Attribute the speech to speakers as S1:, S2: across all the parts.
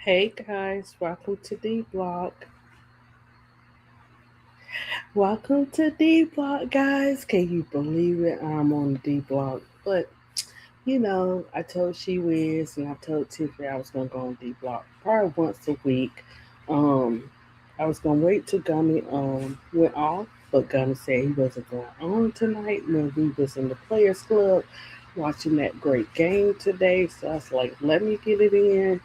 S1: Hey guys, welcome to D Block. Welcome to D Block, guys. Can you believe it? I'm on the D Block. But I told She Wiz and I told Tiffany I was gonna go on D Block probably once a week. Um, I was gonna wait till Gummy went off, but Gummy said he wasn't going on tonight when we was in the Players Club watching that great game today. So I was like, let me get it in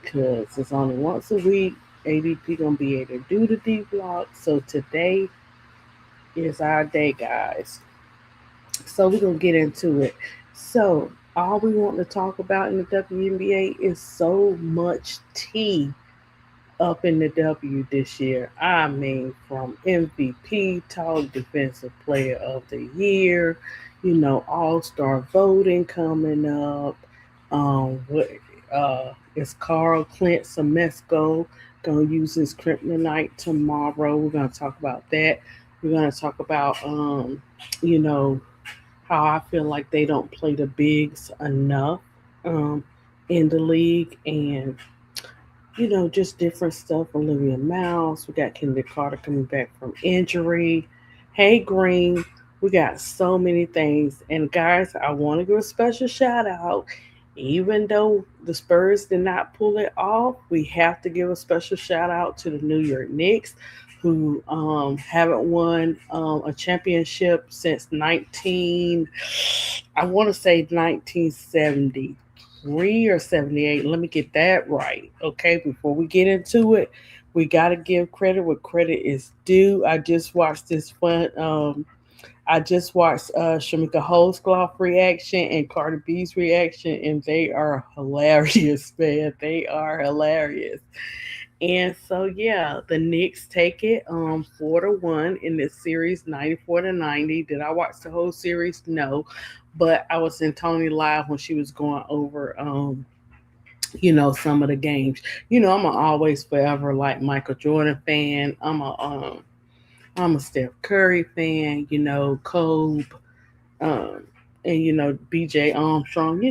S1: because it's only once a week. ADP gonna be able to do the D block. So today is our day, guys. So we're gonna get into it. So all we want to talk about in the WNBA is so much tea up in the W this year. I mean, from MVP talk, Defensive Player of the Year, All Star voting coming up. What is Carl Clint Semesco gonna use his kryptonite tomorrow? We're gonna talk about that. We're gonna talk about you know, how I feel like they don't play the bigs enough um in the league and just different stuff. Olivia Mouse. We got Kendrick Carter coming back from injury. Hey Green. We got so many things. And guys, I want to give a special shout out. Even though the Spurs did not pull it off, we have to give a special shout out to the New York Knicks, who haven't won a championship since I want to say 1973 or 78. Let me get that right. Okay, before we get into it, we got to give credit where credit is due. I just watched Shamika Holzclaw reaction and Cardi B's reaction, and they are hilarious, man. They are hilarious. And so yeah, the Knicks take it 4-1 in this series, 94-90. Did I watch the whole series? No. But I was in Tony Live when she was going over some of the games. I'm a always forever like Michael Jordan fan. I'm a Steph Curry fan, Kobe, um, and BJ Armstrong.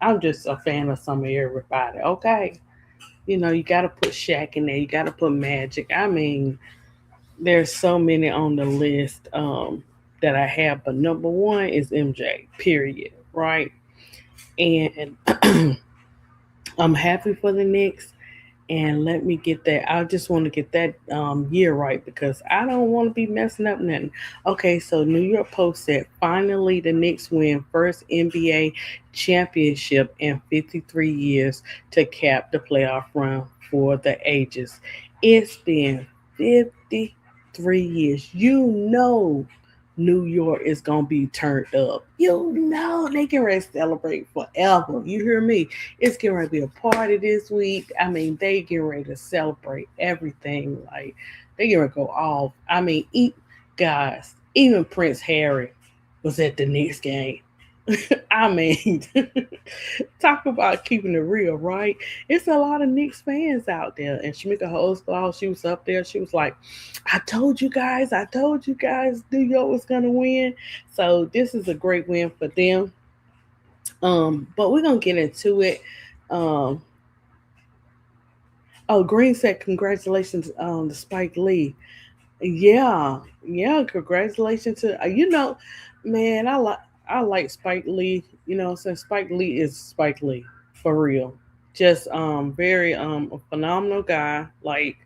S1: I'm just a fan of some of everybody. Okay, you got to put Shaq in there. You got to put Magic. I mean, there's so many on the list that I have, but number one is MJ. Period. Right, and I'm happy for the Knicks. And let me get that. I just want to get that year right because I don't want to be messing up nothing. Okay, so New York Post said finally the Knicks win first NBA championship in 53 years to cap the playoff run for the ages. It's been 53 years. New York is gonna be turned up. They can ready to celebrate forever. You hear me? It's getting ready to be a party this week. I mean, they get ready to celebrate everything. Like they get ready to go off. I mean, guys, even Prince Harry was at the next game. I mean, talk about keeping it real, right? It's a lot of Knicks fans out there. And Shamika Holzclaw, she was up there. She was like, I told you guys New York was going to win. So this is a great win for them. But we're going to get into it. Um, Green said, congratulations to Spike Lee. Yeah, yeah, congratulations to, man, I like Spike Lee. Since Spike Lee is Spike Lee for real, just very a phenomenal guy. Like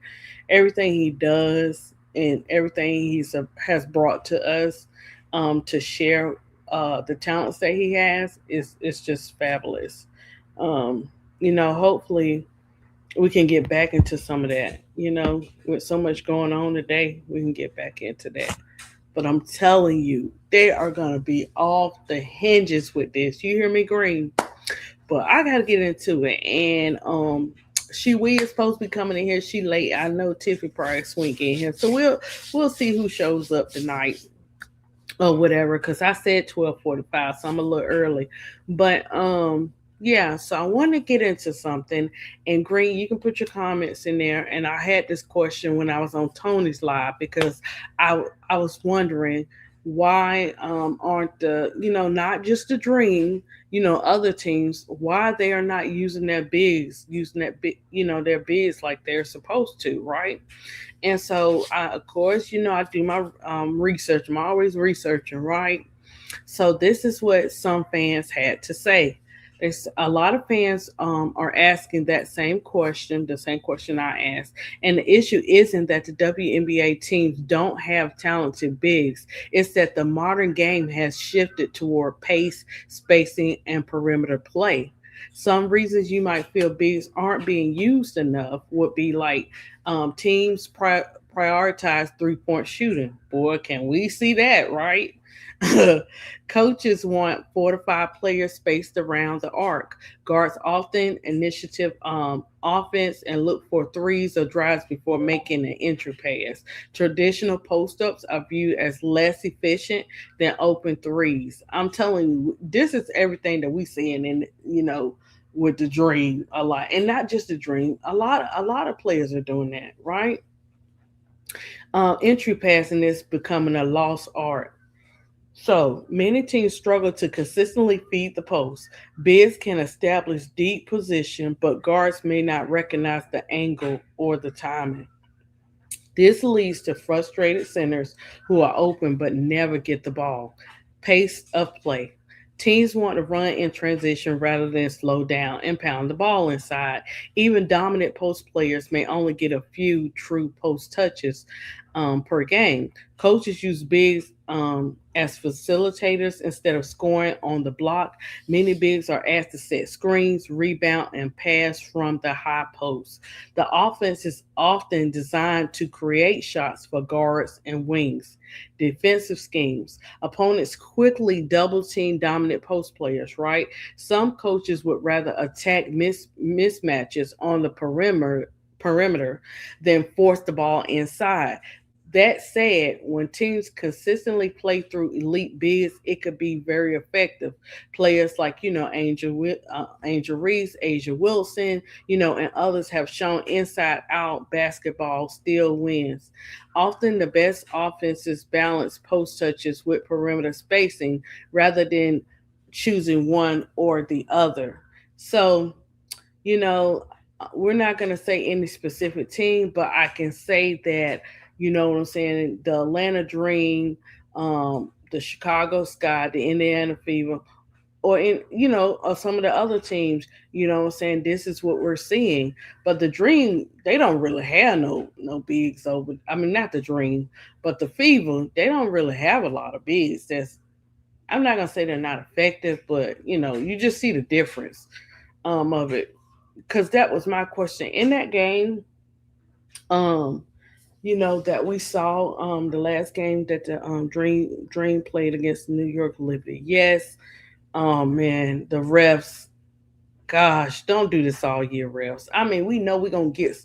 S1: everything he does and everything has brought to us to share the talents that he has is just fabulous. Um, hopefully we can get back into some of that. With so much going on today, we can get back into that. But I'm telling you, they are gonna be off the hinges with this. You hear me, Green? But I gotta get into it. And we is supposed to be coming in here. She late. I know Tiffany probably swing in here. So we'll see who shows up tonight or whatever. Cause I said 12:45, so I'm a little early. But yeah, so I want to get into something. And Green, you can put your comments in there. And I had this question when I was on Tony's live because I was wondering, why aren't the, not just the Dream, other teams, why they are not using their bigs, using that big, their bigs like they're supposed to, right? And so, of course, I do my research. I'm always researching, right? So this is what some fans had to say. There's a lot of fans are asking that same question, the same question I asked. And the issue isn't that the WNBA teams don't have talented bigs. It's that the modern game has shifted toward pace, spacing, and perimeter play. Some reasons you might feel bigs aren't being used enough would be like teams prioritize 3-point shooting. Boy, can we see that, right? Coaches want 4 to 5 players spaced around the arc. Guards often initiative offense and look for threes or drives before making an entry pass. Traditional post ups are viewed as less efficient than open threes. I'm telling you, this is everything that we seeing in with the Dream a lot, and not just the Dream. A lot of players are doing that, right? Entry passing is becoming a lost art. So many teams struggle to consistently feed the post. Bigs can establish deep position, but guards may not recognize the angle or the timing. This leads to frustrated centers who are open but never get the ball. Pace of play. Teams want to run in transition rather than slow down and pound the ball inside. Even dominant post players may only get a few true post touches per game. Coaches use bigs as facilitators instead of scoring on the block. Many bigs are asked to set screens, rebound, and pass from the high post. The offense is often designed to create shots for guards and wings. Defensive schemes. Opponents quickly double team dominant post players, right? Some coaches would rather attack mismatches on the perimeter than force the ball inside. That said, when teams consistently play through elite bigs, it could be very effective. Players like Angel Reese, Asia Wilson, and others have shown inside out basketball still wins. Often, the best offenses balance post touches with perimeter spacing rather than choosing one or the other. So, you know, we're not going to say any specific team, but I can say that, you know what I'm saying, the Atlanta Dream, the Chicago Sky, the Indiana Fever, or some of the other teams, you know what I'm saying, this is what we're seeing. But the Dream, they don't really have no bigs over. I mean, not the Dream, but the Fever, they don't really have a lot of bigs. I'm not gonna say they're not effective, but you just see the difference of it, because that was my question in that game. Um, that we saw the last game that the Dream played against New York Liberty. Yes, man, the refs. Gosh, don't do this all year, refs. I mean, we know we're gonna get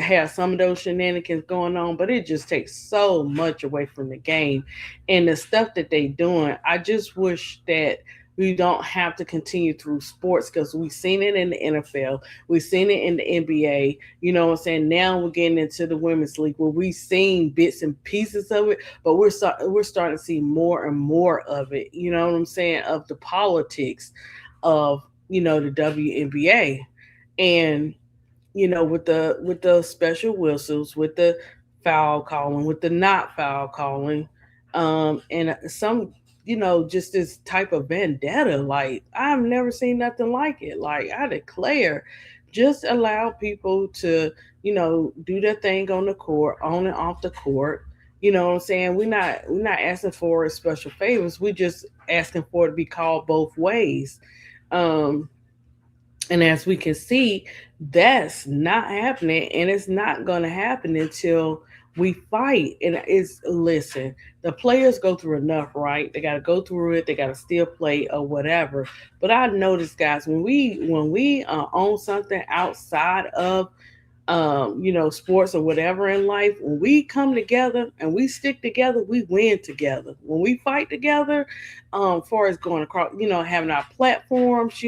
S1: have some of those shenanigans going on, but it just takes so much away from the game and the stuff that they doing. I just wish that we don't have to continue through sports, because we've seen it in the NFL, we've seen it in the NBA. You know what I'm saying? Now we're getting into the women's league where we've seen bits and pieces of it, but we're starting to see more and more of it. You know what I'm saying? Of the politics of the WNBA, and with the special whistles, with the foul calling, with the not foul calling, and some just this type of vendetta. Like, I've never seen nothing like it. Like, I declare, just allow people to do their thing on the court, on and off the court. You know what I'm saying? We're not asking for special favors. We just asking for it to be called both ways. um and as we can see, that's not happening, and it's not going to happen until we fight. And it's, listen, the players go through enough, right? They got to go through it. They got to still play or whatever. But I noticed, guys, when we own something outside of sports or whatever in life, when we come together and we stick together, we win together. When we fight together, far as going across, having our platforms,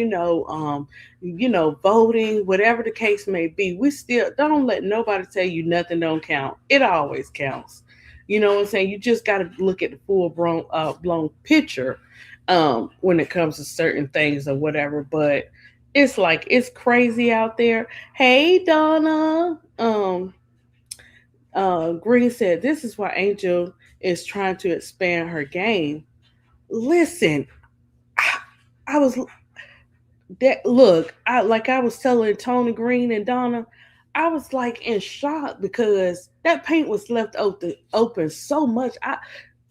S1: voting, whatever the case may be, we still don't let nobody tell you nothing don't count. It always counts. You know what I'm saying? You just got to look at the full blown picture when it comes to certain things or whatever. But it's like it's crazy out there. Hey Donna, Green said this is why Angel is trying to expand her game. Listen, I was that look, I was telling Tony Green and Donna, I was like in shock because that paint was left open so much.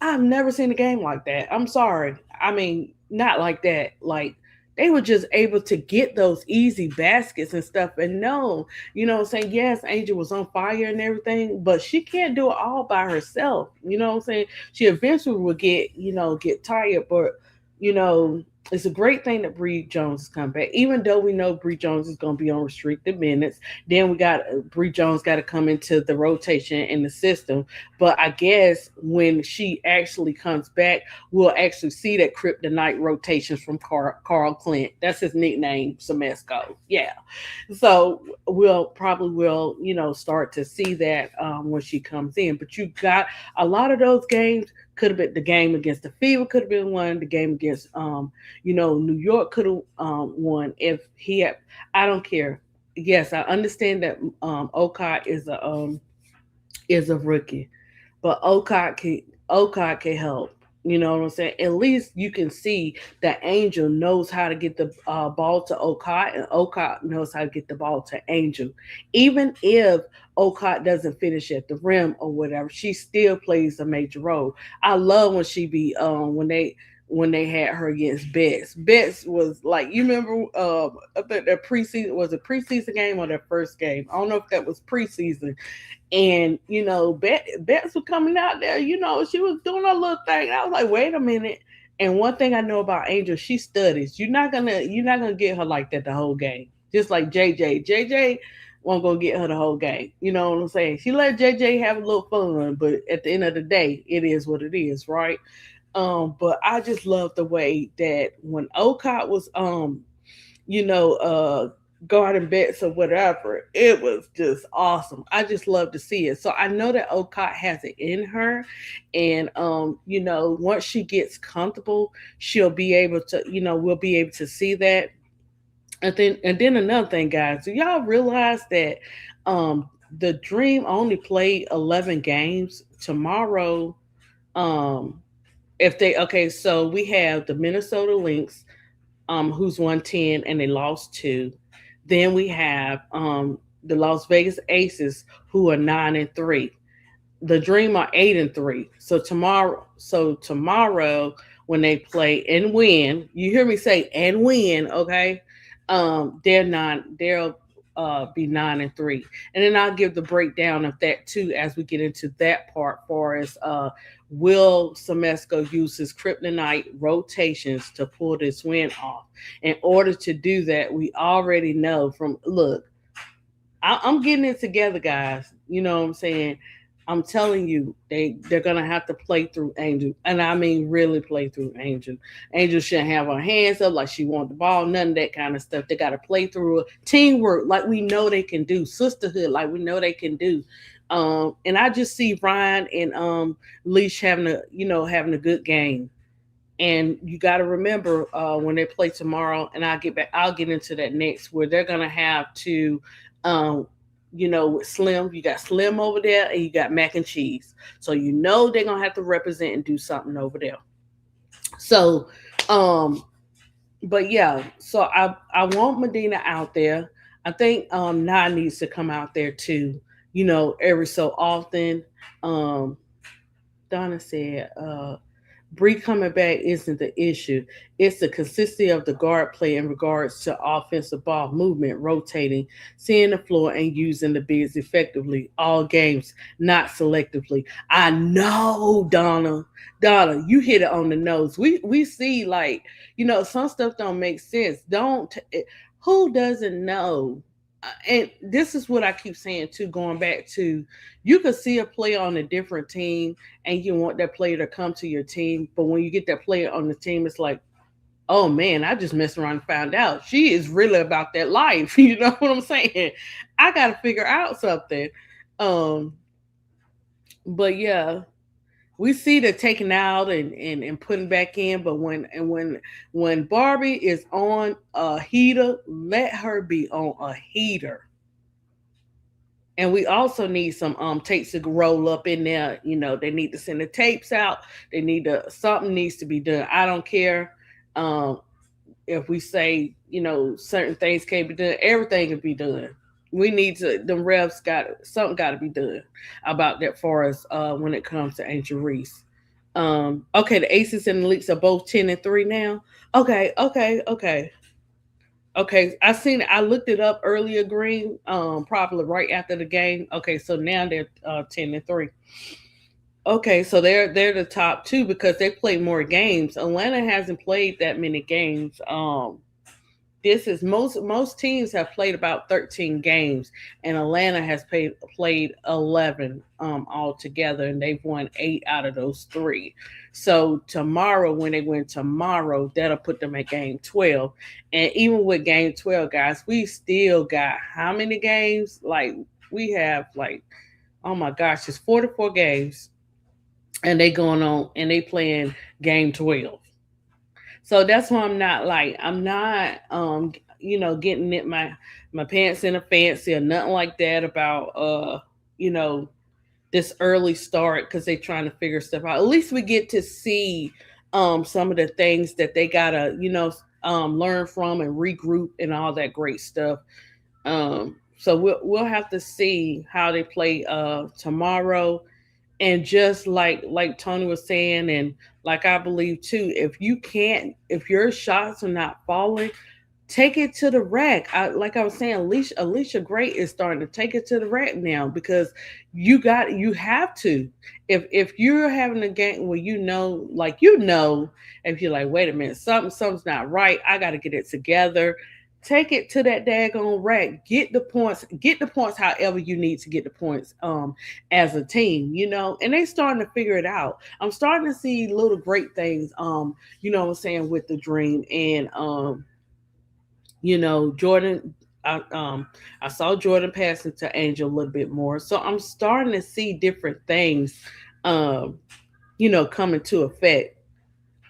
S1: I've never seen a game like that. I'm sorry. I mean, not like that. Like they were just able to get those easy baskets and stuff. And no, you know what I'm saying? Yes, Angel was on fire and everything, but she can't do it all by herself. You know what I'm saying? She eventually will get tired, but you know, it's a great thing that Bree Jones has come back. Even though we know Bree Jones is going to be on restricted minutes, then we got Bree Jones got to come into the rotation in the system. But I guess when she actually comes back, we'll actually see that kryptonite rotations from Carl Clint. That's his nickname, Semesco. Yeah, so we'll probably will start to see that when she comes in. But you got a lot of those games. Could have been the game against the Fever. Could have been one. The game against New York could have won if he had. I don't care. Yes, I understand that Okot is a rookie, but Okot can help. You know what I'm saying? At least you can see that Angel knows how to get the ball to Okot, and Okot knows how to get the ball to Angel. Even if Okot doesn't finish at the rim or whatever, she still plays a major role. I love when she be when they had her against Betts. Betts was like, you remember, I think that preseason was a preseason game or their first game. I don't know if that was preseason, and Bets was coming out there. She was doing her little thing. I was like, wait a minute. And one thing I know about Angel, she studies. You're not gonna get her like that the whole game. Just like JJ. JJ won't go get her the whole game. You know what I'm saying? She let JJ have a little fun, but at the end of the day, it is what it is, right? But I just love the way that when Ocott was you know, garden bets or whatever. It was just awesome. I just love to see it. So I know that Okot has it in her, and once she gets comfortable, she'll be able to, we'll be able to see that. And then another thing, guys, do y'all realize that the Dream only played 11 games tomorrow? Um, if they okay, so we have the Minnesota Lynx who's won 10 and they lost two. Then we have the Las Vegas Aces, who are 9-3. The Dream are 8-3. So tomorrow when they play and win, you hear me say and win, okay? They'll be 9-3, and then I'll give the breakdown of that too as we get into that part. For as will Semesco use his kryptonite rotations to pull this win off? In order to do that, we already know from look, I'm getting it together, guys. You know what I'm saying? I'm telling you, they're gonna have to play through Angel, and I mean really play through Angel. Angel shouldn't have her hands up like she want the ball, none of that kind of stuff. They got to play through teamwork like we know they can do, sisterhood like we know they can do. And I just see Ryan and Leash having a good game. And you got to remember when they play tomorrow, and I'll get into that next, where they're gonna have to, um, with Slim, you got Slim over there, and you got Mac and Cheese. So they're gonna have to represent and do something over there. So, um, but yeah, so I want Medina out there. I think Nah needs to come out there too. Every so often. Um, Donna said, Bree coming back isn't the issue. It's the consistency of the guard play in regards to offensive ball movement, rotating, seeing the floor, and using the bigs effectively all games, not selectively. I know, Donna. Donna, you hit it on the nose. We see like some stuff don't make sense. Don't who doesn't know? And this is what I keep saying too. Going back to, you could see a player on a different team and you want that player to come to your team. But when you get that player on the team, it's like, oh man, I just messed around and found out she is really about that life. You know what I'm saying? I got to figure out something. Um, but yeah. We see the taking out and putting back in, but when Barbie is on a heater, let her be on a heater. And we also need some tapes to roll up in there. They need to send the tapes out. They need to something needs to be done. I don't care um, if we say certain things can't be done. Everything can be done. We need to. The refs got something got to be done about that for us when it comes to Angel Reese. Okay, the Aces and the Leaks are both 10-3 now. Okay, okay, okay. Okay, I seen it. I looked it up earlier, Green. Probably right after the game. Okay, so now they're 10-3. Okay, so they're the top two because they played more games. Atlanta hasn't played that many games. This is most teams have played about 13 games, and Atlanta has played 11 altogether, and they've won 8 out of those 3. So tomorrow, when they win tomorrow, that'll put them at game 12. And even with game 12, guys, we still got how many games? Like we have like, oh my gosh, it's 44 games, and they going on and they playing game 12. So that's why I'm not getting it my pants in a fancy or nothing like that about you know this early start because they're trying to figure stuff out. At least we get to see some of the things that they gotta learn from and regroup and all that great stuff. So we'll have to see how they play tomorrow. And just like Tony was saying, and like I believe too, if your shots are not falling, take it to the rack. Like I was saying, Alicia Gray is starting to take it to the rack now because you have to. If you're having a game where if you're like, wait a minute, something's not right, I got to get it together. Take it to that daggone rack. Get the points. Get the points. However you need to get the points. As a team, and they starting to figure it out. I'm starting to see little great things. What I'm saying with the dream and Jordan. I saw Jordan passing to Angel a little bit more, so I'm starting to see different things, um, come into effect.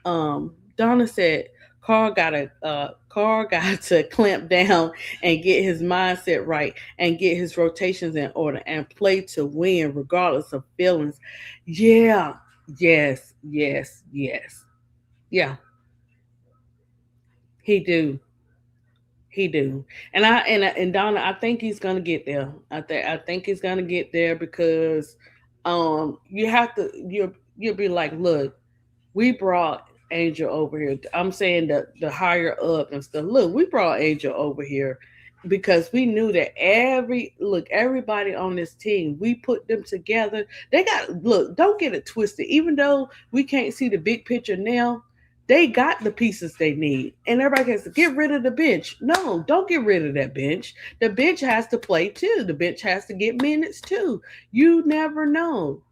S1: Donna said Carl got to clamp down and get his mindset right and get his rotations in order and play to win regardless of feelings. Yeah, yes, yes, yes. Yeah, he do. He do. And Donna, I think he's gonna get there. I think he's gonna get there because you have to you'll be like, look, we brought Angel over here. I'm saying the higher up and stuff. Look, we brought Angel over here because we knew that everybody on this team, we put them together. They got look, don't get it twisted. Even though we can't see the big picture now, they got the pieces they need. And everybody has to get rid of the bench. No, don't get rid of that bench. The bench has to play too. The bench has to get minutes too. You never know.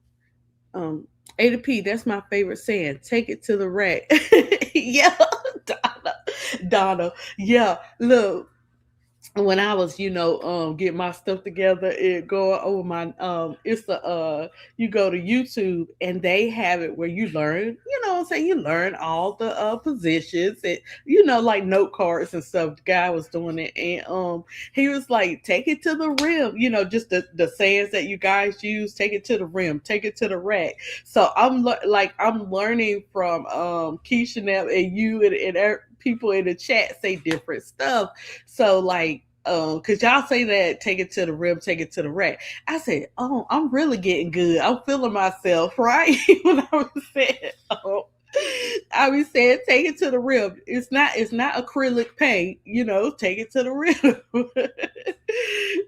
S1: um A to P, that's my favorite saying. Take it to the rack. Yeah, Donna. Yeah, look, when I was, getting my stuff together and going over my it's the you go to YouTube and they have it where you learn, what I'm saying, you learn all the positions and like note cards and stuff. The guy was doing it and he was like, take it to the rim, just the sayings that you guys use, take it to the rim, take it to the rack. So I'm learning from Keisha now and you and people in the chat say different stuff. So cause y'all say that, take it to the rim, take it to the rack. I said, oh, I'm really getting good. I'm feeling myself, right? When I was saying, oh, I was saying, take it to the rim. It's not acrylic paint, take it to the rim.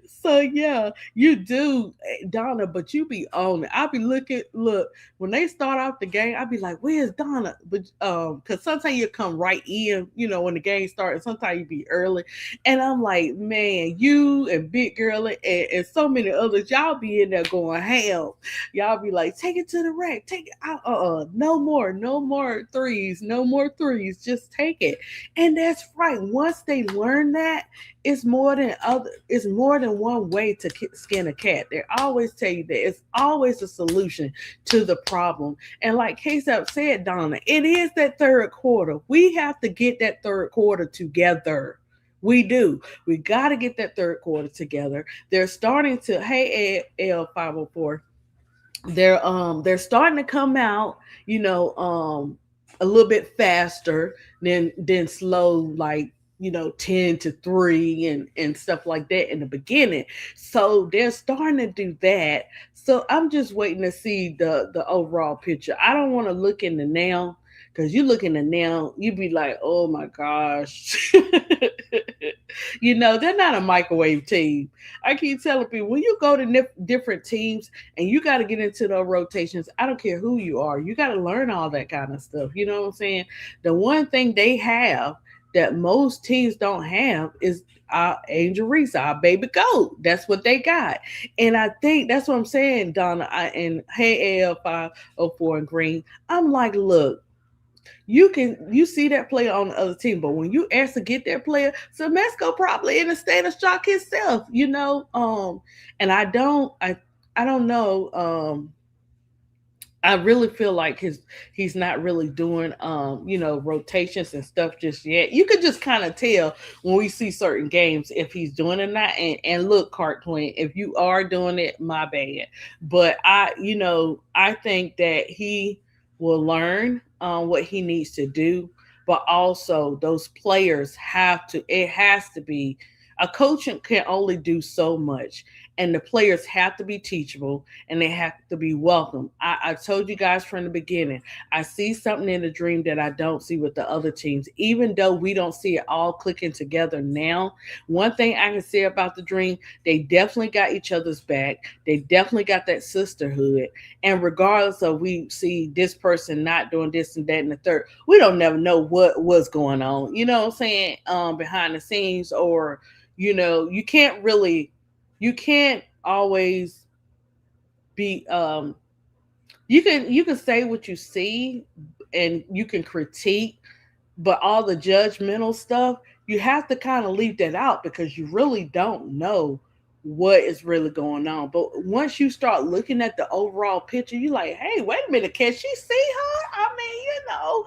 S1: So yeah, you do, Donna, but you be on it. I be look, when they start off the game, I be like, where's Donna? But because sometimes you come right in, when the game starts, sometimes you be early. And I'm like, man, you and Big Girl and so many others, y'all be in there going ham. Y'all be like, take it to the rack, take it out, no more threes, no more threes, just take it. And that's right. Once they learn that, it's more than one way to skin a cat. They always tell you that it's always a solution to the problem. And like K-Sap said, Donna, it is that third quarter. We have to get that third quarter together. We do. We got to get that third quarter together. They're starting to, hey, L504, they're starting to come out, a little bit faster than slow, like 10 to 3 and stuff like that in the beginning. So they're starting to do that. So I'm just waiting to see the overall picture. I don't want to look in the now, because you look in the now, you be like, oh my gosh. They're not a microwave team. I keep telling people, when you go to different teams and you got to get into those rotations, I don't care who you are, you got to learn all that kind of stuff. You know what I'm saying? The one thing they have that most teams don't have is our Angel Reese, our baby goat. That's what they got. And I think that's what I'm saying, Donna. And hey, AL504 and Green. I'm like, look, you see that player on the other team, but when you ask to get that player, Semesco probably in a state of shock himself. And I don't know. I really feel like he's not really doing rotations and stuff just yet. You could just kind of tell when we see certain games if he's doing it or not. And look, Cart Queen, if you are doing it, my bad. But I think that he will learn what he needs to do. But also those players it has to be, a coach can only do so much, and the players have to be teachable and they have to be welcome. I told you guys from the beginning, I see something in the dream that I don't see with the other teams, even though we don't see it all clicking together now. One thing I can say about the dream, they definitely got each other's back. They definitely got that sisterhood. And regardless of we see this person not doing this and that and the third, we don't never know what was going on. You know what I'm saying? Behind the scenes, or you can't always be you can say what you see and you can critique, but all the judgmental stuff, you have to kind of leave that out because you really don't know what is really going on. But once you start looking at the overall picture, you're like, hey, wait a minute, can she see her? I mean,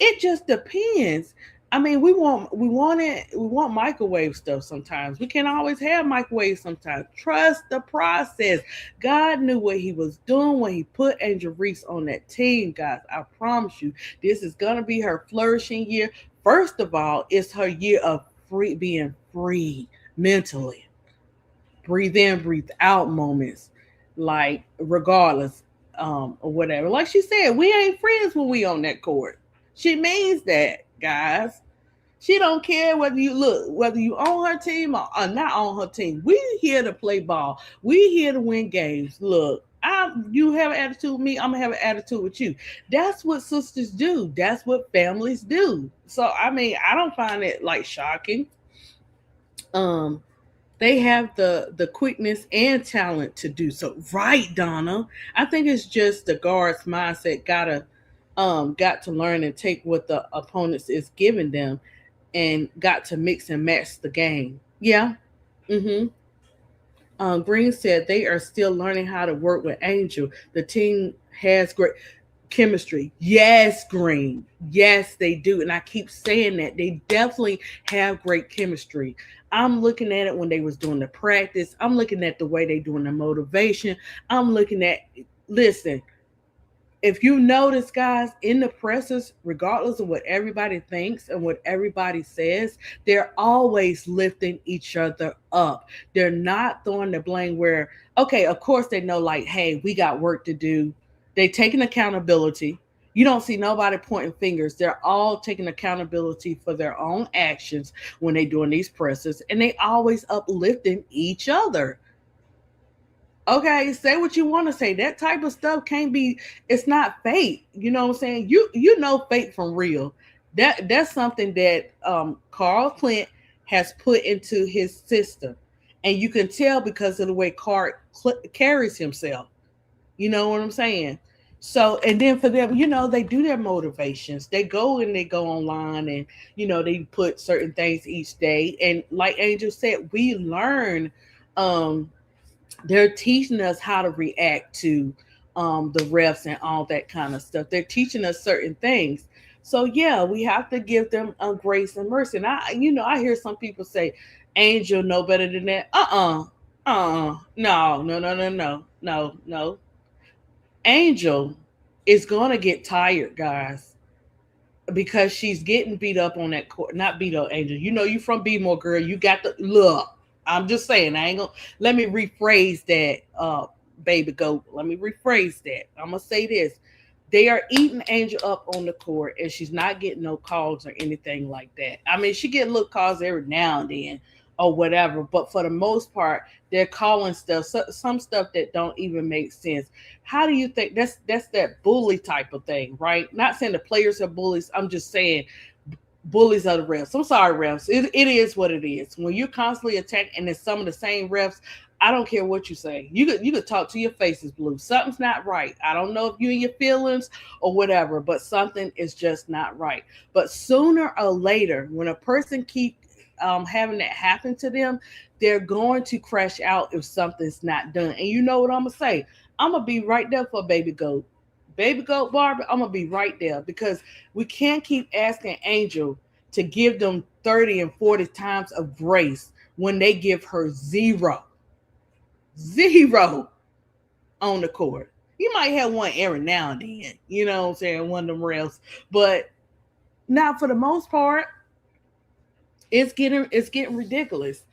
S1: it just depends. I mean, we want microwave stuff sometimes. We can't always have microwave sometimes. Trust the process. God knew what he was doing when he put Angel Reese on that team, guys. I promise you, this is gonna be her flourishing year. First of all, it's her year of being free mentally. Breathe in, breathe out moments. Like regardless, or whatever. Like she said, we ain't friends when we on that court. She means that, guys. She don't care whether you on her team or not on her team. We here to play ball. We here to win games. Look, you have an attitude with me, I'm gonna have an attitude with you. That's what sisters do. That's what families do. So I mean, I don't find it like shocking. Um, they have the quickness and talent to do so. Right, Donna. I think it's just the guards' mindset got to learn and take what the opponents is giving them and got to mix and match the game. Yeah. Mm-hmm. Green said they are still learning how to work with Angel. The team has great chemistry. Yes, Green. Yes, they do. And I keep saying that. They definitely have great chemistry. I'm looking at it when they was doing the practice. I'm looking at the way they doing the motivation. I'm looking at, listen, if you notice, guys, in the presses, regardless of what everybody thinks and what everybody says, they're always lifting each other up. They're not throwing the blame where, okay, of course they know, like, hey, we got work to do. They taking accountability. You don't see nobody pointing fingers. They're all taking accountability for their own actions when they doing these presses, and they always uplifting each other. Okay, say what you want to say. That type of stuff can't be, it's not fake. You know what I'm saying? You know fake from real. That's something that Carl Clint has put into his system. And you can tell because of the way Carl carries himself. You know what I'm saying? So, and then for them, they do their motivations. They go and they go online and, they put certain things each day. And like Angel said, we learn, um, they're teaching us how to react to the refs and all that kind of stuff. They're teaching us certain things. So yeah, we have to give them grace and mercy. And I hear some people say, Angel know better than that. No, no, no, no, no, no, no. Angel is gonna get tired, guys, because she's getting beat up on that court. Not beat up, Angel. You from Be More, girl. You got the look. I'm just saying. I ain't gonna. Let me rephrase that, baby goat. Let me rephrase that. I'm gonna say this. They are eating Angel up on the court, and she's not getting no calls or anything like that. I mean, she get little calls every now and then or whatever, but for the most part, they're calling stuff, some stuff that don't even make sense. How do you think that's that bully type of thing, right? Not saying the players are bullies. I'm just saying bullies are the refs. I'm sorry, refs. It is what it is. When you're constantly attacked and it's some of the same refs, I don't care what you say. You could talk to your face is blue. Something's not right. I don't know if you in your feelings or whatever, but something is just not right. But sooner or later, when a person keep having that happen to them, they're going to crash out if something's not done. And you know what I'm gonna say? I'm gonna be right there for baby goat. Baby goat Barbie, I'm gonna be right there because we can't keep asking Angel to give them 30 and 40 times of grace when they give her zero on the court. You might have one every now and then, you know what I'm saying, one of them refs. But now for the most part, it's getting ridiculous.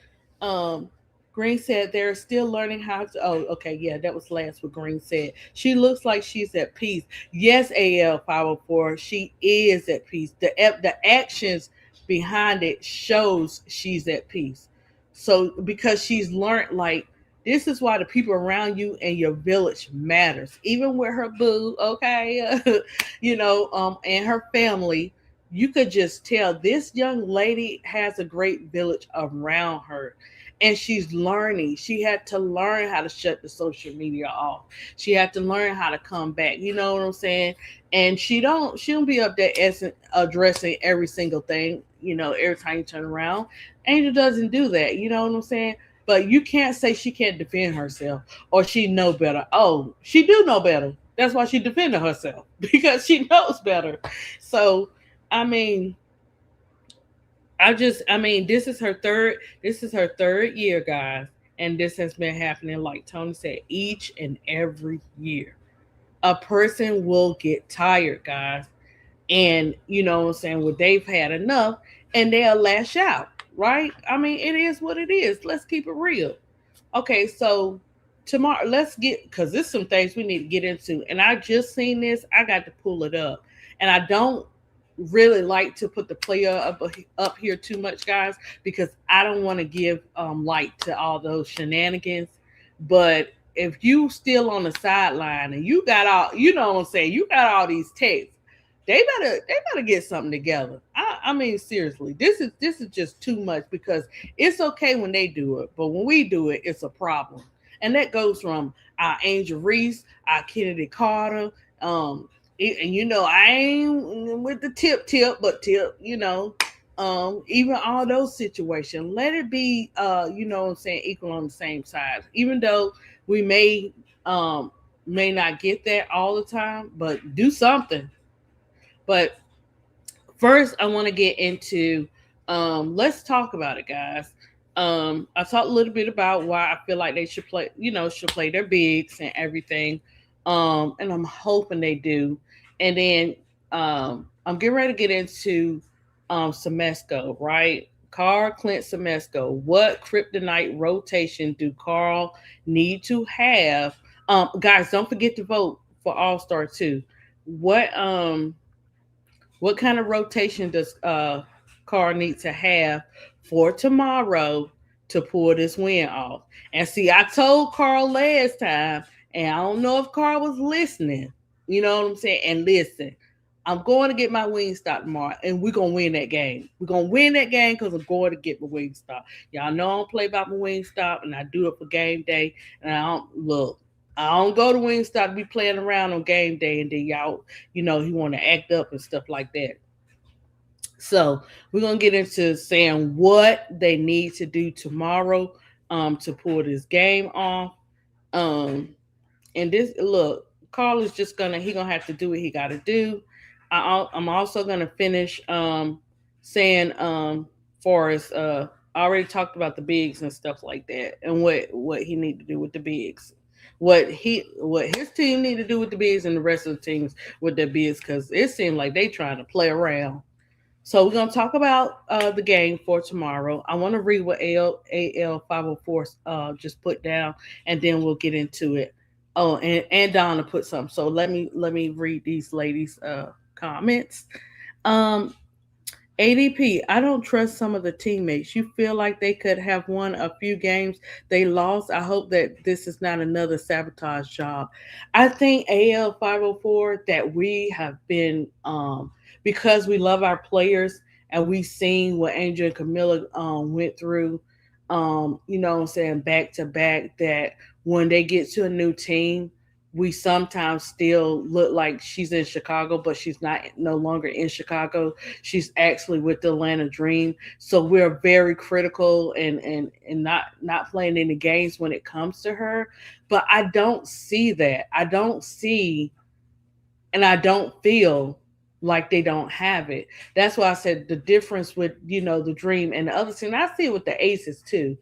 S1: Um, Green said they're still learning how to. Oh, okay, yeah, that was last what Green said. She looks like she's at peace. Yes, AL 504, she is at peace. The actions behind it shows she's at peace. So because she's learned, like, this is why the people around you and your village matters. Even with her boo, okay, and her family, you could just tell this young lady has a great village around her, and she's learning. She had to learn how to shut the social media off. She had to learn how to come back, you know what I'm saying? And she don't be up there addressing every single thing, every time you turn around. Angel doesn't do that, you know what I'm saying? But you can't say she can't defend herself or she know better. Oh, she do know better. That's why she defended herself, because she knows better. So I mean, this is her third year, guys, and this has been happening, like Tony said, each and every year. A person will get tired, guys, and you know what I'm saying, well, they've had enough and they'll lash out, right? I mean, it is what it is. Let's keep it real. Okay, so tomorrow, let's get, because there's some things we need to get into, and I just seen this. I got to pull it up, and I don't really like to put the player up here too much, guys, because I don't want to give light to all those shenanigans. But if you still on the sideline and you got all, you know what I'm saying, you got all these texts, they better get something together. I mean, seriously, this is just too much, because it's okay when they do it, but when we do it, it's a problem. And that goes from our Angel Reese, our Kennedy Carter, and I ain't with the tip, but tip, even all those situations, let it be, you know what I'm saying, equal on the same side. Even though we may not get that all the time, but do something. But first, I want to get into, let's talk about it, guys. I talked a little bit about why I feel like they should play their bigs and everything. And I'm hoping they do. And then I'm getting ready to get into Semesco, right? Carl Clint Semesco. What kryptonite rotation do Carl need to have? Guys, don't forget to vote for All Star 2. What what kind of rotation does Carr need to have for tomorrow to pull this win off? And see, I told Carl last time, and I don't know if Carl was listening. You know what I'm saying? And listen, I'm going to get my wing stop tomorrow, and we're gonna win that game. We're gonna win that game because I'm going to get my wing stop. Y'all know I don't play about my wing stop, and I do it for game day. And I don't look. I don't go to Wingstop to be playing around on game day and then y'all, he want to act up and stuff like that. So we're gonna get into saying what they need to do tomorrow to pull this game off. Um, and this look, Carl is just gonna have to do what he got to do. I'm also gonna finish saying Forrest. I already talked about the bigs and stuff like that, and what he need to do with the bigs. What his team need to do with the bigs and the rest of the teams with their bigs, because it seemed like they trying to play around. So we're gonna talk about the game for tomorrow. I want to read what AL 504 just put down, and then we'll get into it. Oh, and Donna put something. So let me read these ladies' comments. Um, ADP, I don't trust some of the teammates. You feel like they could have won a few games they lost. I hope that this is not another sabotage job. I think AL 504 that we have been because we love our players and we seen what Angel and Camilla went through what I'm saying, back to back, that when they get to a new team, we sometimes still look like she's in Chicago, but she's not no longer in Chicago. She's actually with the Atlanta Dream. So we're very critical and not playing any games when it comes to her. But I don't see that. I don't see and I don't feel like they don't have it. That's why I said the difference with the Dream and the other team. I see it with the Aces too,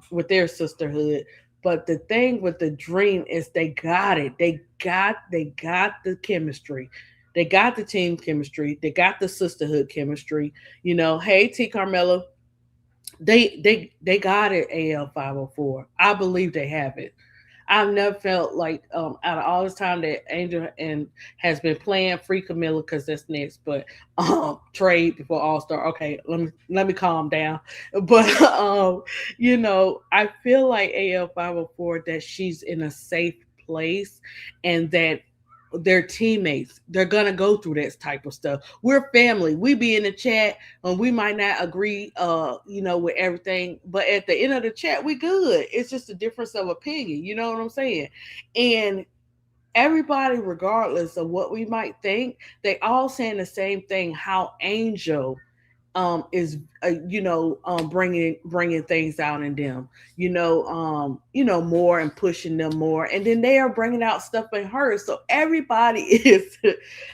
S1: with their sisterhood. But the thing with the Dream is they got it. They got the chemistry. They got the team chemistry. They got the sisterhood chemistry. Hey T Carmelo, they got it. AL 504. I believe they have it. I've never felt like out of all this time that Angel and has been playing free Camilla because that's next, but trade before All Star. Okay, let me calm down. But I feel like AL 504 that she's in a safe place and that their teammates, they're gonna go through that type of stuff. We're family. We be in the chat and we might not agree with everything, but at the end of the chat we good. It's just a difference of opinion, you know what I'm saying? And everybody, regardless of what we might think, they all saying the same thing, how Angel is bringing things out in them, more and pushing them more, and then they are bringing out stuff in her. So everybody is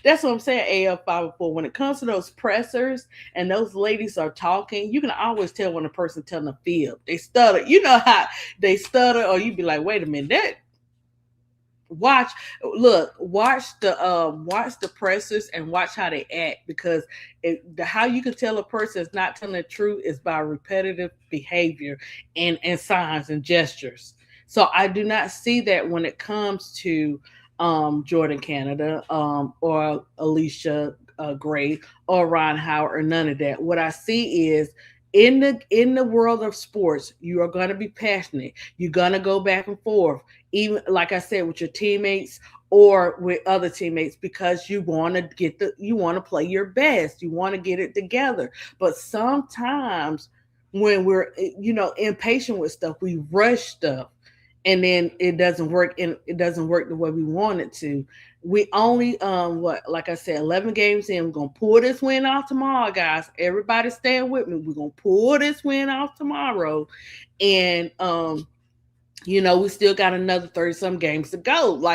S1: that's what I'm saying. AF 504, when it comes to those pressers and those ladies are talking, you can always tell when a person telling a fib. They stutter, how they stutter, or you be like, wait a minute, that watch watch the pressers and watch how they act, because how you can tell a person is not telling the truth is by repetitive behavior and signs and gestures. So I do not see that when it comes to Jordan Canada, or Alicia Gray, or Ron Howard, or none of that. What I see is, in the world of sports, you are going to be passionate. You're going to go back and forth, even like I said, with your teammates or with other teammates, because you want to play your best. You want to get it together. But sometimes when we're impatient with stuff, we rush stuff, and then it doesn't work, and it doesn't work the way we want it to. We only like I said, 11 games in. We're gonna pull this win off tomorrow, guys. Everybody stand with me. We're gonna pull this win off tomorrow. And we still got another 30 some games to go.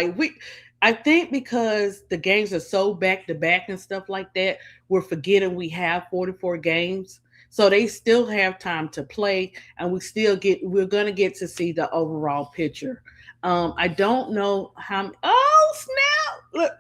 S1: I think because the games are so back to back and stuff like that, we're forgetting we have 44 games. So they still have time to play, and we're gonna get to see the overall picture. I don't know how. Oh snap! Look,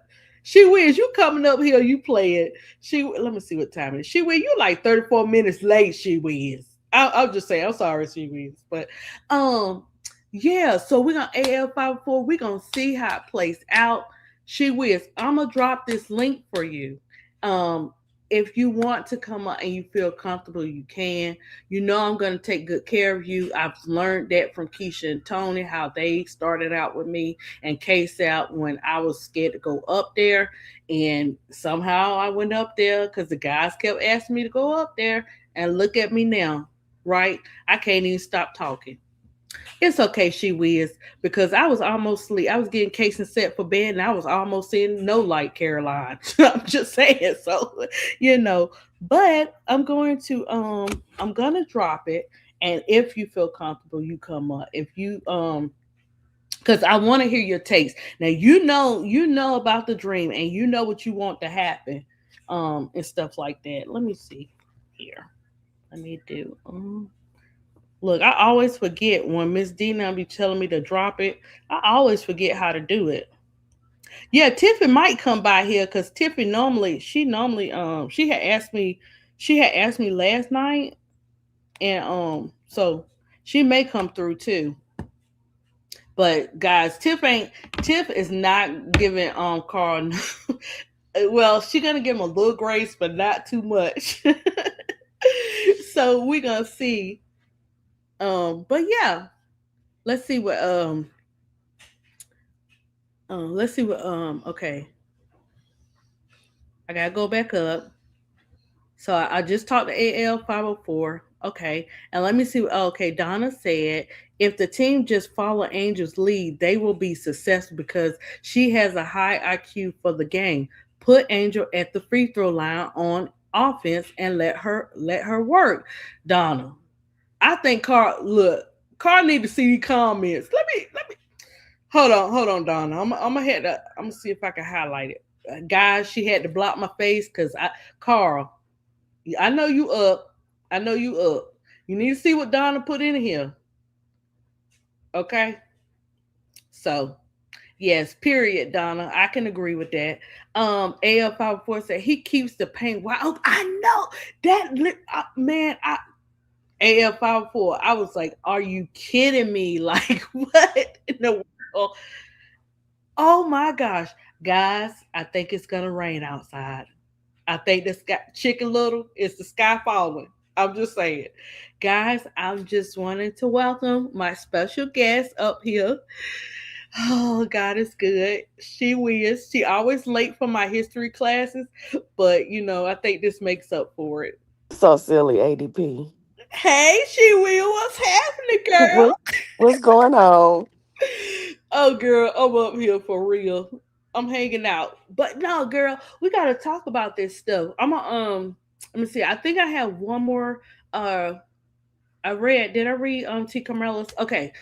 S1: she wins. You coming up here? You play it. Let me see what time it is. She wins. You like 34 minutes late. She wins. I'll just say I'm sorry. She wins, but um, yeah. So we're gonna AL 504. We're gonna see how it plays out. She wins. I'm gonna drop this link for you. Um, if you want to come up and you feel comfortable, you can. I'm going to take good care of you. I've learned that from Keisha and Tony, how they started out with me and Case out when I was scared to go up there. And somehow I went up there because the guys kept asking me to go up there. And look at me now, right? I can't even stop talking. It's okay, she whiz, because I was almost asleep. I was getting case and set for bed, and I was almost seeing no light, Caroline. I'm just saying, so you know. But I'm gonna drop it, and if you feel comfortable, you come up. If you because I want to hear your takes. Now you know about the dream, and you know what you want to happen, and stuff like that. Let me see here. Let me do. Look, I always forget when Miss Dina be telling me to drop it. I always forget how to do it. Yeah, Tiffany might come by here because Tiffany normally she had asked me last night, and so she may come through too. But guys, Tiff is not giving Carl well, she gonna give him a little grace, but not too much. So we gonna see. But yeah, let's see what let's see what okay. I gotta go back up. So I just talked to AL 504. Okay. And let me see what okay, Donna said if the team just follow Angel's lead, they will be successful because she has a high IQ for the game. Put Angel at the free throw line on offense and let her work. Donna. I think Carl need to see these comments. Let me hold on, Donna. I'm gonna see if I can highlight it. Guys, she had to block my face because Carl, I know you up. I know you up. You need to see what Donna put in here. Okay. So yes, period, Donna. I can agree with that. AL54 said he keeps the paint wide open. I know man. AL54. I was like, are you kidding me? Like what in the world? Oh my gosh, guys! I think it's gonna rain outside. I think the sky, Chicken Little, is the sky falling. I'm just saying. Guys, I'm just wanting to welcome my special guest up here. Oh, God is good. She is. She always late for my history classes, but I think this makes up for it.
S2: So silly, ADP.
S1: Hey, she will. What's happening, girl?
S2: What what's going on?
S1: Oh, girl, I'm up here for real. I'm hanging out, but no, girl, we gotta talk about this stuff. I'm gonna Let me see. I think I have one more. Uh, I read. Did I read T. Carmela's? Okay,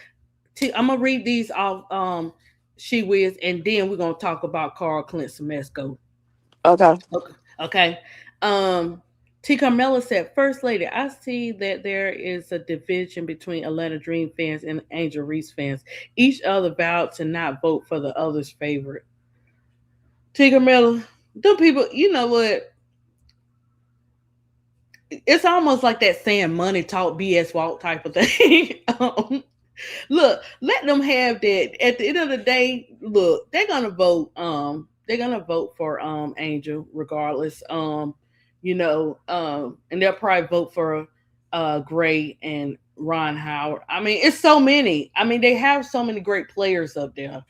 S1: I'm gonna read these off. She Wiz, and then we're gonna talk about Carl Clint Semesco.
S2: Okay.
S1: Okay. Okay. Um, T. Carmela said, First Lady, I see that there is a division between Atlanta Dream fans and Angel Reese fans. Each other vowed to not vote for the other's favorite. T. Carmela, them people, you know what? It's almost like that saying money talk BS walk type of thing. Look, let them have that. At the end of the day, look, they're gonna vote. They're gonna vote for Angel regardless. And they'll probably vote for Gray and Ron Howard. I mean, it's so many. I mean, they have so many great players up there.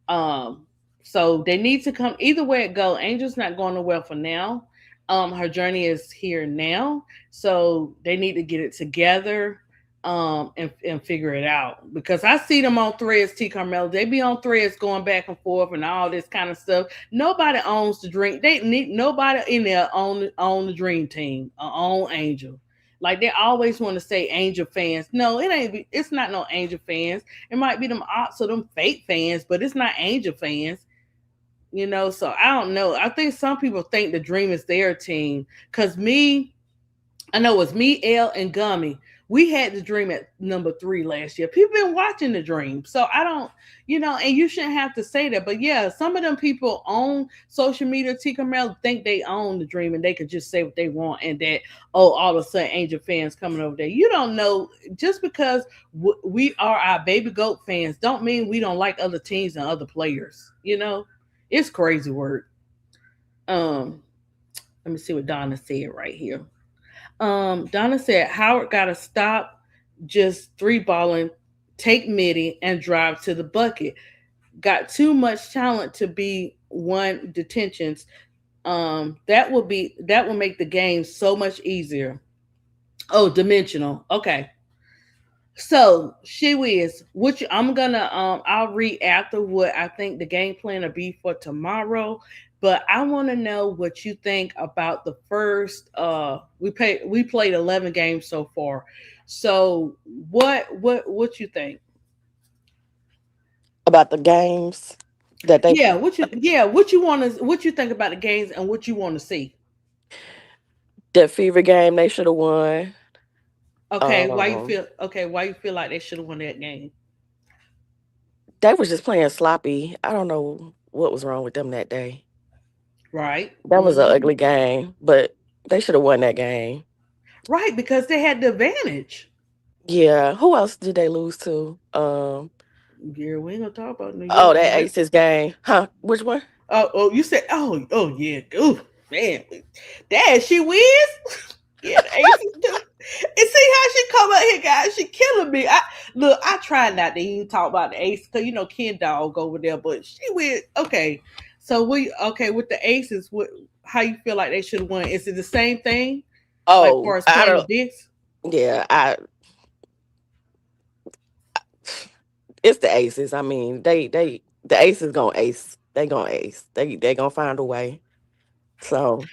S1: Um, so they need to come either way it go. Angel's not going nowhere for now. Her journey is here now, so they need to get it together, and figure it out. Because I see them on threads, T Carmel. They be on threads going back and forth and all this kind of stuff. Nobody owns the dream. They need nobody in there own the dream team or own Angel. Like they always want to say Angel fans. No, it ain't. It's not no Angel fans. It might be them ops or them fake fans, but it's not Angel fans. So I don't know. I think some people think the Dream is their team. Cause I know it was me, L, and Gummy. We had the Dream at number 3 last year. People been watching the Dream, so I don't, and you shouldn't have to say that. But yeah, some of them people on social media, T. Carmel, think they own the Dream and they could just say what they want, and that all of a sudden Angel fans coming over there. You don't know just because we are our baby goat fans, don't mean we don't like other teams and other players. It's crazy work. Um, Let me see what Donna said right here. Donna said Howard got to stop just three balling, take midi, and drive to the bucket. Got too much talent to be one detentions. That will make the game so much easier. Oh, dimensional. Okay. So she is which I'm gonna I'll read after what I think the game plan will be for tomorrow. But I want to know what you think about the first we played 11 games so far. So what you think?
S2: About the games that they
S1: What you think about the games and what you want to see?
S2: that Fever game they should have won. Um,
S1: Why you feel like they should have won that game?
S2: they was just playing sloppy. I don't know what was wrong with them that day.
S1: Right?
S2: That was an
S1: Hmm.
S2: ugly game, but they should have won that game.
S1: Right, because they had the advantage.
S2: Yeah. Who else did they lose to?
S1: Yeah, we ain't gonna talk about New
S2: Oh,
S1: York
S2: that
S1: now.
S2: Aces game. Huh? Which one?
S1: You said, oh yeah, oh man, Dad, she wins. Yeah, the aces do. And see how she come out here, guys. She killing me. I try not to even talk about the aces because Ken Dog over there, but she win. Okay, so we okay with the aces. What? How you feel like they should have won? Is it the same thing? Like
S2: Oh,
S1: far as
S2: I
S1: playing the
S2: don't.
S1: bigs?
S2: Yeah, I. It's the Aces. I mean, the Aces gonna ace. They gonna ace. They gonna find a way. So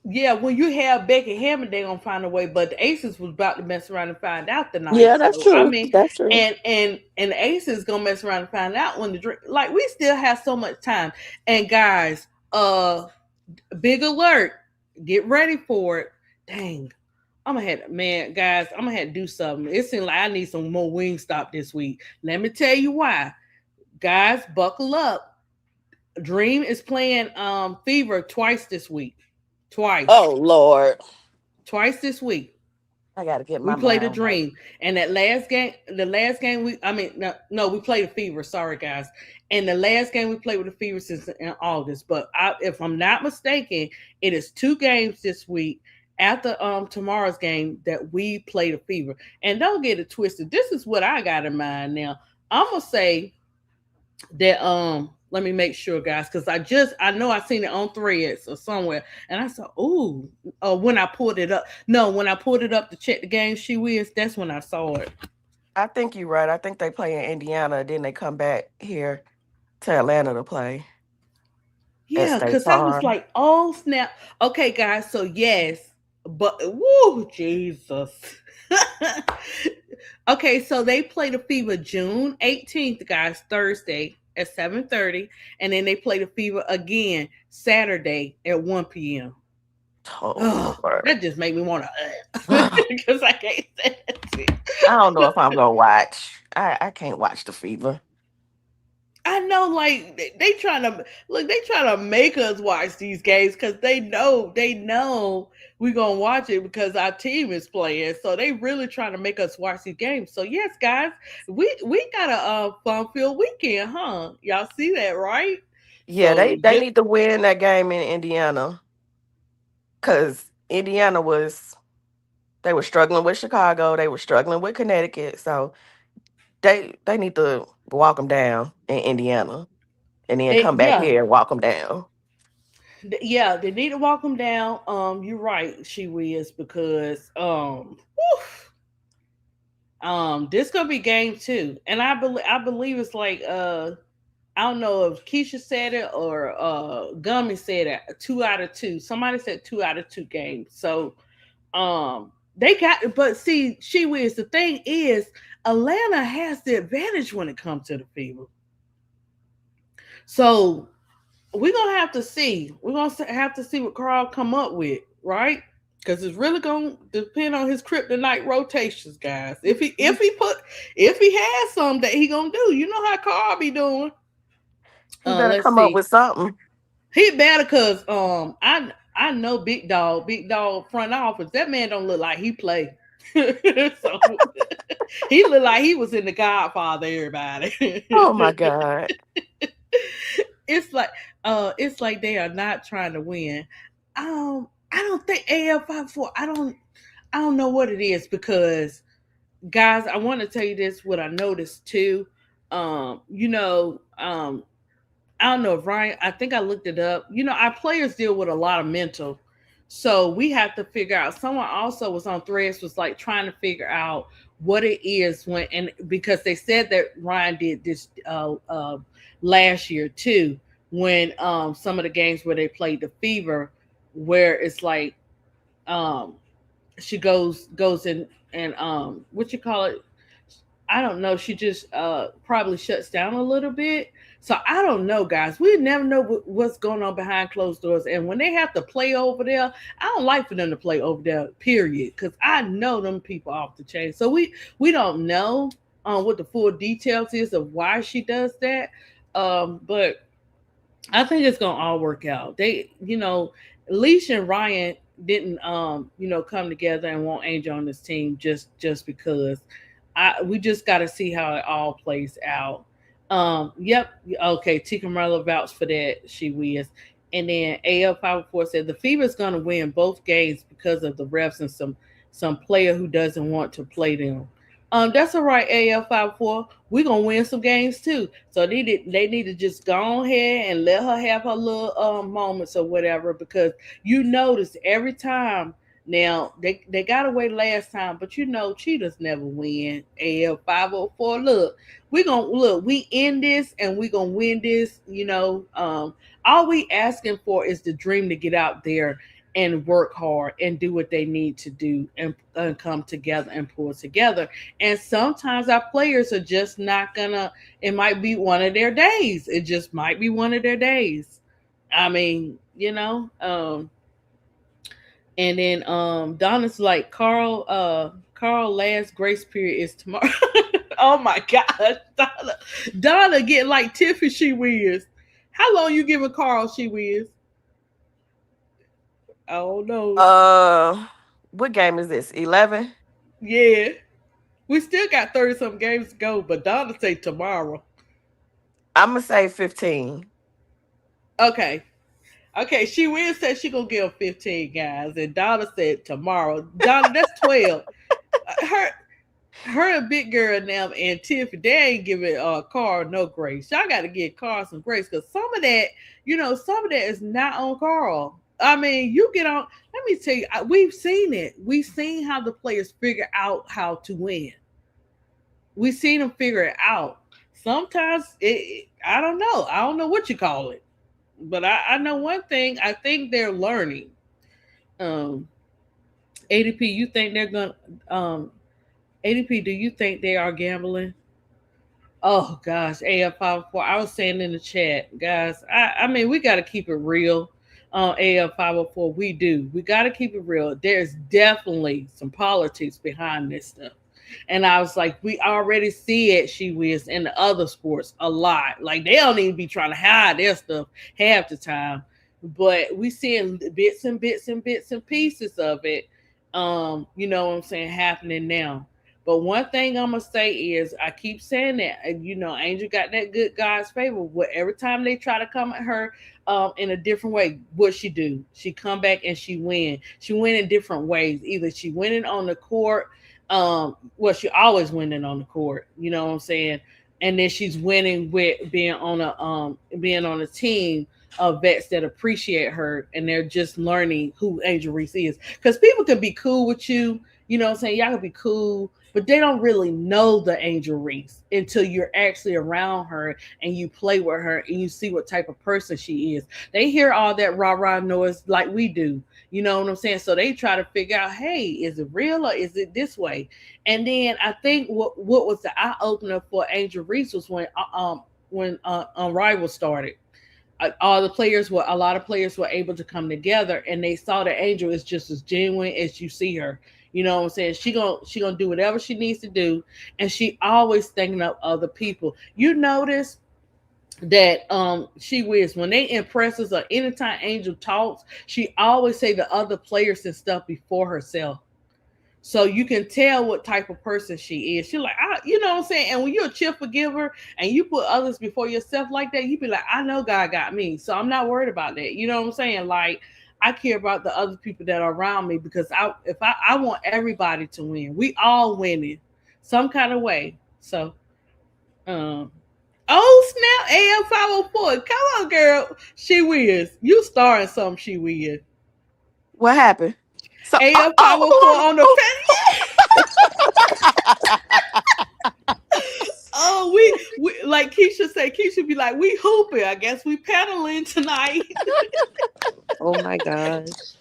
S1: Yeah, when you have Becky Hammond, they gonna find a way. But the Aces was about to mess around and find out tonight.
S2: yeah, that's
S1: So I
S2: true.
S1: mean,
S2: That's true.
S1: and the Aces gonna mess around and find out when the drink. Like we still have so much time. And guys, big alert, get ready for it. Dang, I'm gonna have man, guys, I'm gonna have to do something. It seems like I need some more wing stop this week. Let me tell you why, guys. Buckle up. Dream is playing Fever twice this week. Twice.
S2: Oh Lord,
S1: Twice this week.
S2: I gotta get
S1: We
S2: my
S1: played a
S2: mind right.
S1: dream. And that last game, no, we played a fever. Sorry, guys. And the last game we played with the fever since in August. But if I'm not mistaken, it is two games this week after tomorrow's game that we played a fever. And don't get it twisted. This is what I got in mind now. I'm gonna say that let me make sure, guys, because I know I seen it on threads or somewhere, and I saw, ooh, when I pulled it up. No, when I pulled it up to check the game she wins, that's when I saw it.
S2: I think you're right. I think they play in Indiana, then they come back here to Atlanta to play at
S1: Yeah,
S2: State
S1: because I was
S2: Farm.
S1: like, oh snap. Okay, guys, so yes, but woo, Jesus. Okay, so they play the Fever June 18th, guys, Thursday at 7:30, and then they play the Fever again Saturday at 1 p.m.
S2: Oh
S1: Oh,
S2: Lord.
S1: that just made me want to,
S2: I
S1: because I can't stand it.
S2: don't know if I'm gonna watch. I can't watch the Fever.
S1: I know, like they trying to look. They trying to make us watch these games because they know we gonna watch it because our team is playing. So they really trying to make us watch these games. So yes, guys, we got a fun filled weekend, huh? Y'all see that, right?
S2: Yeah,
S1: So
S2: they need to win that game in Indiana because Indiana was they were struggling with Chicago, they were struggling with Connecticut, so they need to walk them down in Indiana and then come back
S1: yeah,
S2: here and walk them down.
S1: yeah, they need to walk them down. You're right, she is because whew, this gonna be game two, and I believe it's like I don't know if Keisha said it or Gummy said it. 2 out of 2. Somebody said 2 out of 2 games. So they got, but see, she wins. The thing is, Atlanta has the advantage when it comes to the Fever. So we're gonna have to see. We're gonna have to see what Carl come up with, right? Because it's really gonna depend on his kryptonite rotations, guys. If he has some that he gonna do, you know how Carl be doing.
S2: He better
S1: Let's
S2: come up
S1: see.
S2: with something.
S1: He better cause I know Big Dog front office. That man don't look like he play. So he looked like he was in the Godfather. Everybody,
S2: Oh my God.
S1: it's like it's like they are not trying to win. I don't think AL 54. I don't know what it is because guys, I want to tell you this. What I noticed too. I don't know if Ryan, I think I looked it up. Our players deal with a lot of mental. So we have to figure out. Someone also was on threads, was like trying to figure out what it is when, and because they said that Ryan did this last year too, when some of the games where they played the Fever, where it's like um she goes in and what you call it, I don't know. She just probably shuts down a little bit. So I don't know, guys. We never know what's going on behind closed doors. And when they have to play over there, I don't like for them to play over there. Period. Because I know them people off the chain. So we don't know what the full details is of why she does that. But I think it's gonna all work out. Leash and Ryan didn't come together and want Angel on this team just because. We just got to see how it all plays out. Yep. Okay. Tika Merlo vouched for that. She wins. And then AL 504 said the Fever's gonna win both games because of the refs and some player who doesn't want to play them. That's all right, AL 504. We're gonna win some games too. So they need to just go ahead and let her have her little moments or whatever, because you notice every time now they got away last time, but cheaters never win. AL 504. Look, we in this and we gonna win this. All we asking for is the dream to get out there and work hard and do what they need to do and come together and pull together. And sometimes our players are just not gonna. It might be one of their days. It just might be one of their days. I mean, and then Donna's like, Carl last grace period is tomorrow. Oh my gosh, Donna getting like Tiffy she wins. How long you giving Carl she wins? I don't know.
S2: Uh, what game is this? 11.
S1: Yeah. We still got 30 some games to go, but Donna say tomorrow.
S2: I'm gonna say 15.
S1: Okay. Okay, she will say she gonna give 15 guys, and Donna said tomorrow. Donna, that's 12. Her her and big girl now and Tiffany, they ain't giving Carl no grace. Y'all got to give Carl some grace, because some of that is not on Carl. I mean, you get on. Let me tell you, we've seen it. We've seen how the players figure out how to win. We've seen them figure it out. Sometimes I don't know. I don't know what you call it, but I know one thing. I think they're learning. Um, ADP, you think they're gonna? ADP, do you think they are gambling? Oh gosh, AF 504. I was saying in the chat, guys. I mean, we got to keep it real. AF 504, we do. We got to keep it real. There's definitely some politics behind this stuff. And I was like, we already see it, she whiz, in the other sports a lot. Like they don't even be trying to hide their stuff half the time. But we seeing bits and bits and bits and pieces of it. You know what I'm saying, happening now. But one thing I'm gonna say is, I keep saying that, Angel got that good God's favor. What every time they try to come at her in a different way, what she do? She come back and she win. She win in different ways. Either she winning on the court, well, she always winning on the court. You know what I'm saying? And then she's winning with being on a team of vets that appreciate her, and they're just learning who Angel Reese is. Because people can be cool with you, you know what I'm saying? Y'all can be cool, but they don't really know the Angel Reese until you're actually around her and you play with her and you see what type of person she is. They hear all that rah rah noise like we do. You know what I'm saying? So they try to figure out, hey, is it real or is it this way? And then I think what was the eye opener for Angel Reese was when Unrivaled started. A lot of players were able to come together, and they saw that Angel is just as genuine as you see her. You know what I'm saying? She gonna do whatever she needs to do, and she always thinking of other people. You notice that she whiz when they impresses or anytime Angel talks, she always say the other players and stuff before herself. So you can tell what type of person she is. She's like, you know what I'm saying? And when you're a cheerful giver and you put others before yourself like that, you be like, I know God got me. So I'm not worried about that. You know what I'm saying? Like, I care about the other people that are around me, because I want everybody to win. We all winning some kind of way. So um oh snap, AL 504. Come on, girl. She wins. You starring some, she wins.
S2: What happened? So,
S1: AL
S2: oh,
S1: 504 on the fan. Oh, we like Keisha say. Keisha be like, we hooping. I guess we paddling tonight.
S3: Oh my gosh.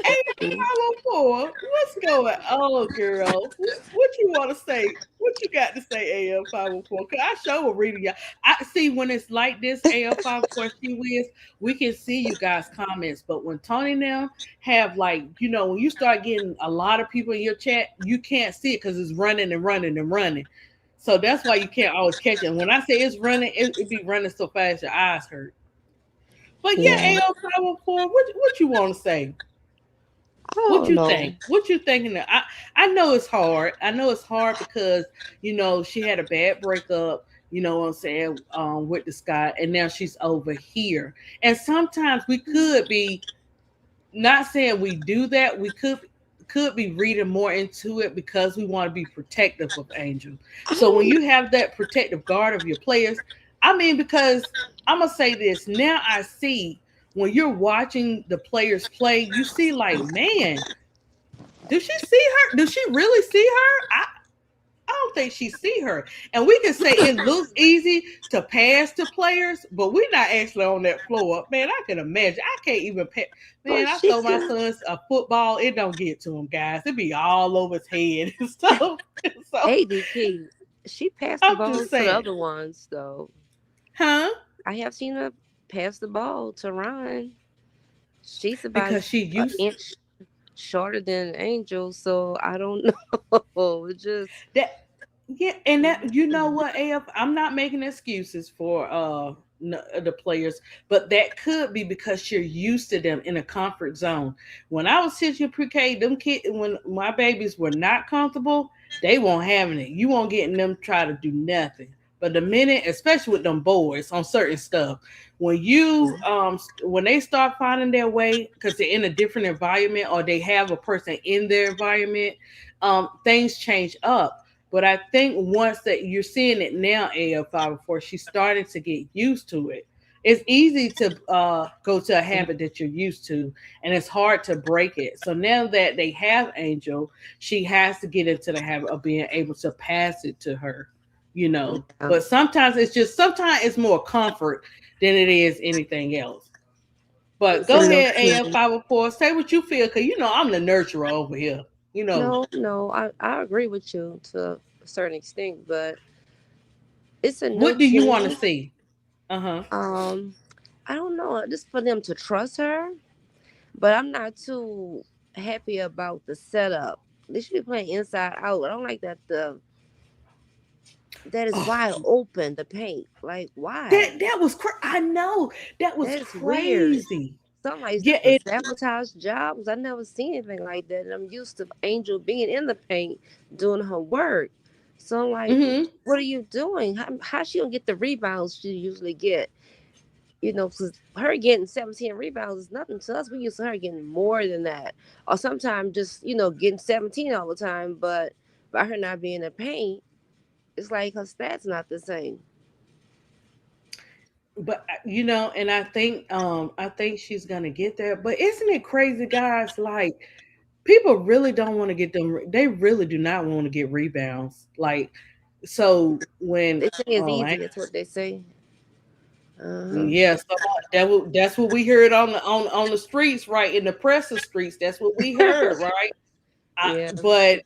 S1: Hey,
S3: Mm.
S1: 504, what's going on, girl? What you want to say? What you got to say, AL 504? Cause I show a reading y'all. I see when it's like this, AL 504, she wins. We can see you guys' comments, but when Tony and them have like, when you start getting a lot of people in your chat, you can't see it because it's running and running and running. So that's why you can't always catch it. And when I say it's running, it be running so fast your eyes hurt. But yeah,
S3: Yeah.
S1: AL 504, what you want to say?
S3: I
S1: What
S3: don't
S1: you
S3: know.
S1: think? What you thinking? I know it's hard. I know it's hard because she had a bad breakup. You know what I'm saying, with this guy, and now she's over here. And sometimes we could be, not saying we do that. We could be reading more into it because we want to be protective of Angel.
S3: I
S1: So when
S3: don't.
S1: you have that protective guard of your players, I mean, because I'm gonna say this now, I see when you're watching the players play, you see like, man, does she see her? Does she really see her? I don't think she see her. And we can say it looks easy to pass to players, but we're not actually on that floor. Man, I can imagine. I can't even pass.
S3: But
S1: Man, I
S3: she
S1: throw my
S3: could.
S1: son's a football. It don't get to him, guys. It be all over his head and stuff. So
S3: ADP. She passed the
S1: I'm
S3: ball
S1: just
S3: to the
S1: saying.
S3: other ones, though.
S1: Huh?
S3: I have seen her pass the ball to Ryan. She's about
S1: Because she
S3: an
S1: used
S3: inch shorter than Angel, so I don't know. It just
S1: that. Yeah, and that, you know what, AF, I'm not making excuses for the players, but that could be because you're used to them in a comfort zone. When I was teaching pre-K, them kids, when my babies were not comfortable, they won't having it. You won't getting them try to do nothing. But the minute, especially with them boys on certain stuff, when they start finding their way because they're in a different environment or they have a person in their environment, things change up. But I think once that you're seeing it now, AL 504, she's starting to get used to it. It's easy to go to a habit that you're used to, and it's hard to break it. So now that they have Angel, she has to get into the habit of being able to pass it to her, you know.
S3: yeah.
S1: But sometimes it's more comfort than it is anything else. But go
S3: And no
S1: ahead,
S3: kidding.
S1: AL 504, say what you feel, because I'm the nurturer over here. You know,
S3: No, no, I agree with you to a certain extent, but it's a new
S1: what do you want to
S3: team.
S1: see? Uh-huh.
S3: Um, I don't know, just for them to trust her, but I'm not too happy about the setup. They should be playing inside out. I don't like that is
S1: Oh,
S3: wide open the paint. Like
S1: that
S3: why?
S1: that was I know that was
S3: That is weird.
S1: crazy.
S3: So I'm like, is
S1: Yeah,
S3: this a
S1: it.
S3: sabotage job? Because I never seen anything like that. And I'm used to Angel being in the paint doing her work. So I'm like,
S1: Mm-hmm.
S3: what are you doing? How she gonna get the rebounds she usually get? You know, because her getting 17 rebounds is nothing to us. We used to her getting more than that. Or sometimes just, getting 17 all the time. But by her not being in the paint, it's like her stats not the same.
S1: But and I think she's gonna get there. But isn't it crazy, guys? Like, people really don't want to get them. They really do not want to get rebounds. Like, so when
S3: They say it's
S1: oh,
S3: easy. That's what they say. Uh-huh.
S1: yeah, that's what we heard on the streets, right, in the press streets. That's what we heard, right?
S3: Yeah.
S1: But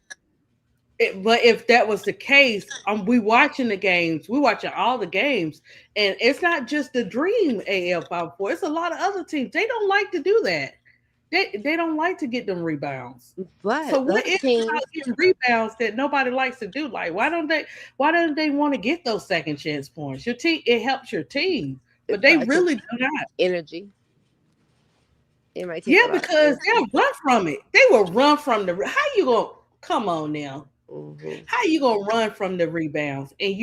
S1: if that was the case, we watching the games. We watching all the games, and it's not just the Dream AL 504. It's a lot of other teams. They don't like to do that. They don't like to get them rebounds. So
S3: But the
S1: what
S3: other
S1: is it about
S3: teams,
S1: getting rebounds that nobody likes to do? Like, why don't they want to get those second chance points? Your team, it helps your team,
S3: it
S1: but they
S3: probably take
S1: really do not.
S3: energy. It might take
S1: Yeah,
S3: a lot of
S1: because they'll
S3: energy.
S1: run from it. They will run from the. How you gonna come on now?
S3: Hmm.
S1: How you gonna run from the rebounds? And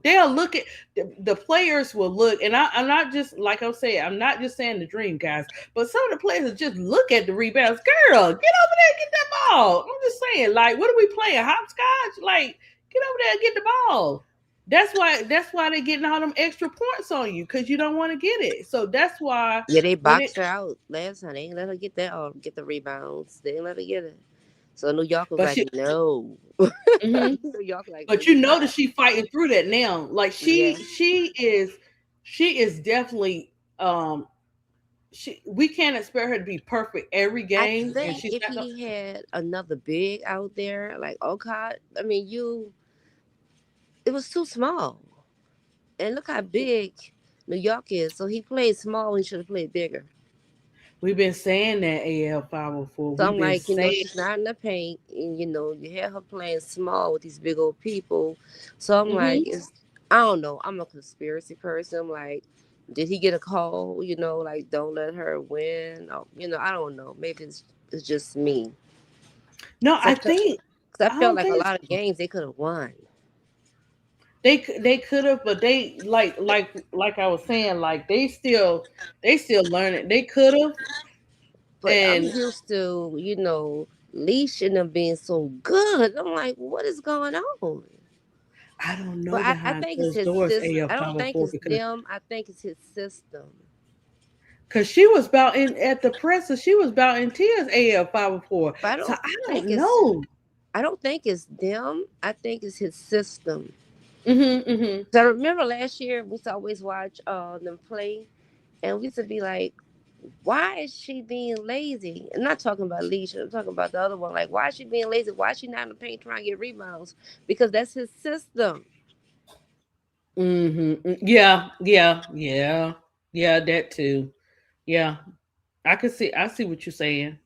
S1: they'll look at the players will look, and I'm not just like I'm saying, I'm not just saying the Dream guys, but some of the players will just look at the rebounds. Girl, get over there, get that ball. I'm just saying, like, what are we playing? Hopscotch? Like, get over there and get the ball. That's why they're getting all them extra points on you because you don't want to get it. So that's why
S3: Yeah, they
S1: when it
S3: boxed her out last time. They ain't let her get that or get the rebounds. They didn't let her get it. So New York was
S1: But
S3: like,
S1: she,
S3: no.
S1: hmm
S3: New York like, no,
S1: but you
S3: you're
S1: know that
S3: not.
S1: she fighting through that now. Like
S3: Yeah.
S1: she is definitely we can't expect her to be perfect every
S3: I
S1: game, and
S3: think
S1: she's
S3: if
S1: not gonna.
S3: he had another big out there like Okot, I mean, it was too small. And look how big New York is. So he played small and should have played bigger.
S1: We've been saying that AL 504.
S3: So
S1: We've
S3: I'm
S1: been
S3: like,
S1: saying.
S3: she's not in the paint, and you have her playing small with these big old people. So I'm like,
S1: Hmm
S3: I don't know. I'm a conspiracy person. I'm like, did he get a call? Like don't let her win. Or, I don't know. Maybe it's just me.
S1: No,
S3: Cause I felt, cause I
S1: I
S3: felt
S1: don't
S3: like a
S1: think
S3: lot of
S1: so.
S3: games they could have won.
S1: They could have, but they like I was saying, like they still learning. They could have,
S3: But I'm
S1: and
S3: used to, Leash and them being so good. I'm like, what is going on?
S1: I don't know
S3: But I
S1: behind
S3: think it's
S1: closed
S3: his
S1: doors
S3: system.
S1: AL
S3: I
S1: five
S3: don't
S1: hundred
S3: think
S1: four
S3: it's them. I think it's his system.
S1: because she was about in at the presser. She was about in tears AL 504.
S3: But
S1: So I don't know.
S3: I don't think it's them. I think it's his system.
S1: Hmm
S3: So I remember last year we used to always watch them play, and we used to be like, why is she being lazy? I'm not talking about Leisha. I'm talking about the other one. Like, why is she being lazy? Why is she not in the paint trying to get rebounds? Because that's his system.
S1: Yeah, yeah, yeah, yeah. That too. Yeah, I see what you're saying.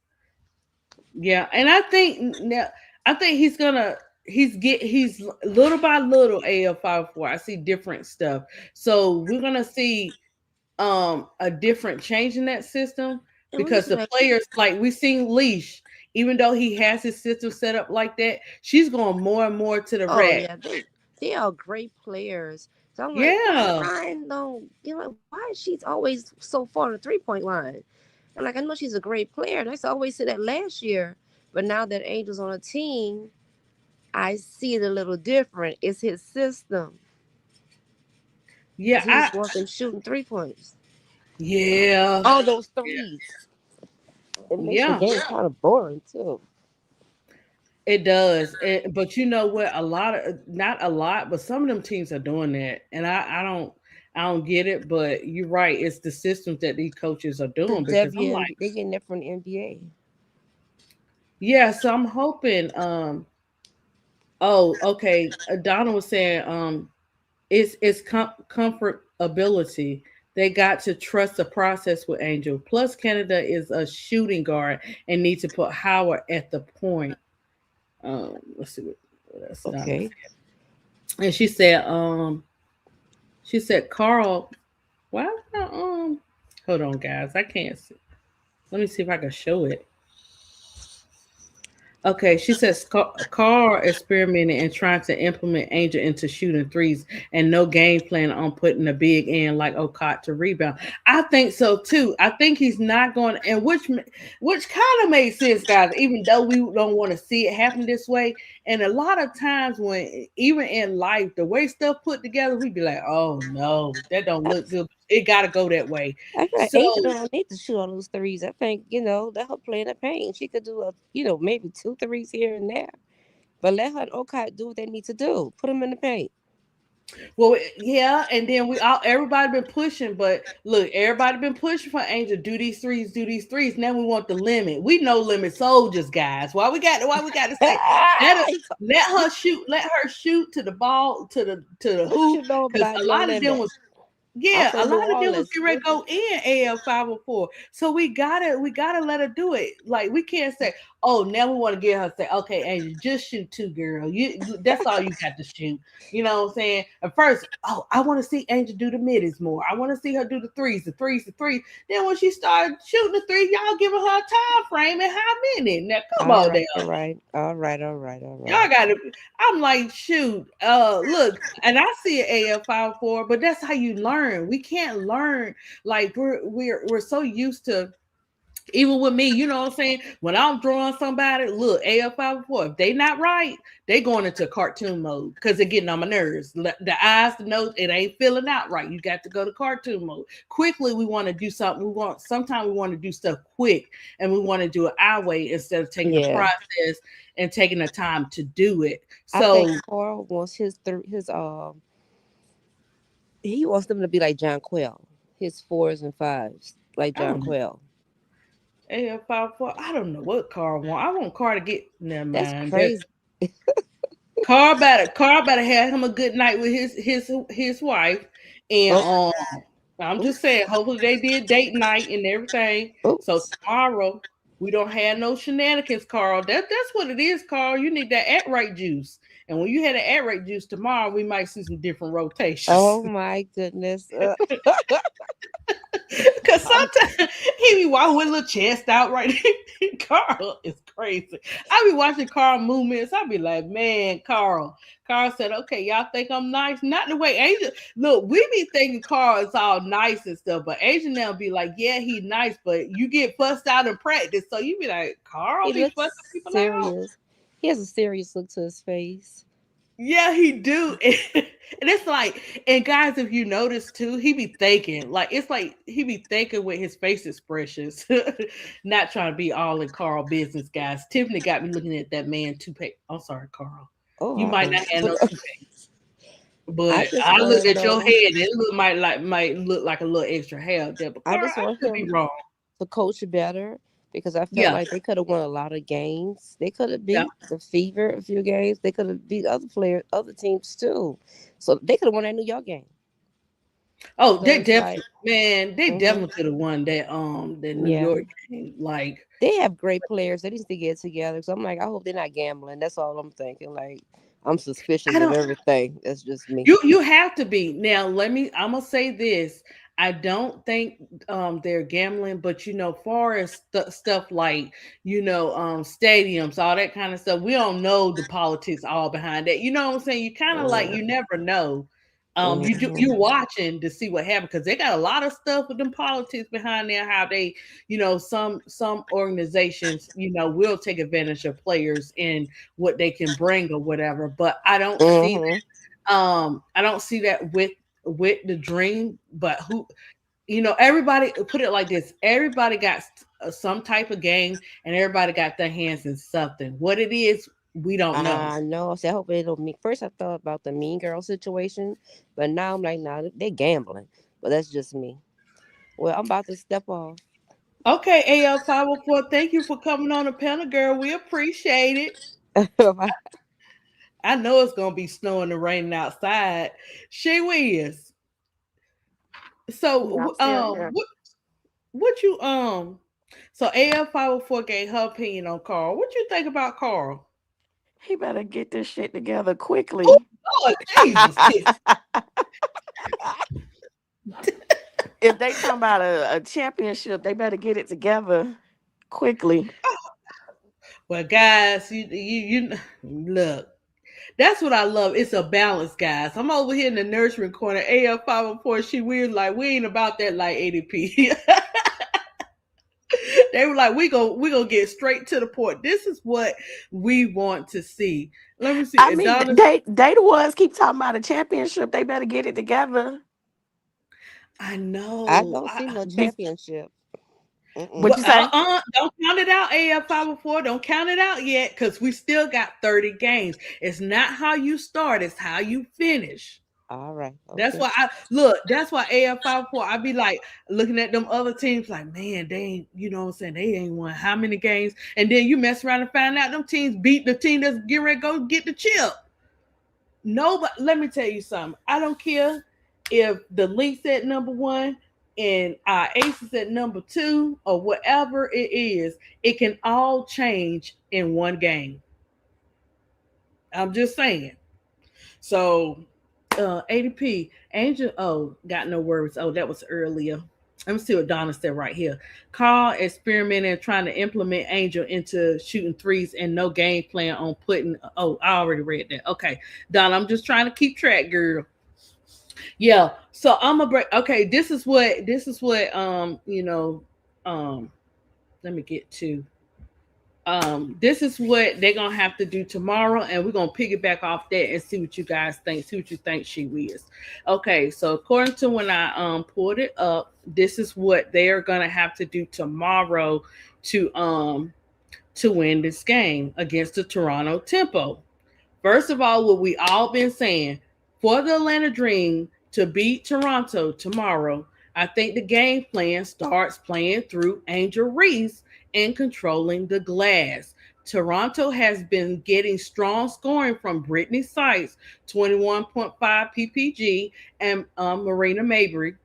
S1: Yeah, and I think now I think he's little by little AL 504. I see different stuff. So we're gonna see a different change in that system
S3: And we
S1: because
S3: used to
S1: the
S3: be like,
S1: players like we seen Leash, even though he has his system set up like that, she's going more and more to the
S3: oh
S1: rack.
S3: yeah, they are great players. So I'm like, why
S1: Yeah.
S3: Ryan don't why is she's always so far on the 3-point line? And like I know she's a great player. And I used to always say that last year. But now that Angel's on a team, I see it a little different. It's his system.
S1: Yeah,
S3: Because he just wants them shooting 3 points.
S1: yeah.
S3: All those threes. It makes the
S1: Yeah.
S3: game kind of boring too.
S1: It does, but you know what? A lot of not a lot, but some of them teams are doing that, and I don't get it. But you're right; it's the systems that these coaches are
S3: The
S1: doing because I'm like,
S3: WN, they getting that from the NBA.
S1: yeah. So I'm hoping. Oh, okay. Donna was saying, it's comfortability. They got to trust the process with Angel. Plus, Canada is a shooting guard and need to put Howard at the point. Let's see what else Donna
S3: Okay.
S1: said. And she said, Carl, why hold on guys, I can't see. Let me see if I can show it. Okay, she says Carl experimented and trying to implement Angel into shooting threes and no game plan on putting a big in like Okot to rebound. I think so too. I think he's not going, and which kind of made sense, guys. Even though we don't want to see it happen this way, and a lot of times when even in life, the way stuff put together, we be like, oh no, that don't
S3: I,
S1: look good. It got to go that way.
S3: I feel like
S1: So
S3: Angel don't need to shoot all those threes. I think, let her play in the paint. She could do maybe two threes here and there. But let her and Okai do what they need to do. Put them in the paint.
S1: well, yeah, and then we all everybody been pushing, but look, everybody been pushing for Angel. Do these threes, do these threes. Now we want the limit. We know limit soldiers, guys. Why we got to say let her let her shoot to the ball to the
S3: What
S1: hoop
S3: you know
S1: because
S3: about
S1: a
S3: No
S1: lot of them
S3: Limit?
S1: was
S3: I'm
S1: yeah, a
S3: from
S1: lot
S3: New
S1: of them was
S3: Orleans.
S1: getting ready to go in AL 504. So we gotta let her do it. Like we can't say, oh, now we want to get her say, okay, Angel, just shoot two, girl. That's all you got to shoot. You know what I'm saying? At first, oh, I want to see Angel do the middies more. I want to see her do the threes, the threes, the threes. Then when she started shooting the three, y'all giving her a time frame and how many? Now come
S3: All
S1: on
S3: right,
S1: now.
S3: all right, all right, all right, all
S1: Y'all
S3: right.
S1: gotta. I'm like, shoot. Look, and I see an AL 504, but that's how you learn. We can't learn like we're so used to. Even with me, you know what I'm saying? When I'm drawing somebody, look, AF504, if they not right, they going into cartoon mode because they're getting on my nerves. The eyes, the nose, it ain't filling out right. You got to go to cartoon mode. Quickly, we want to do something. Sometimes we want to do stuff quick and we want to do it our way instead of taking the
S3: Yeah.
S1: process and taking the time to do it.
S3: I
S1: So,
S3: think Carl wants his he wants them to be like John Quell. His fours and fives, like
S1: I
S3: John
S1: don't know.
S3: Quell.
S1: AF54, I don't know what Carl want. I want Carl to get, never
S3: That's
S1: mind.
S3: crazy.
S1: Carl better have him a good night with his wife. And
S3: Oh,
S1: I'm just
S3: oops,
S1: saying, hopefully they did date night and everything. So
S3: oops.
S1: tomorrow we don't have no shenanigans, Carl. That's what it is, Carl. You need that at right juice. And when you had an at right juice tomorrow, we might see some different rotations.
S3: Oh my goodness.
S1: Cause
S3: Uh,
S1: sometimes he be walking with a little chest out right there. Carl is crazy. I be watching Carl movements. I be like, man, Carl. Carl said, okay, y'all think I'm nice? Not the way Angel. Look, we be thinking Carl is all nice and stuff, but Angel now be like, yeah, he nice, but you get fussed out in practice. So you be like, Carl
S3: he
S1: be
S3: looks
S1: fussing people out.
S3: serious. He has a serious look to his face.
S1: Yeah, he do. And it's like, and guys, if you notice too, he be thinking. Like it's like he be thinking with his face expressions. Not trying to be all in Carl business, guys. Tiffany got me looking at that man toupee. I'm sorry, Carl. You
S3: Oh,
S1: might not have
S3: but
S1: no toupee.
S3: I
S1: But
S3: just
S1: I
S3: want
S1: looked
S3: to
S1: at your
S3: know.
S1: head, and it might look like a little extra hair there. But
S3: I
S1: Carl,
S3: just
S1: I
S3: want
S1: could be
S3: him
S1: wrong.
S3: to coach better because I felt
S1: Yeah,
S3: like they could have won a lot of games. They could have
S1: yeah.
S3: beat the Fever a few games. They could have beat other players, other teams too. So they could have won that New York game.
S1: Oh,
S3: So
S1: they
S3: it's
S1: definitely,
S3: like,
S1: man, they
S3: hmm
S1: definitely could have won that New
S3: yeah,
S1: York game. Like
S3: they have great players. They need to get together. So I'm like, I hope they're not gambling. That's all I'm thinking. Like, I'm suspicious
S1: I
S3: of
S1: don't.
S3: everything. That's just me.
S1: You have to be. Now I'm gonna say this. I don't think they're gambling, but far as stuff like stadiums, all that kind of stuff, we don't know the politics all behind that. You know what I'm saying? You kind of like
S3: Mm-hmm.
S1: you never know. You're
S3: Mm-hmm.
S1: watching to see what happened because they got a lot of stuff with them politics behind there. How they, some organizations, will take advantage of players and what they can bring or whatever. But I don't see that with the dream. But who, everybody put it like this: everybody got some type of game, and everybody got their hands in something. What it is, we don't know.
S3: I know. So I hope they don't mean. First, I thought about the Mean Girl situation, but now I'm like, nah, they gambling. But that's just me. Well, I'm about to step off.
S1: Okay, AL504, thank you for coming on the panel, girl. We appreciate it.
S3: Bye.
S1: I know it's gonna be snowing and raining outside. She is.
S2: Yeah, I'm
S1: So,
S2: still here.
S1: what you so AL504 gave her opinion on Carl. What you think about Carl?
S2: He better get this shit together
S1: Oh
S2: quickly.
S1: Lord Jesus, Tiff.
S2: If they talking about a championship, they better get it together quickly.
S1: Well, guys, you look. That's what I love. It's a balance, guys. I'm over here in the nursery corner. AL504. She weird like we ain't about that like ADP. They were like, we gonna get straight to the point. This is what we want to see. Let me see.
S2: I mean,
S1: Adonis,
S2: they the ones keep talking about a championship. They better get it together.
S1: I
S3: I
S1: know.
S3: don't see no
S2: Be-
S3: championship. Mm-mm.
S2: What you say?
S1: Don't count it out, AL504. Don't count it out yet, because we still got 30 games. It's not how you start, it's how you finish.
S3: All right.
S1: That's
S3: Okay.
S1: why I look. That's why AF54. I be like looking at them other teams, like man, they ain't. You know what I'm saying? They ain't won how many games, and then you mess around and find out them teams beat the team that's getting ready to go get the chip. No, but let me tell you something. I don't care if the Leafs at number one and our Aces at number two or whatever it is. It can all change in one game. I'm just saying. So ADP, Angel, oh, got no words. Oh, that was earlier. Let me see what Donna said right here. Carl experimenting and trying to implement Angel into shooting threes and no game plan on putting. Oh, I already read that. Okay, Donna, I'm just trying to keep track, girl. Yeah. So I'm a break. Okay, this is what um let me get to this is what they're gonna have to do tomorrow, and we're gonna piggyback off that and see what you guys think, see what you think she is. Okay, so according to when I pulled it up, this is what they're gonna have to do tomorrow to win this game against the Toronto Tempo. First of all, what we all been saying, for the Atlanta Dream to beat Toronto tomorrow, I think the game plan starts playing through Angel Reese and controlling the glass. Toronto has been getting strong scoring from Brittany Sykes, 21.5 ppg, and Marina Mabry,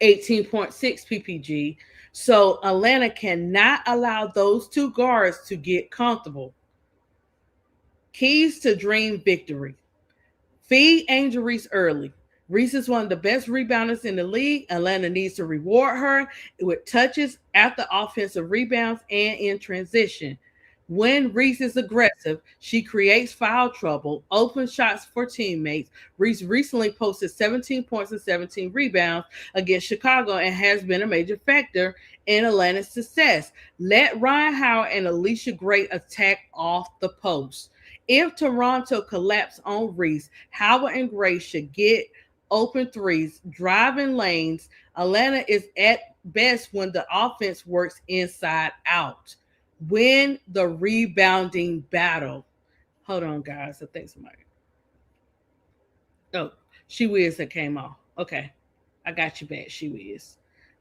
S1: 18.6 ppg. So Atlanta cannot allow those two guards to get comfortable. Keys to dream victory. Feed Angel Reese early. Reese is one of the best rebounders in the league. Atlanta needs to reward her with touches after offensive rebounds and in transition. When Reese is aggressive, she creates foul trouble, open shots for teammates. Reese recently posted 17 points and 17 rebounds against Chicago and has been a major factor in Atlanta's success. Let Ryan Howard and Alicia Gray attack off the post. If Toronto collapse on Reese, Howard and Gray should get open threes, driving lanes. Atlanta is at best when the offense works inside out. Win the rebounding battle. Hold on, guys. I think somebody. Oh, She Wiz that came off. Okay. I got you back, She Wiz.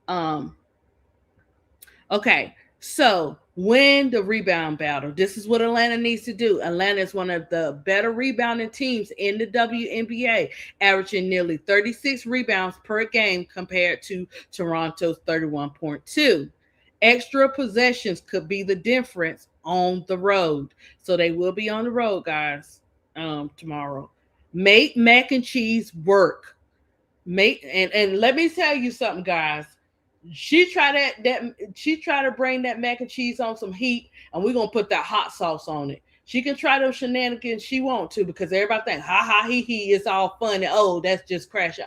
S1: Um, Okay, so win the rebound battle. This is what Atlanta needs to do. Atlanta is one of the better rebounding teams in the WNBA, averaging nearly 36 rebounds per game compared to Toronto's 31.2. Extra possessions could be the difference on the road. So they will be on the road, guys, tomorrow. Make mac and cheese work. Make and let me tell you something, guys. She tried to bring that mac and cheese on some heat, and we're gonna put that hot sauce on it. She can try those shenanigans she want to, because everybody think ha ha he it's all funny. Oh, that's just crashing.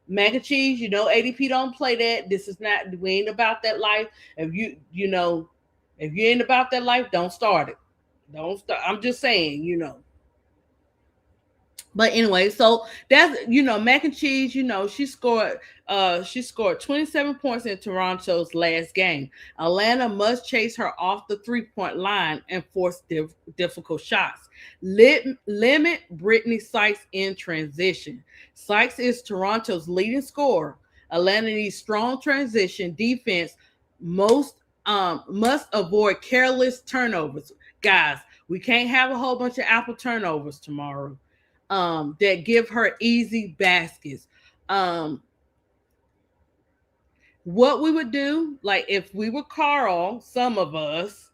S1: Mac and cheese, ADP don't play that. This is not, we ain't about that life. If if you ain't about that life, don't start it. Don't start. I'm just saying. But anyway, so that's mac and cheese. She scored 27 points in Toronto's last game. Atlanta must chase her off the 3-point line and force difficult shots. Limit Brittany Sykes in transition. Sykes is Toronto's leading scorer. Atlanta needs strong transition defense. Most must avoid careless turnovers, guys. We can't have a whole bunch of apple turnovers tomorrow that give her easy baskets. What we would do, like if we were Carl, some of us,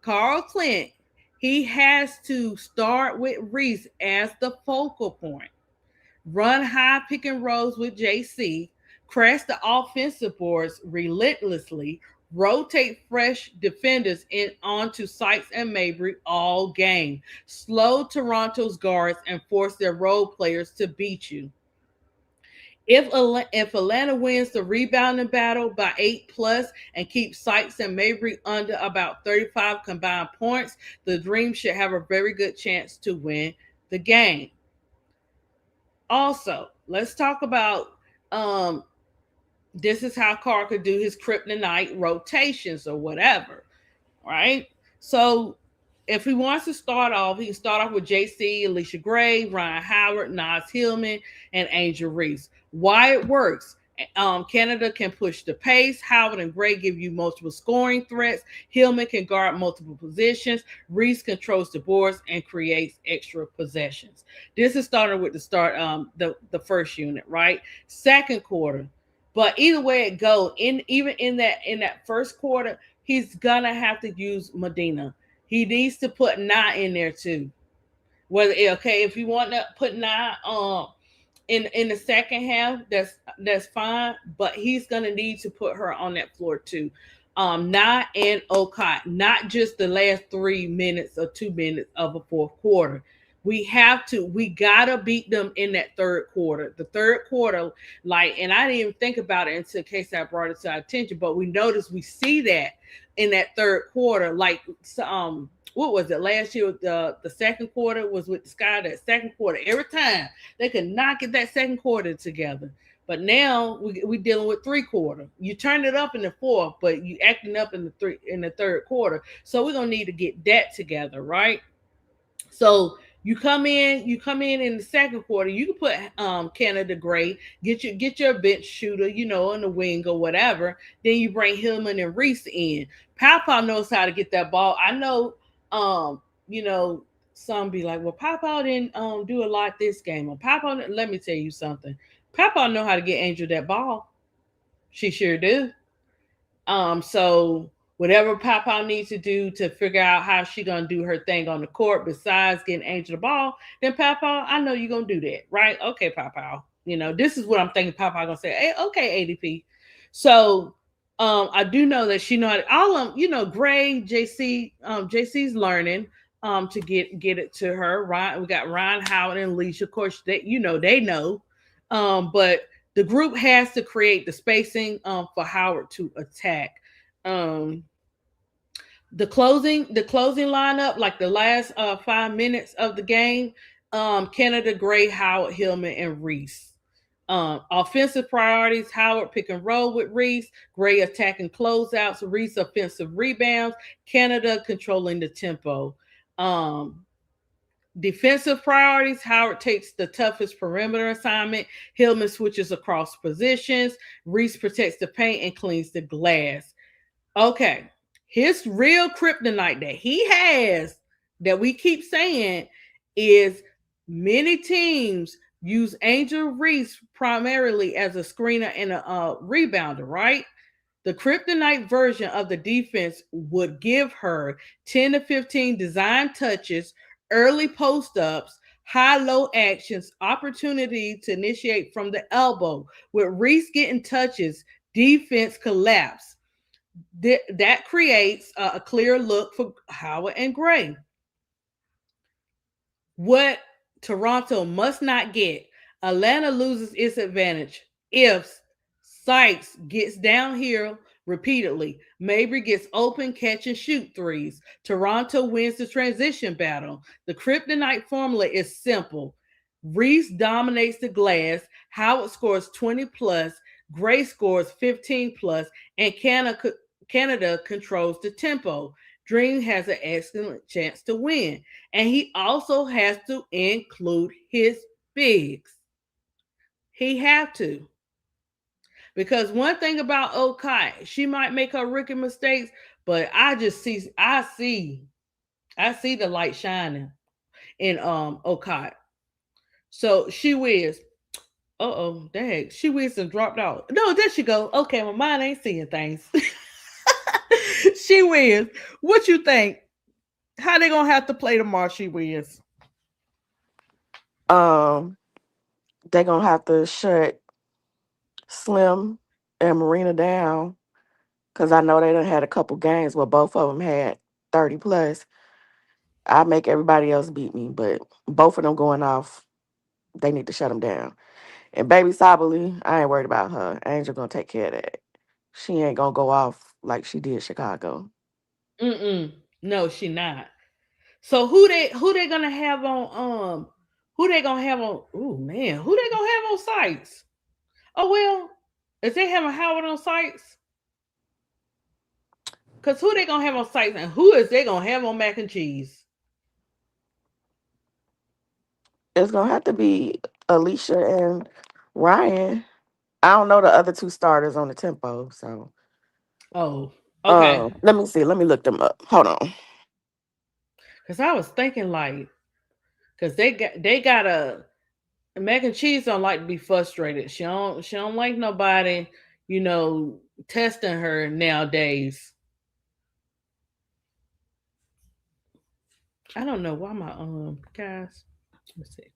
S1: Carl Clint, he has to start with Reese as the focal point, run high pick and rolls with JC, crash the offensive boards relentlessly, rotate fresh defenders in onto Sykes and Mabry all game, slow Toronto's guards, and force their role players to beat you. If Atlanta wins the rebounding battle by 8+ and keeps Sykes and Mabry under about 35 combined points, the Dream should have a very good chance to win the game. Also, let's talk about this is how Carr could do his kryptonite rotations or whatever, right? So if he wants to start off, he can start off with JC, Alicia Gray, Ryan Howard, Nas Hillman, and Angel Reese. Why it works. Canada can push the pace. Howard and Gray give you multiple scoring threats. Hillman can guard multiple positions. Reese controls the boards and creates extra possessions. This is starting with the first unit, right? Second quarter. But either way it goes, even in that first quarter, he's gonna have to use Medina. He needs to put Na in there too. If you want to put Na in the second half, that's fine. But he's gonna need to put her on that floor too. Na and Okot, not just the last 3 minutes or 2 minutes of a fourth quarter. We gotta beat them in that third quarter. The third quarter, like, and I didn't even think about it until case I brought it to our attention, but we see that in that third quarter, like, what was it last year? The second quarter was with the Sky. That second quarter, every time they could not get that second quarter together. But now we dealing with three quarter. You turned it up in the fourth, but you acting up in the third quarter. So we're gonna need to get that together, right? So you come in the second quarter. You can put Canada Gray, get your bench shooter, in the wing or whatever. Then you bring Hillman and Reese in. Papa knows how to get that ball. I know, you know, some be like, well, Papa didn't do a lot this game. Or Papa, let me tell you something. Papa know how to get Angel that ball. She sure do. So whatever Papa needs to do to figure out how she gonna do her thing on the court, besides getting Angel the ball, then Papa, I know you're gonna do that, right? Okay, Papa. This is what I'm thinking. Papa gonna say, hey, okay, ADP. So I do know that she know how to, all of them. Gray, JC, JC's learning to get it to her. Ryan, we got Ryan Howard and Alicia. Of course, they know, but the group has to create the spacing for Howard to attack. Um, the closing lineup, like the last 5 minutes of the game, Canada, Gray, Howard, Hillman, and Reese. Offensive priorities: Howard pick and roll with Reese, Gray attacking closeouts, Reese offensive rebounds, Canada controlling the tempo. Um, Defensive priorities: Howard takes the toughest perimeter assignment, Hillman switches across positions, Reese protects the paint and cleans the glass. Okay, his real kryptonite that he has, that we keep saying, is many teams use Angel Reese primarily as a screener and a rebounder, right? The kryptonite version of the defense would give her 10 to 15 design touches, early post ups, high low actions, opportunity to initiate from the elbow. With Reese getting touches, defense collapse. That creates a clear look for Howard and Gray. What Toronto must not get: Atlanta loses its advantage if Sykes gets downhill repeatedly. Mabry gets open, catch and shoot threes. Toronto wins the transition battle. The kryptonite formula is simple. Reese dominates the glass. Howard scores 20 plus. Gray scores 15 plus, and Canada controls the tempo. Dream has an excellent chance to win. And he also has to include his bigs. He have to. Because one thing about Okai, she might make her rookie mistakes, but I see the light shining in Okai. So she whiz. Uh-oh, dang. She whizzed and dropped out. No, there she go. Okay, my mind ain't seeing things. She whiz. What you think? How they gonna have to play tomorrow? She whiz.
S2: Um, they gonna have to shut Slim and Marina down because I know they done had a couple games where both of them had 30 plus. I make everybody else beat me, but both of them going off, they need to shut them down. And baby Sabali, I ain't worried about her. Angel gonna take care of that. She ain't gonna go off like she did Chicago.
S1: Mm-mm. No, she not. So who they gonna have on who they gonna have on oh man, who they gonna have on sites? Oh well, is they having Howard on sites? Cause who they gonna have on sites and who is they gonna have on mac and cheese?
S2: It's gonna have to be Alicia and Ryan. I don't know the other two starters on the tempo, so
S1: Oh, okay.
S2: let me see. Let me look them up. Hold on.
S1: Cause I was thinking like, cause they got a mac and cheese don't like to be frustrated. She don't like nobody, you know, testing her nowadays. I don't know why my guys. Let's see.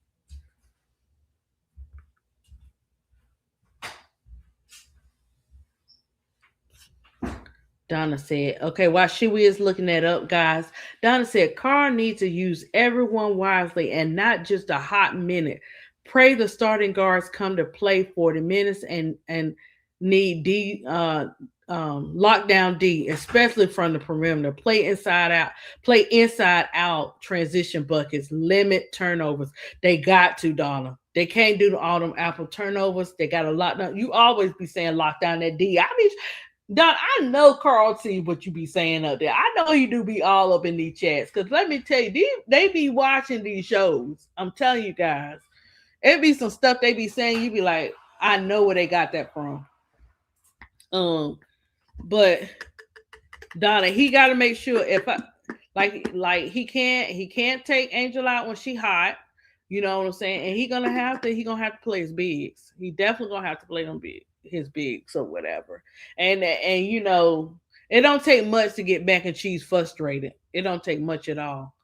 S1: Donna said, okay, while she is looking that up, guys, Donna said, Carr needs to use everyone wisely and not just a hot minute. Pray the starting guards come to play 40 minutes and need lockdown D, especially from the perimeter. Play inside out transition buckets, limit turnovers. They got to, Donna. They can't do all them apple turnovers. They got to lock down. You always be saying lock down that D. I mean, Don, I know Carl see what you be saying up there. I know you do be all up in these chats. Cause let me tell you, they be watching these shows. I'm telling you guys. It be some stuff they be saying, you be like, I know where they got that from. Um, but Donna, he gotta make sure if I like he can't take Angel out when she hot. You know what I'm saying? And he gonna have to play his bigs. He definitely gonna have to play them his bigs or whatever. And it don't take much to get mac and cheese frustrated. It don't take much at all.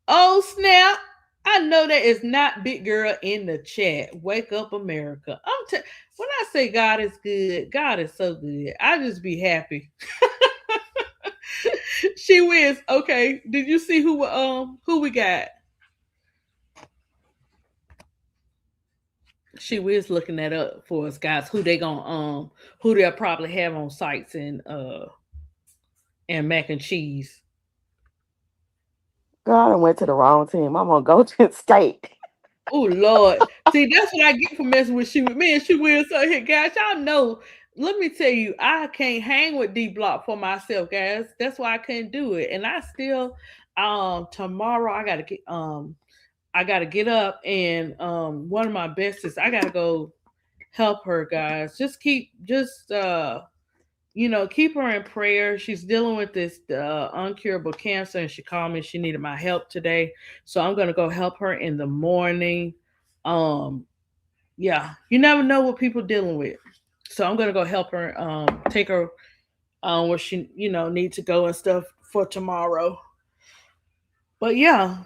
S1: Oh snap! I know that is not big girl in the chat. Wake up, America! When I say God is good, God is so good. I just be happy. She wins. Okay. Did you see who we got? She was looking that up for us, guys. Who they'll probably have on sites and mac and cheese.
S2: God, I went to the wrong team. I'm gonna go to state.
S1: Oh Lord. See, that's what I get for messing with she with me and she will so here, guys. Y'all know. Let me tell you, I can't hang with D Block for myself, guys. That's why I couldn't do it. And I still tomorrow I gotta get up and one of my bestest, I gotta go help her, guys. Keep her in prayer. She's dealing with this uncurable cancer, and she called me. She needed my help today, so I'm gonna go help her in the morning. Um, yeah, you never know what people dealing with, so I'm gonna go help her. Take her where she needs to go and stuff for tomorrow. But yeah,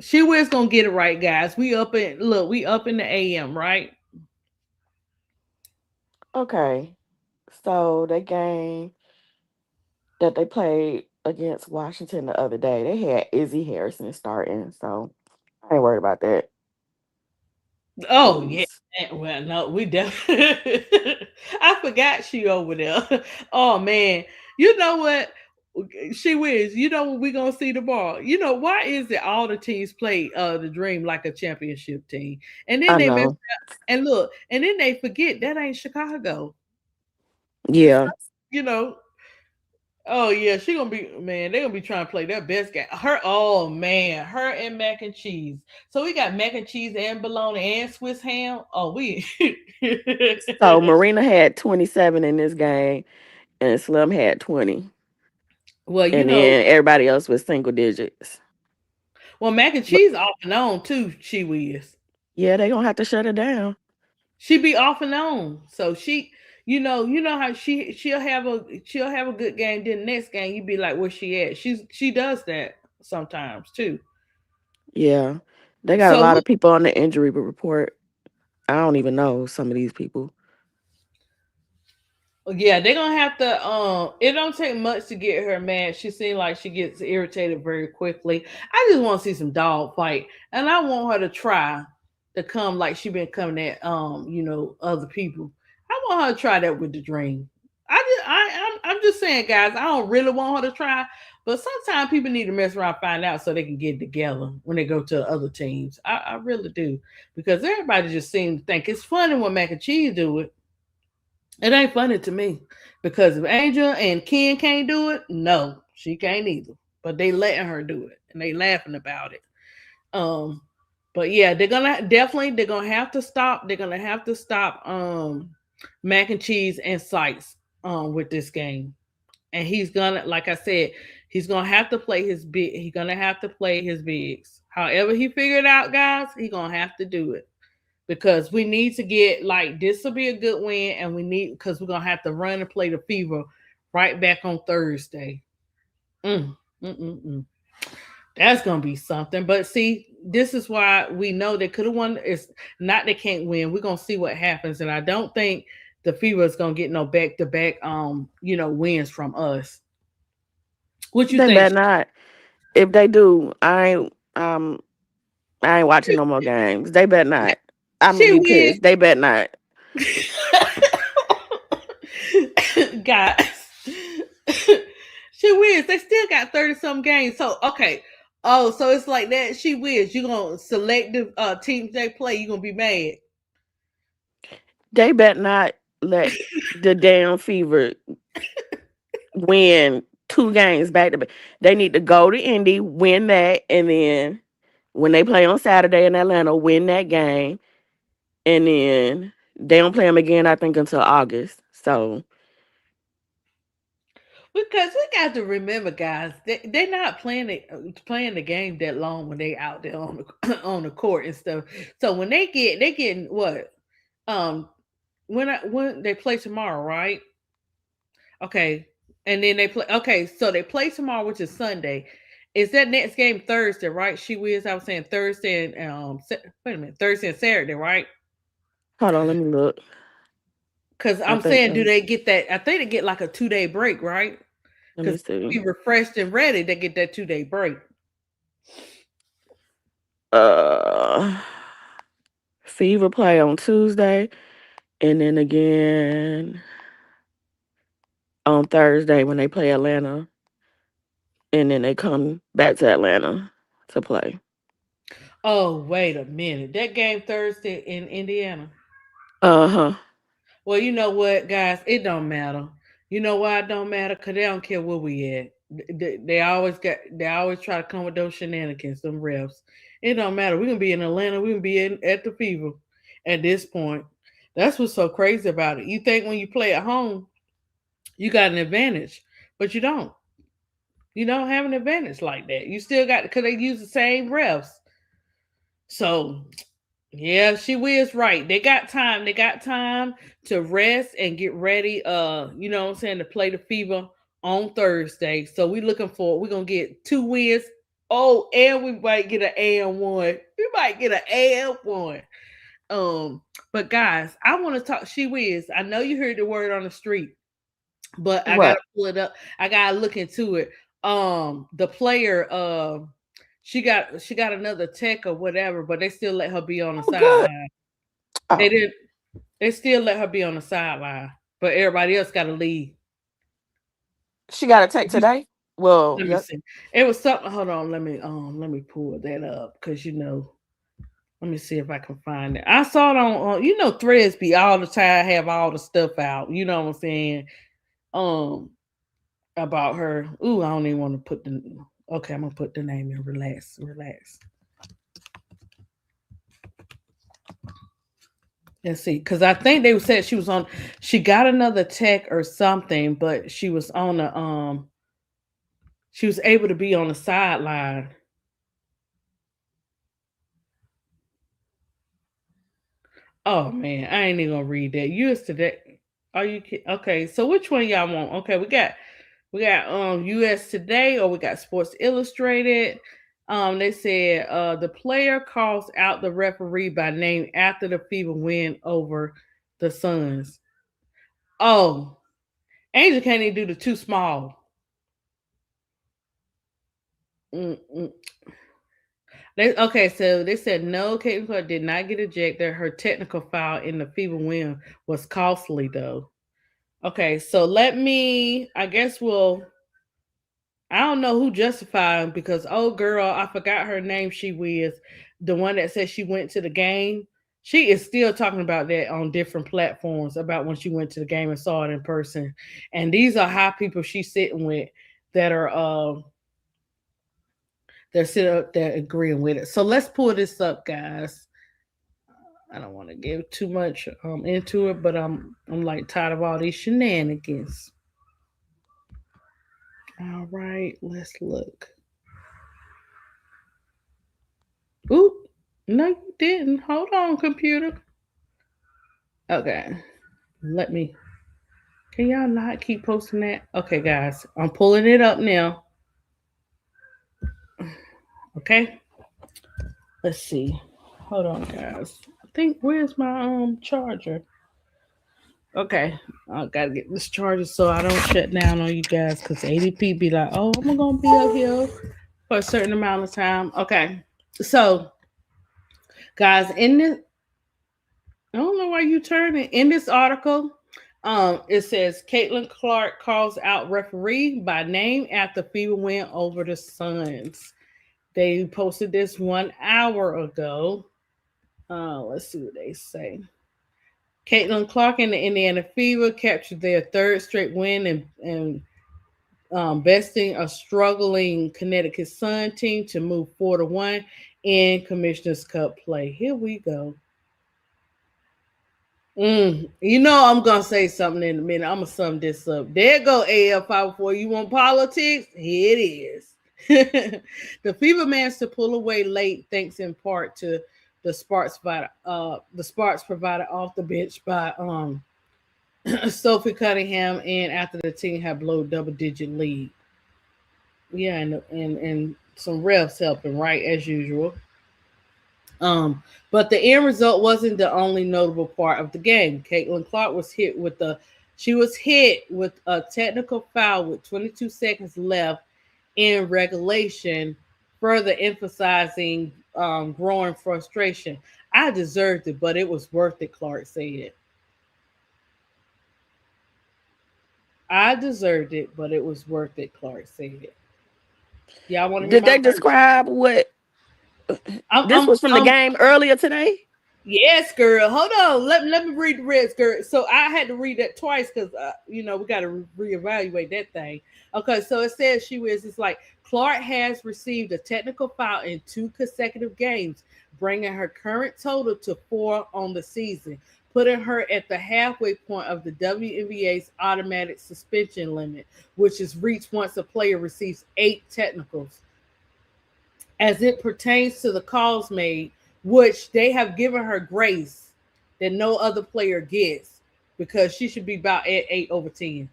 S1: she was gonna get it right, guys. We up in the AM, right?
S2: Okay, so the game that they played against Washington the other day, they had Izzy Harrison starting, so I ain't worried about that.
S1: Oh yeah.
S2: Cause
S1: Well, no, we definitely. I forgot she over there. Oh man, you know what? She was. You know what we gonna see tomorrow. Why is it all the teams play the Dream like a championship team, and then
S2: I
S1: they mess
S2: know,
S1: up and look, and then they forget that ain't Chicago. So,
S2: yeah.
S1: you know. Oh yeah, she gonna be man. They gonna be trying to play their best game. Oh man, her and mac and cheese. So we got mac and cheese and bologna and Swiss ham. Oh, we.
S2: So Marina had 27 in this game, and Slim had 20,
S1: well,
S2: and then everybody else was single digits.
S1: mac and
S2: But
S1: cheese off and on too. She is.
S2: yeah, they gonna have to shut it down.
S1: She be off and on. So you know how she'll have a good game. Then the next game you be like, where she at? She does that sometimes too.
S2: Yeah, they got a
S1: So
S2: lot
S1: who
S2: of people on the injury report. I don't even know some of these people.
S1: Yeah, they're gonna have to. It don't take much to get her mad. She seems like she gets irritated very quickly. I just want to see some dog fight, and I want her to try to come like she been coming at other people. I want her to try that with the Dream. I'm just saying, guys. I don't really want her to try, but sometimes people need to mess around, find out, so they can get together when they go to other teams. I really do because everybody just seems to think it's funny when mac and cheese do it. It ain't funny to me because if Angel and Ken can't do it, no, she can't either. But they letting her do it and they laughing about it. Um, but yeah, they're gonna have to stop. They're gonna have to stop mac and cheese and sites with this game. And he's gonna, like I said, he's gonna have to play his big. He's gonna have to play his bigs. However he figured out, guys, he's gonna have to do it because we need to get like this will be a good win, and we need because we're gonna have to run and play the Fever right back on Thursday. Mm, mm, mm, mm. That's gonna be something. But see, this is why we know they could have won. It's not they can't win. We're gonna see what happens, and I don't think the Fever is gonna get no back to back wins from us. What you
S2: They
S1: think?
S2: better not. If they do, I ain't watching no more games. They better not. I'm gonna
S1: She
S2: be
S1: wins.
S2: pissed. They better not.
S1: Guys. She wins. They still got 30 some games. So okay. Oh, so it's like that. She wins. You gonna select the teams they play. You gonna be mad.
S2: They better not let the damn Fever win 2 games back to back. They need to go to Indy, win that, and then when they play on Saturday in Atlanta, win that game, and then they don't play them again. I think until August. So
S1: Because we got to remember, guys, they're not playing the game that long when they out there on the on the court and stuff. So when they getting what um when they play tomorrow, right? Okay, and then they play. Okay, so they play tomorrow, which is Sunday. Is that next game Thursday, right? She was. I was saying Thursday and wait a minute, Thursday and Saturday, right?
S2: hold on, let me look.
S1: Because
S2: I
S1: I'm
S2: think
S1: saying, do
S2: so.
S1: they get that? I think they get like a 2 day break, right?
S2: Let me
S1: Because
S2: see.
S1: be refreshed and ready, they get that 2 day break.
S2: Uh, Fever play on Tuesday, and then again on Thursday when they play Atlanta, and then they come back to Atlanta to play.
S1: Oh, wait a minute. That game Thursday in Indiana.
S2: Uh-huh.
S1: Well, you know what, guys? It don't matter. You know why it don't matter? Cause they don't care where we at. They always try to come with those shenanigans, them refs. It don't matter. We can be in Atlanta. We can be at the Fever. At this point, that's what's so crazy about it. You think when you play at home, you got an advantage, but you don't. You don't have an advantage like that. You still got because they use the same refs. So yeah, she was right. They got time. They got time to rest and get ready. You know what I'm saying, to play the Fever on Thursday. So we looking for we're gonna get 2 wins. Oh, and we might get an AM1. We might get an AM1. Um, but guys, I want to talk she whiz. I know you heard the word on the street, but I gotta
S2: What?
S1: pull it up. I gotta look into it. The player, she got another tech or whatever, but they still let her be on the
S2: Oh, good.
S1: sideline. They
S2: Oh,
S1: did. They still let her be on the sideline, but everybody else got to leave.
S2: she got a take
S1: You,
S2: today. Well,
S1: let me
S2: yep.
S1: see. It was something. Hold on. Let me pull that up because let me see if I can find it. I saw it on. Threads be all the time have all the stuff out. You know what I'm saying? Um, about her. Ooh, I don't even want to put the. Okay, I'm gonna put the name in. Relax, relax. Let's see, because I think they said she was on. She got another tech or something, but she was on the She was able to be on the sideline. Oh man, I ain't even gonna read that. US today. Are you okay? So which one y'all want? Okay, we got US Today or we got Sports Illustrated. They said the player calls out the referee by name after the Fever win over the Suns. Oh, Angel can't even do the too small. Mm-mm. So they said no, Kate McClure did not get ejected. Her technical foul in the Fever win was costly though. Okay, so I guess I don't know who justified because old girl, I forgot her name. She was the one that said she went to the game. She is still talking about that on different platforms about when she went to the game and saw it in person. And these are high people she's sitting with that are they're sitting up there agreeing with it. So let's pull this up, guys. I don't want to give too much into it, but I'm like tired of all these shenanigans. All right, let's look. Oop, no, you didn't. Hold on, computer. Okay, let me. Can y'all not keep posting that? Okay, guys, I'm pulling it up now. Okay, let's see. Hold on, guys. I think where's my charger? Okay, I gotta get this charger so I don't shut down on you guys because ADP be like, oh, I'm gonna be up here for a certain amount of time. Okay, so guys, in this, I don't know why you turning in this article. It says Caitlin Clark calls out referee by name after FIBA win over the Suns. They posted this 1 hour ago. Let's see what they say. Caitlin Clark and the Indiana Fever captured their third straight win and besting a struggling Connecticut Sun team to move 4-1 in Commissioner's Cup play. Here we go. You know I'm gonna say something in a minute. I'm gonna sum this up. There go AL54. You want politics? Here it is. The Fever managed to pull away late, thanks in part to the sparks provided off the bench by Sophie Cunningham, and after the team had blown double-digit lead. Yeah, and some refs helping, right, as usual. Um, but the end result wasn't the only notable part of the game. Caitlin Clark was hit with a technical foul with 22 seconds left in regulation, further emphasizing growing frustration. I deserved it, but it was worth it, Clark said. I deserved it, but it was worth it, Clark said. Y'all want to hear
S2: Did
S1: my
S2: they
S1: version?
S2: describe what
S1: I'm,
S2: this
S1: I'm,
S2: was from the
S1: I'm,
S2: game earlier today?
S1: Yes, girl. Hold on. Let me read the red skirt. So I had to read that twice because we got to reevaluate that thing. Okay, so it says it's like Clark has received a technical foul in 2 consecutive games, bringing her current total to 4 on the season, putting her at the halfway point of the WNBA's automatic suspension limit, which is reached once a player receives 8 technicals. As it pertains to the calls made, which they have given her grace that no other player gets because she should be about at 8/10,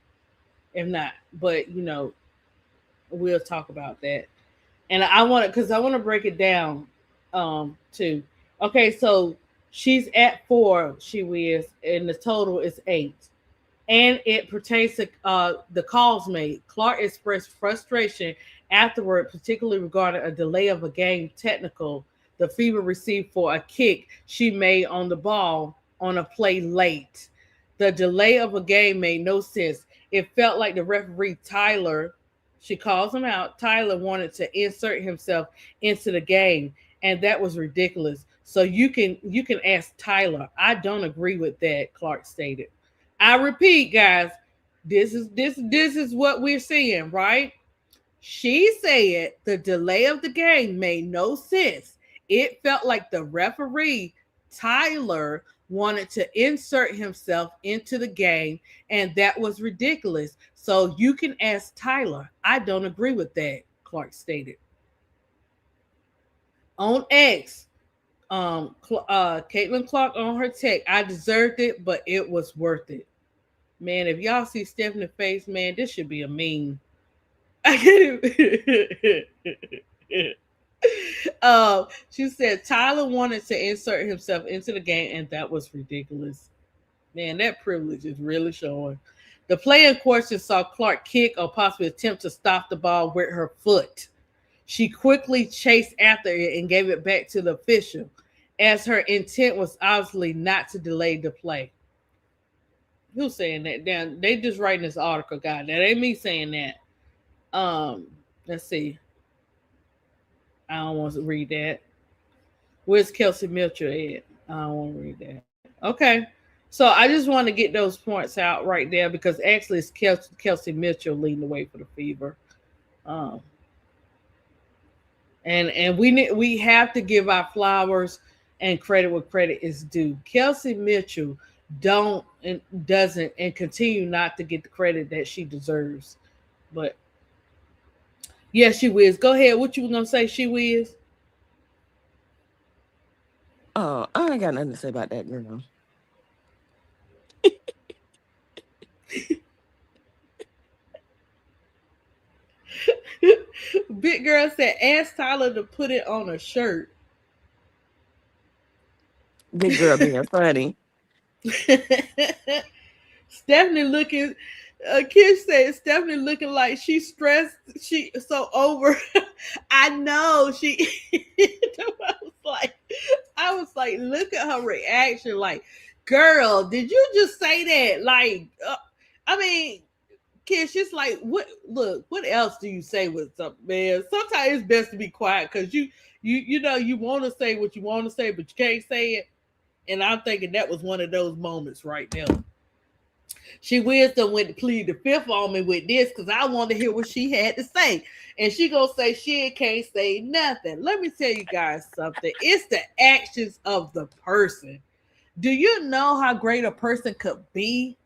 S1: if not. But we'll talk about that. And I want to because I want to break it down too. Okay, so she's at 4, she is, and the total is 8, and it pertains to the calls made. Clark expressed frustration afterward, particularly regarding a delay of a game technical the Fever received for a kick she made on the ball on a play late. The delay of a game made no sense. It felt like the referee Tyler, she calls him out, Tyler wanted to insert himself into the game, and that was ridiculous. So you can ask Tyler. I don't agree with that, Clark stated. I repeat, guys, this is what we're seeing, right? She said the delay of the game made no sense. It felt like the referee, Tyler, wanted to insert himself into the game, and that was ridiculous. So you can ask Tyler. I don't agree with that, Clark stated. On X, Caitlin Clark on her tech, I deserved it, but it was worth it. Man, if y'all see Stephanie's face, man, this should be a meme. I can't even. She said Tyler wanted to insert himself into the game, and that was ridiculous. Man, that privilege is really showing. The play in question saw Clark kick or possibly attempt to stop the ball with her foot. She quickly chased after it and gave it back to the official, as her intent was obviously not to delay the play. Who's saying that? Down, they just writing this article, guy. That ain't me saying that. Let's see. I don't want to read that. Where's Kelsey Mitchell at? I don't want to read that. Okay. So I just want to get those points out right there because actually it's Kelsey Mitchell leading the way for the Fever. Um, and we have to give our flowers and credit where credit is due. Kelsey Mitchell don't and doesn't and continue not to get the credit that she deserves. But yeah, she whiz. Go ahead. What you gonna say, she whiz?
S2: Oh, I ain't got nothing to say about that, girl.
S1: Big girl said, ask Tyler to put it on a shirt.
S2: Big girl being funny.
S1: Stephanie looking. Kid said Stephanie looking like she stressed. She so over. I know she. I was like, look at her reaction. Like, girl, did you just say that? Like, I mean, Kid, she's like, what? Look, what else do you say with something, man? Sometimes it's best to be quiet because you know, you want to say what you want to say, but you can't say it. And I'm thinking that was one of those moments right now. She wisdom went to plead the fifth on me with this because I wanted to hear what she had to say. And she gonna say she can't say nothing. Let me tell you guys something. It's the actions of the person. Do you know how great a person could be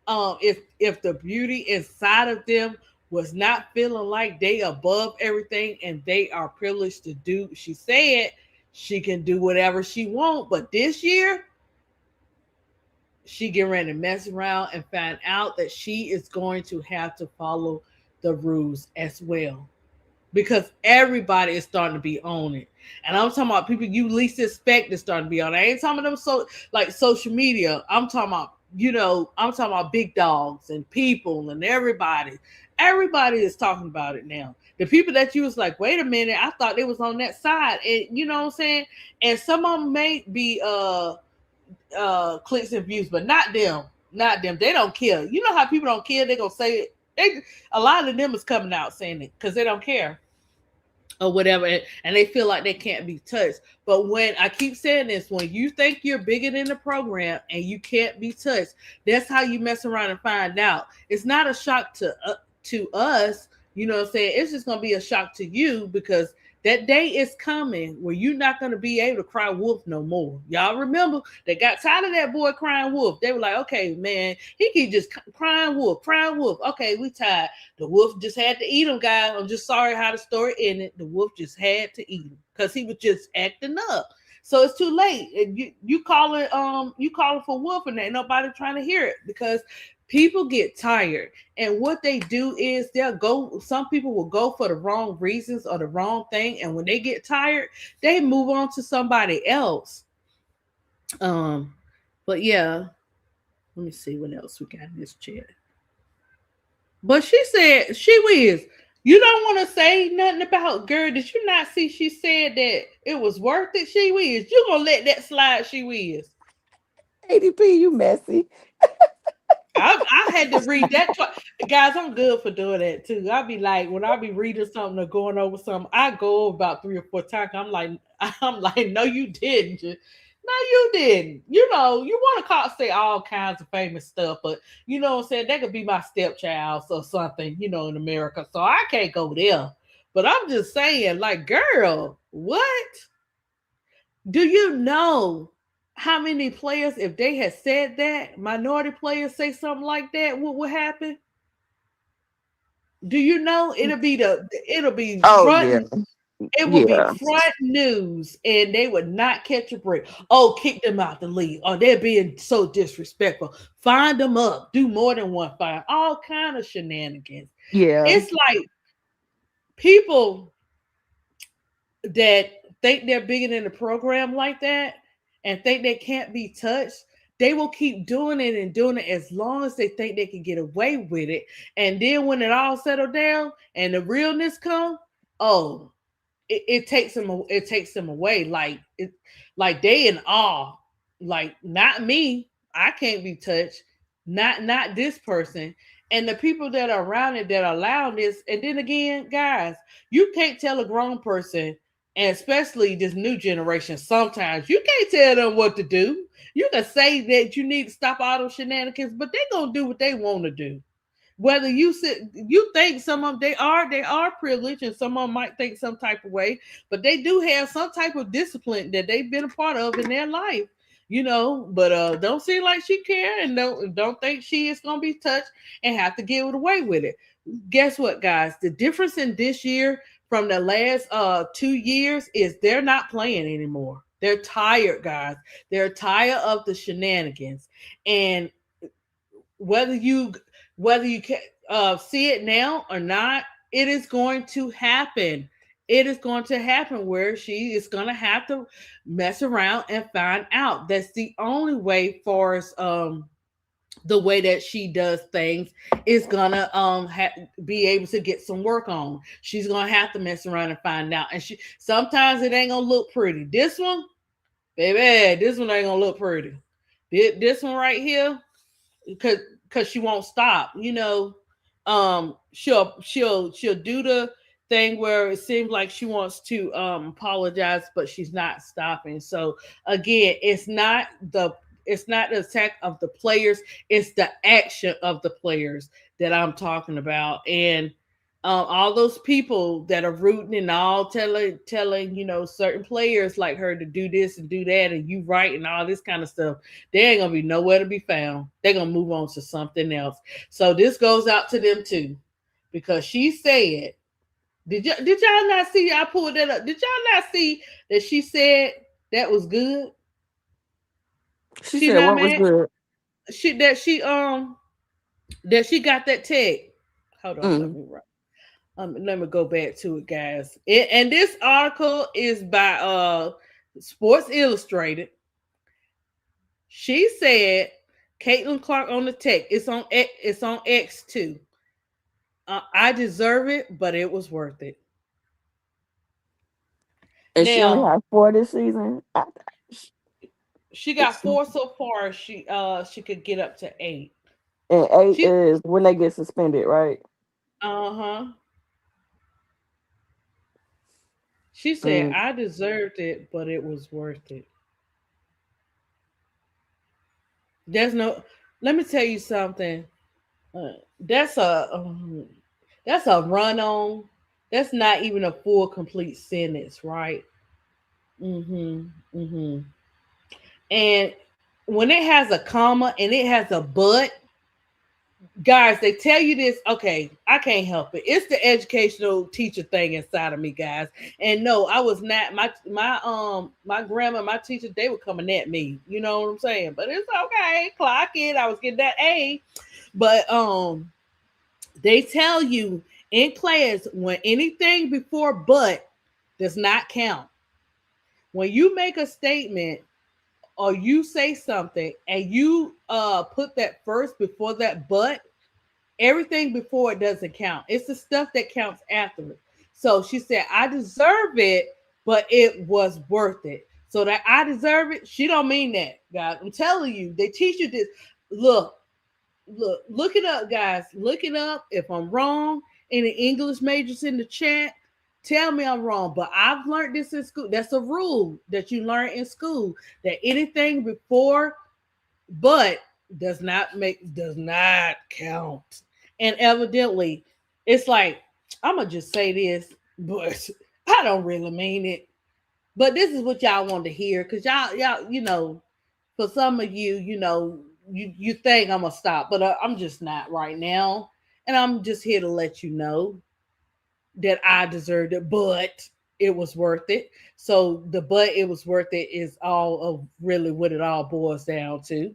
S1: if the beauty inside of them was not feeling like they above everything and they are privileged to do? She said she can do whatever she want, but this year she get ready to mess around and find out that she is going to have to follow the rules as well because everybody is starting to be on it. And I'm talking about people you least expect is starting to be on it. I ain't talking about them so like social media. I'm talking about, you know, I'm talking about big dogs and people and everybody. Everybody is talking about it now. The people that you was like, wait a minute, I thought they was on that side. And you know what I'm saying? And some of them may be clicks and views, but not them. Not them. They don't care. You know how people don't care? They gonna say it. A lot of them is coming out saying it because they don't care or whatever, and they feel like they can't be touched. But when I keep saying this, when you think you're bigger than the program and you can't be touched, that's how you mess around and find out. It's not a shock to us, you know what I'm saying? It's just gonna be a shock to you because that day is coming where you're not gonna be able to cry wolf no more. Y'all remember they got tired of that boy crying wolf. They were like, okay, man, he keep just crying wolf, crying wolf. Okay, we tired. The wolf just had to eat him, guys. I'm just sorry how the story ended. The wolf just had to eat him because he was just acting up. So it's too late. You calling for wolf and ain't nobody trying to hear it because people get tired. And what they do is they'll go, some people will go for the wrong reasons or the wrong thing. And when they get tired, they move on to somebody else. Um, but yeah, let me see what else we got in this chat. But she said, she was, you don't want to say nothing about girl. Did you not see she said that it was worth it? She was. You gonna let that slide, she was.
S2: ADP, you messy.
S1: I had to read that twice. Guys, I'm good for doing that too. I'll be like, when I be reading something or going over something, I go over about 3 or 4 times. I'm like, no, you didn't. No, you didn't. You know, you want to call say all kinds of famous stuff, but you know what I'm saying? That could be my stepchild or something, you know, in America. So I can't go there. But I'm just saying, like, girl, what? Do you know how many players, if they had said that, minority players say something like that, what would happen? Do you know it'll be
S2: Oh yeah,
S1: front, it will be
S2: yeah,
S1: front news and they would not catch a break. Oh, kick them out the league. Oh, they're being so disrespectful. Find them up. Do more than one fine. All kind of shenanigans.
S2: yeah,
S1: It's like people that think they're bigger than the program like that and think they can't be touched, they will keep doing it and doing it as long as they think they can get away with it. And then when it all settled down and the realness come, oh, it takes them away. Like they in awe. Like not me. I can't be touched. Not this person. And the people that are around it that are allowing this. And then again, guys, you can't tell a grown person, and especially this new generation, sometimes you can't tell them what to do. You can say that you need to stop all those shenanigans, but they're gonna do what they want to do. Whether you think some of them they are privileged and some of them might think some type of way, but they do have some type of discipline that they've been a part of in their life, you know. But don't seem like she care and don't think she is gonna be touched and have to give it away with it. Guess what, guys? The difference in this year from the last 2 years is they're not playing anymore. They're tired, guys. They're tired of the shenanigans. And whether you whether you can see it now or not, it is going to happen. It is going to happen where she is going to have to mess around and find out. That's the only way for us the way that she does things is gonna be able to get some work on. She's gonna have to mess around and find out. And she sometimes it ain't gonna look pretty. This one, baby, this one ain't gonna look pretty. This one right here, because she won't stop. She'll do the thing where it seems like she wants to apologize, but she's not stopping. So again, it's not the attack of the players, it's the action of the players that I'm talking about. And all those people that are rooting and all telling certain players like her to do this and do that and you right and all this kind of stuff, they ain't gonna be nowhere to be found. They're gonna move on to something else. So this goes out to them too, because she said, did y'all not see? I pulled that up. Did y'all not see that she said that was good?
S2: She
S1: She
S2: said
S1: not
S2: what was
S1: mad.
S2: good.
S1: She got that tag. Hold on, let
S2: Mm.
S1: me write. Let me go back to it, guys. And this article is by Sports Illustrated. She said, Caitlin Clark on the tech. It's on X too. I deserve it, but it was worth it.
S2: And she only
S1: Now
S2: has 4 this season. Sh-
S1: she got
S2: it's-
S1: 4 so far. She could get up to 8.
S2: and 8
S1: She
S2: is when they get suspended, right?
S1: uh-huh. She said,
S2: Mm.
S1: I deserved it, but it was worth it. There's no Let me tell you something. Uh, that's a that's a run on. That's not even a full complete sentence, right? Mhm. Mhm. And when it has a comma and it has a but, guys, they tell you this. Okay, I can't help it. It's the educational teacher thing inside of me, guys. And no, I was not my grandma, my teacher, they were coming at me. You know what I'm saying? But it's okay. Clock it. I was getting that A. But they tell you in class when anything before but does not count. When you make a statement or you say something and you put that first before that but, everything before it doesn't count. It's the stuff that counts afterwards. So she said, I deserve it, but it was worth it. So that I deserve it, she don't mean that, guys. I'm telling you, they teach you this. Look, look it up, guys. Look it up. If I'm wrong, any English majors in the chat, tell me I'm wrong. But I've learned this in school. That's a rule that you learn in school, that anything before but does not count. And evidently, it's like, I'm gonna just say this, but I don't really mean it. But this is what y'all want to hear, because y'all, for some of you, you think I'm gonna stop, but I'm just not right now. And I'm just here to let you know that I deserved it, but it was worth it. So the but it was worth it is all of really what it all boils down to,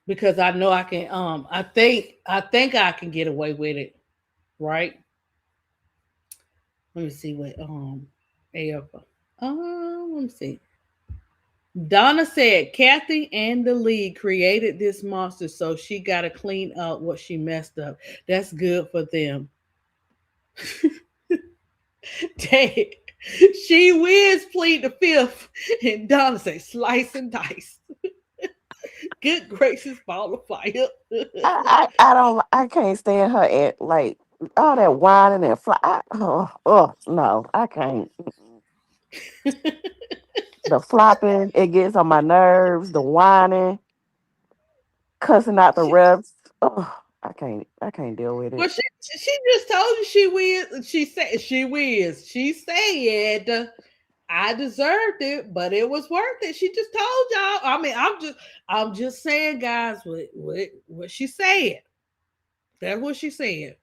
S1: because I know I can. I think I can get away with it, right? Let me see what AF. Let me see. Donna said Kathy and the league created this monster, so she got to clean up what she messed up. That's good for them. Dang. She wins, plead the fifth, and Donna say slice and dice. Good gracious, ball of fire.
S2: I don't, I can't stand her at like all that whining and fly. No, I can't. The flopping, it gets on my nerves. The whining, cussing out the
S1: she,
S2: refs. Oh, I can't deal with
S1: Well,
S2: it.
S1: she just told you she wins. She said she wins. She said I deserved it, but it was worth it. She just told y'all. I mean, I'm just saying, guys, what she said. That's what she said.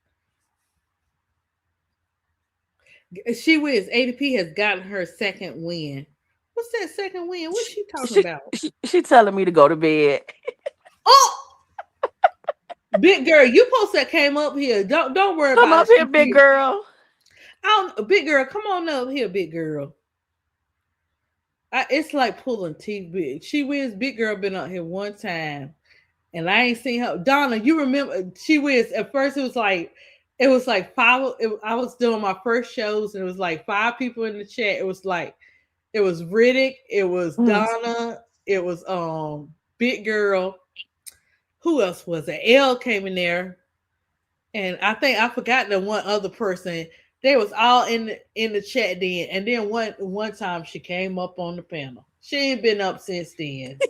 S1: She wins. ADP has gotten her second win. What's that second win? What's
S2: She,
S1: she talking
S2: she,
S1: about?
S2: she telling me to go to bed.
S1: Oh, big girl, you supposed to came up here. Don't worry
S2: Come
S1: about
S2: up
S1: it.
S2: here, big girl.
S1: Big girl, come on up here, big girl. It's like pulling teeth. Big. She wins. Big girl been out here one time. and I ain't seen her. Donna, you remember she was at first. It was like five. I was doing my first shows, and it was like five people in the chat. It was like it was Riddick, it was
S2: Mm.
S1: Donna, it was Big Girl. Who else was it? L came in there, and I think I forgot the one other person. They was all in the chat then, and then one time she came up on the panel. She ain't been up since then.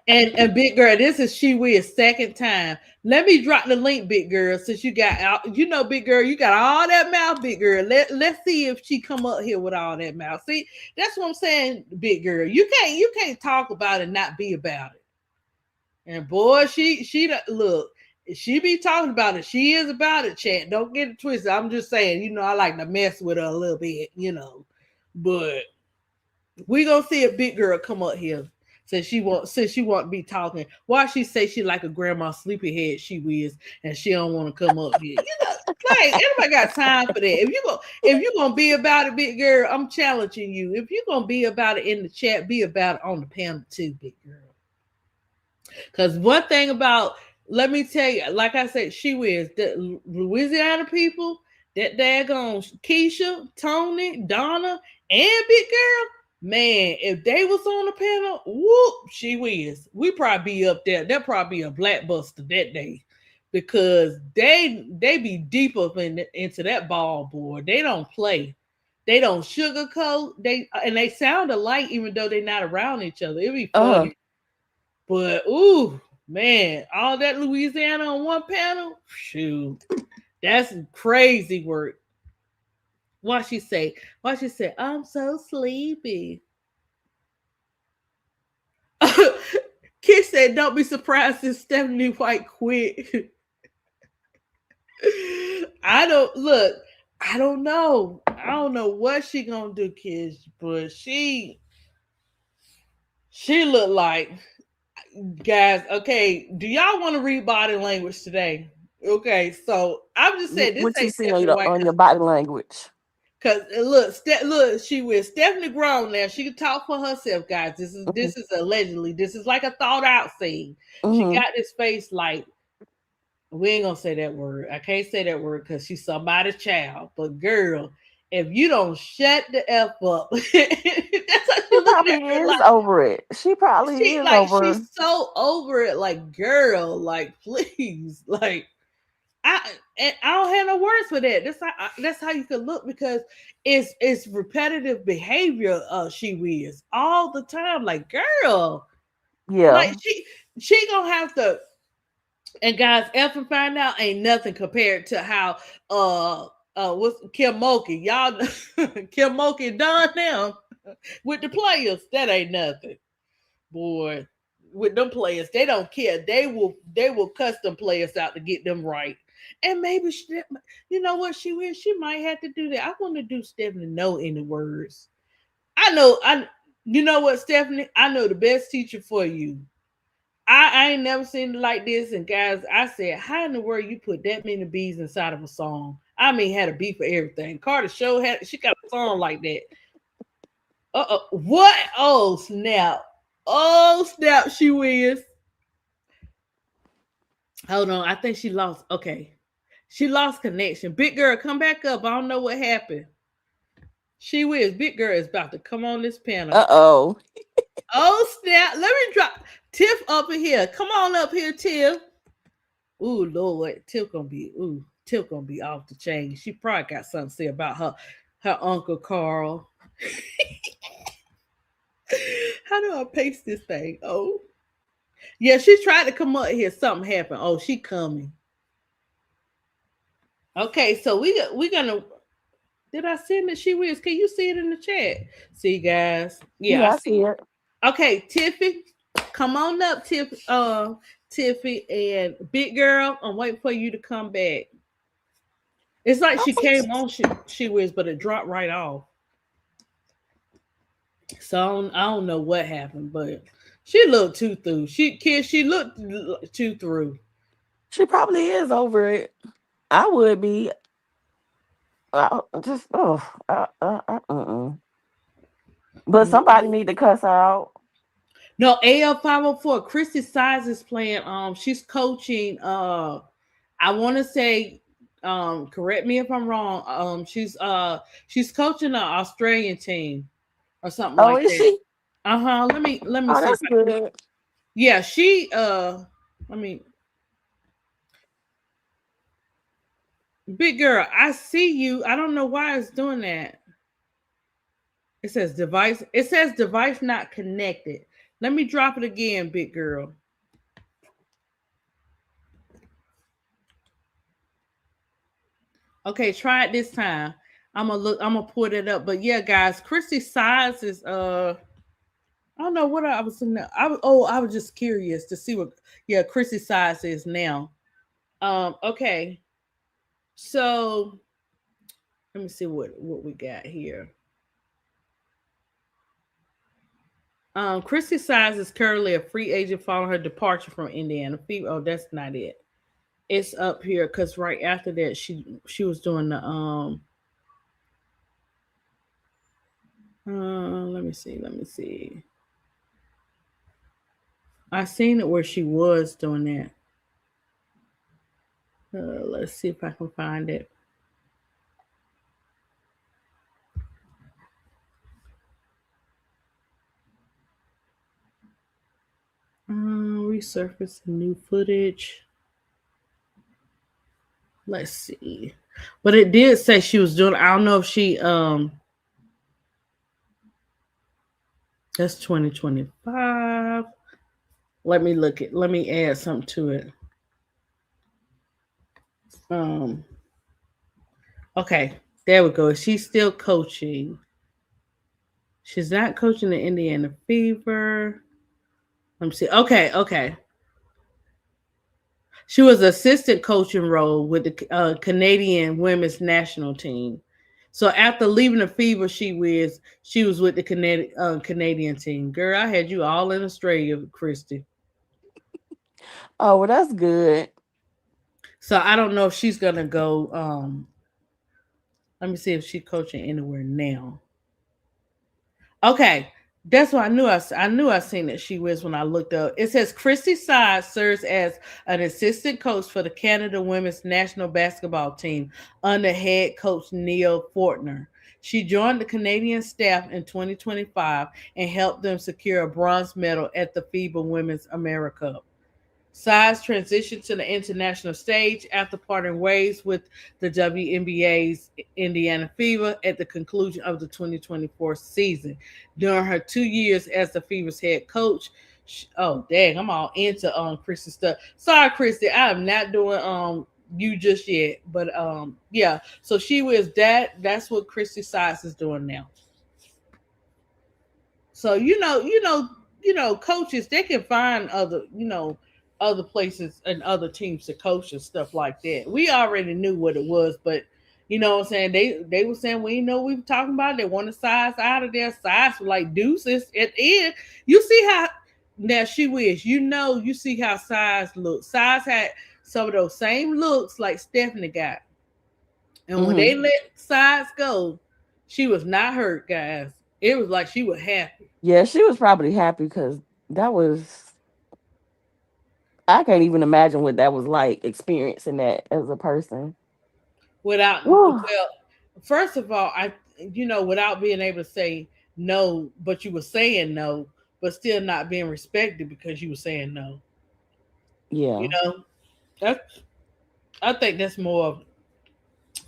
S1: And Big Girl, this is She Will's second time. Let me drop the link, Big Girl, since you got out. You know, Big Girl, you got all that mouth, Big Girl. Let's see if she come up here with all that mouth. See, that's what I'm saying, Big Girl. You can't talk about it and not be about it. And boy, look. She be talking about it. She is about it, chat. Don't get it twisted. I'm just saying, I like to mess with her a little bit. But we gonna see a Big Girl come up here since she want to be talking. Why she say she like a grandma sleepyhead she is, and she don't want to come up here. Like anybody got time for that? If you gonna be about it, Big Girl, I'm challenging you. If you gonna be about it in the chat, be about it on the panel too, Big Girl. Because one thing about, let me tell you, like I said, she was the Louisiana people, that daggone Keisha, Tony, Donna, and Big Girl. Man, if they was on the panel, whoop, she was. We probably be up there. They'll probably be a blackbuster that day. Because they be deep up into that ball board. They don't play. They don't sugarcoat. They sound alike even though they're not around each other. It'd be
S2: Uh,
S1: funny. But ooh, man, all that Louisiana on one panel, shoot, that's crazy work. Why she say? Why she say? I'm so sleepy. Kid said, "Don't be surprised if Stephanie White quit." I don't look. I don't know. I don't know what she gonna do, kids, but she look like, guys. Okay, do y'all want to read body language today? Okay, so I'm just saying this
S2: what you
S1: ain't
S2: see on
S1: Stephanie White.
S2: your body language?
S1: Cause look, she was Stephanie grown now. She can talk for herself, guys. This is
S2: Hmm.
S1: this is allegedly. This is like a thought out scene. She
S2: Hmm.
S1: got this face like, we ain't gonna say that word. I can't say that word because she's somebody's child. But girl, if you don't shut the f up, that's how she
S2: She
S1: looking
S2: probably
S1: at her
S2: is
S1: like.
S2: over it. She probably
S1: She
S2: is
S1: like
S2: over it.
S1: she's so over it. Like girl, like please, like I don't have no words for that. That's how you could look because it's repetitive behavior. She is all the time. Like girl, like
S2: Yeah.
S1: she gonna have to. And guys, F and find out ain't nothing compared to how what's Kim Mulkey, y'all Kim Mulkey done now with the players. That ain't nothing, boy. With them players, they don't care. They will custom players out to get them right. And maybe you know what she will. She might have to do that. I want to do Stephanie know any words. I know. You know what, Stephanie? I know the best teacher for you. I ain't never seen it like this. And guys, I said, how in the world you put that many bees inside of a song? I mean, had a beat for everything. Carter Show she got a song like that. What? Oh snap! Oh snap! She wins. Hold on, I think she lost. Okay, she lost connection. Big girl, come back up. I don't know what happened. She wins. Big girl is about to come on this panel.
S2: Uh-oh.
S1: Oh snap! Let me drop Tiff up in here. Come on up here, Tiff. Ooh, Lord, Tiff gonna be off the chain. She probably got something to say about her uncle Carl. How do I paste this thing? Oh, yeah, she tried to come up here. Something happened. Oh, she coming. Okay, so we gonna. Did I send it? She was. Can you see it in the chat? See, guys. Yeah, I
S2: Yeah, I
S1: see
S2: see
S1: it.
S2: it.
S1: Okay, Tiffy, come on up, Tiffy and Big Girl. I'm waiting for you to come back. It's like
S2: I
S1: she
S2: think
S1: came on, she was, but it dropped right off. So I don't know what happened, but she looked too through. She looked too through.
S2: she probably is over it. I would be. Just But
S1: Mm,
S2: somebody need to cuss her out.
S1: No, AL 504. Christy Size is playing. She's coaching. I want to say. Correct me if I'm wrong. She's coaching an Australian team or something
S2: Oh,
S1: like
S2: is
S1: that.
S2: she?
S1: Let me
S2: Oh,
S1: see.
S2: that's good.
S1: Yeah, she. I mean, big girl. I see you. I don't know why it's doing that. It says device. It says device not connected. Let me drop it again, big girl. Okay, try it this time. I'm gonna look. I'm gonna put it up. But yeah, guys, Christy Size is. I don't know what I was. I was just curious to see what. Yeah, Christy Size is now. Okay. So let me see what we got here. Christy Size is currently a free agent following her departure from Indiana Fever. Oh, that's not it. It's up here because right after that she was doing the let me see, let me see. I seen it where she was doing that. Let's see if I can find it. Resurface new footage. Let's see. But it did say she was doing. I don't know if she That's 2025. Let me look at. Let me add something to it. Um. Okay, there we go. She's still coaching. She's not coaching the Indiana Fever. Let me see. Okay, okay. She was assistant coaching role with the Canadian women's national team. So after leaving the Fever, she was with the Canadian team. Girl, I had you all in Australia, Christy.
S2: Oh, well, that's good.
S1: So I don't know if she's gonna go. Let me see if she's coaching anywhere now. Okay, that's what I knew. I knew I seen that she was when I looked up. It says Christy Side serves as an assistant coach for the Canada Women's National Basketball Team under head coach Neil Fortner. She joined the Canadian staff in 2025 and helped them secure a bronze medal at the FIBA Women's America Cup. Size transitioned to the international stage after parting ways with the WNBA's Indiana Fever at the conclusion of the 2024 season. During her 2 years as the Fever's head coach, oh dang, I'm all into Christy stuff. Sorry, Christy, I am not doing you just yet, but yeah. So she was that. That's what Christy Size is doing now. So coaches they can find other places and other teams to coach and stuff like that. We already knew what it was, but you know what I'm saying? They were saying we know we were talking about. They want to size out of their size for like deuces at the end. You see how now she wish you see how size looks. Size had some of those same looks like Stephanie got, and when they
S2: Hmm.
S1: let size go, she was not hurt, guys. It was like she was happy.
S2: Yeah, she was probably happy because that was. I can't even imagine what that was like experiencing that as a person. Whew.
S1: Well, first of all, without being able to say no, but you were saying no, but still not being respected because you were saying no. You
S2: Yeah.
S1: know, that's I think that's more of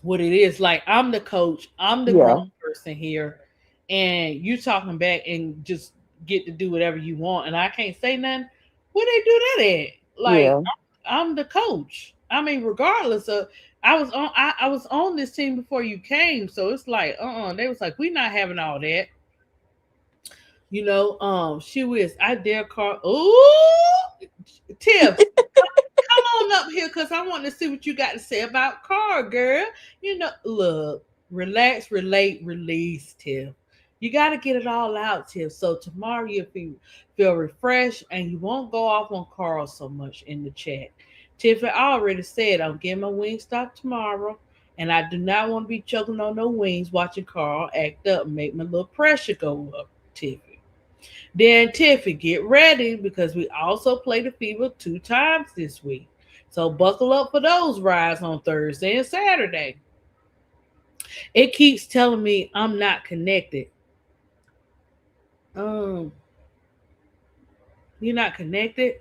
S1: what it is. Like I'm the coach, I'm the
S2: Yeah.
S1: grown person here, and you talking back and just get to do whatever you want, and I can't say nothing. Where they do that at? Like
S2: Yeah.
S1: I'm the coach. I mean, regardless of I was on this team before you came, so it's like they was like we not having all that. She was I dare call. Ooh, Tiff, come on up here because I want to see what you got to say about Car, girl. Look, relax, relate, release, Tiff. You got to get it all out, Tiff. So tomorrow you'll feel refreshed and you won't go off on Carl so much in the chat. Tiff, I already said I'm getting my wing stop tomorrow, and I do not want to be choking on no wings watching Carl act up and make my little pressure go up, Tiffy. Then Tiffy, get ready because we also play the Fever 2 times this week. So buckle up for those rides on Thursday and Saturday. It keeps telling me I'm not connected. Um, you're not connected.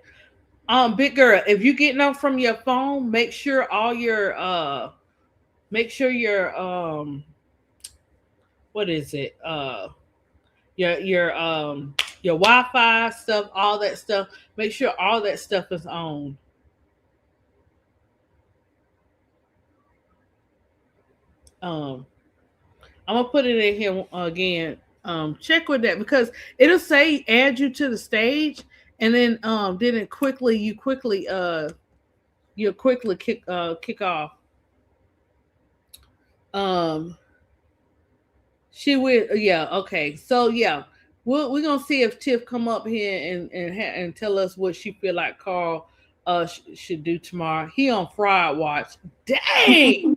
S1: Big girl, if you're getting them from your phone, make sure your what is it? Your Wi-Fi stuff, all that stuff. Make sure all that stuff is on. Um, I'm gonna put it in here again. Check with that because it'll say add you to the stage, and then it quickly you quickly kick off. Um, she will, yeah, okay, so yeah, we're gonna see if Tiff come up here and tell us what she feel like Carl should do tomorrow. He on Fried Watch. Dang,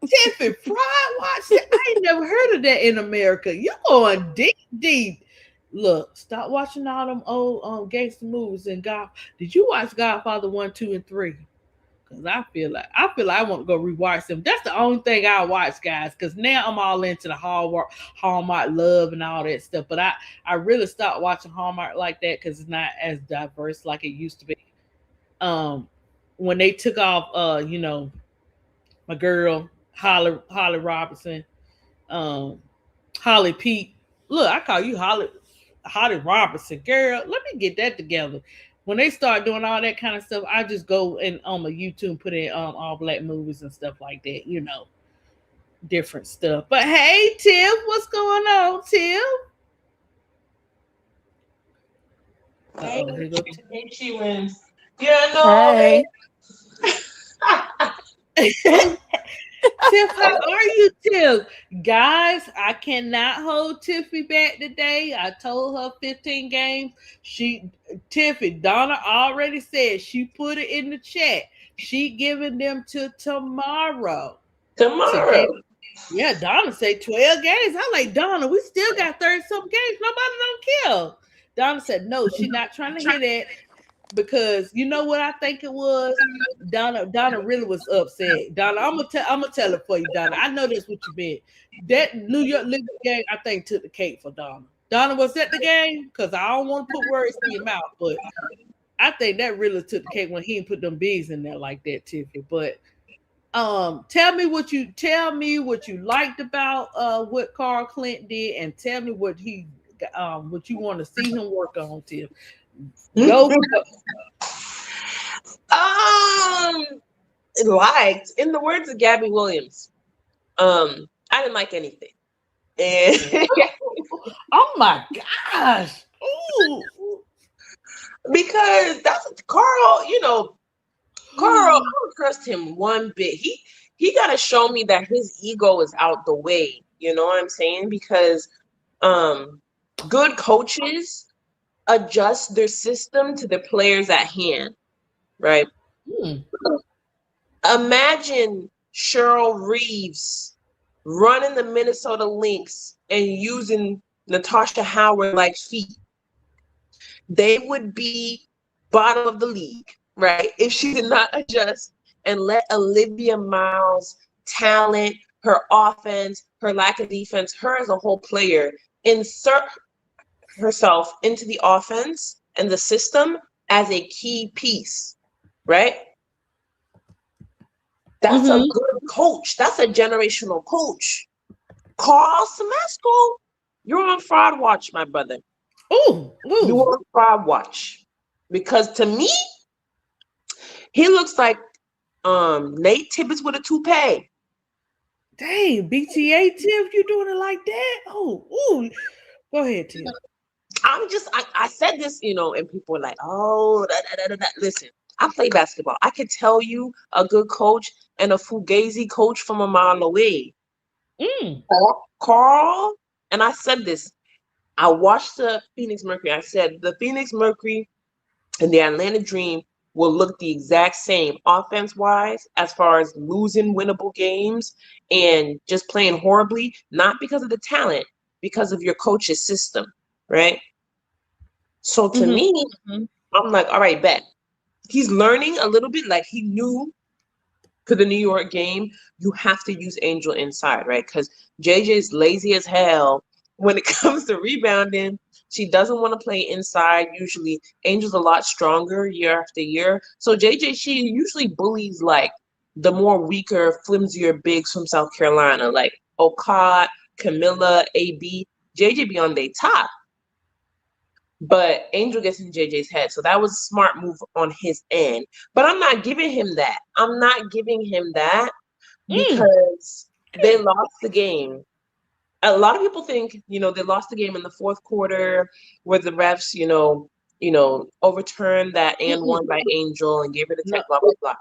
S1: Tiffy, Fried Watch. I ain't never heard of that in America. You going deep, deep. Look, stop watching all them old gangster movies and God. Did you watch Godfather 1, 2, and 3? Cause I want to go rewatch them. That's the only thing I watch, guys. Cause now I'm all into the Hallmark love and all that stuff. But I really stopped watching Hallmark like that because it's not as diverse like it used to be. Um, when they took off, my girl Holly Robinson, um, Holly Pete. Look, I call you Holly Robinson, girl. Let me get that together. When they start doing all that kind of stuff, I just go and on my YouTube put in all black movies and stuff like that. Different stuff. But hey, Tiff, what's going on, Tiff?
S4: Hey,
S1: Here goes.
S4: hey, she wins. Yeah, no,
S2: Hey.
S1: Tiff, how are you, Tiff? Guys, I cannot hold Tiffy back today. I told her 15 games. Tiffy, Donna already said she put it in the chat. She giving them to tomorrow.
S4: tomorrow.
S1: Today, yeah, Donna said 12 games. I'm like, Donna, we still got 30 some games. Nobody don't care. Donna said, no, she's not trying to hear that because you know what I think it was. Donna really was upset. Donna, I'm gonna tell it for you, Donna. I know that's what you meant. That New York Liberty game, I think, took the cake for Donna. Donna, was that the game? Because I don't want to put words in your mouth, but I think that really took the cake when he didn't put them bees in there like that, Tiffany. But tell me what you liked about what Carl Clinton did, and tell me what you want to see him work on, Tiff. Go.
S4: Um, liked, in the words of Gabby Williams, I didn't like anything. And
S1: Oh my gosh. Ooh.
S4: because that's Carl, Carl, I don't trust him one bit. He got to show me that his ego is out the way. You know what I'm saying? Because good coaches adjust their system to the players at hand, right?
S1: Hmm.
S4: Imagine Cheryl Reeves running the Minnesota Lynx and using Natasha Howard like feet. They would be bottom of the league, right? If she did not adjust and let Olivia Miles' talent, her offense, her lack of defense, her as a whole player, insert herself into the offense and the system as a key piece, right? That's a good coach. That's a generational coach. Carl Semesco, you're on fraud watch, my brother.
S1: Ooh,
S4: You're on fraud watch. Because to me, he looks like Nate Tibbetts with a toupee.
S1: Dang, BTA Tiff, you doing it like that? Oh, ooh. Go ahead, Tiff.
S4: I said this, and people were like, oh, da. Listen, I play basketball. I could tell you a good coach and a fugazi coach from a mile away. Carl, and I said this, I watched the Phoenix Mercury. I said the Phoenix Mercury and the Atlanta Dream will look the exact same offense-wise as far as losing winnable games and just playing horribly, not because of the talent, because of your coach's system, right? So to
S1: Mm-hmm.
S4: me,
S1: Mm-hmm.
S4: I'm like, all right, bet. He's learning a little bit, like he knew for the New York game, you have to use Angel inside, right? Because JJ's lazy as hell when it comes to rebounding. She doesn't want to play inside. Usually, Angel's a lot stronger year after year. So JJ, she usually bullies like the more weaker, flimsier bigs from South Carolina, like Okot, Camilla, AB. JJ be on their top. But Angel gets in JJ's head. So that was a smart move on his end. But I'm not giving him that. I'm not giving him that
S1: Mm.
S4: because they lost the game. A lot of people think, they lost the game in the fourth quarter where the refs, overturned that and
S1: Mm-mm.
S4: one by Angel and gave her the
S1: No,
S4: tech, blah, blah, blah.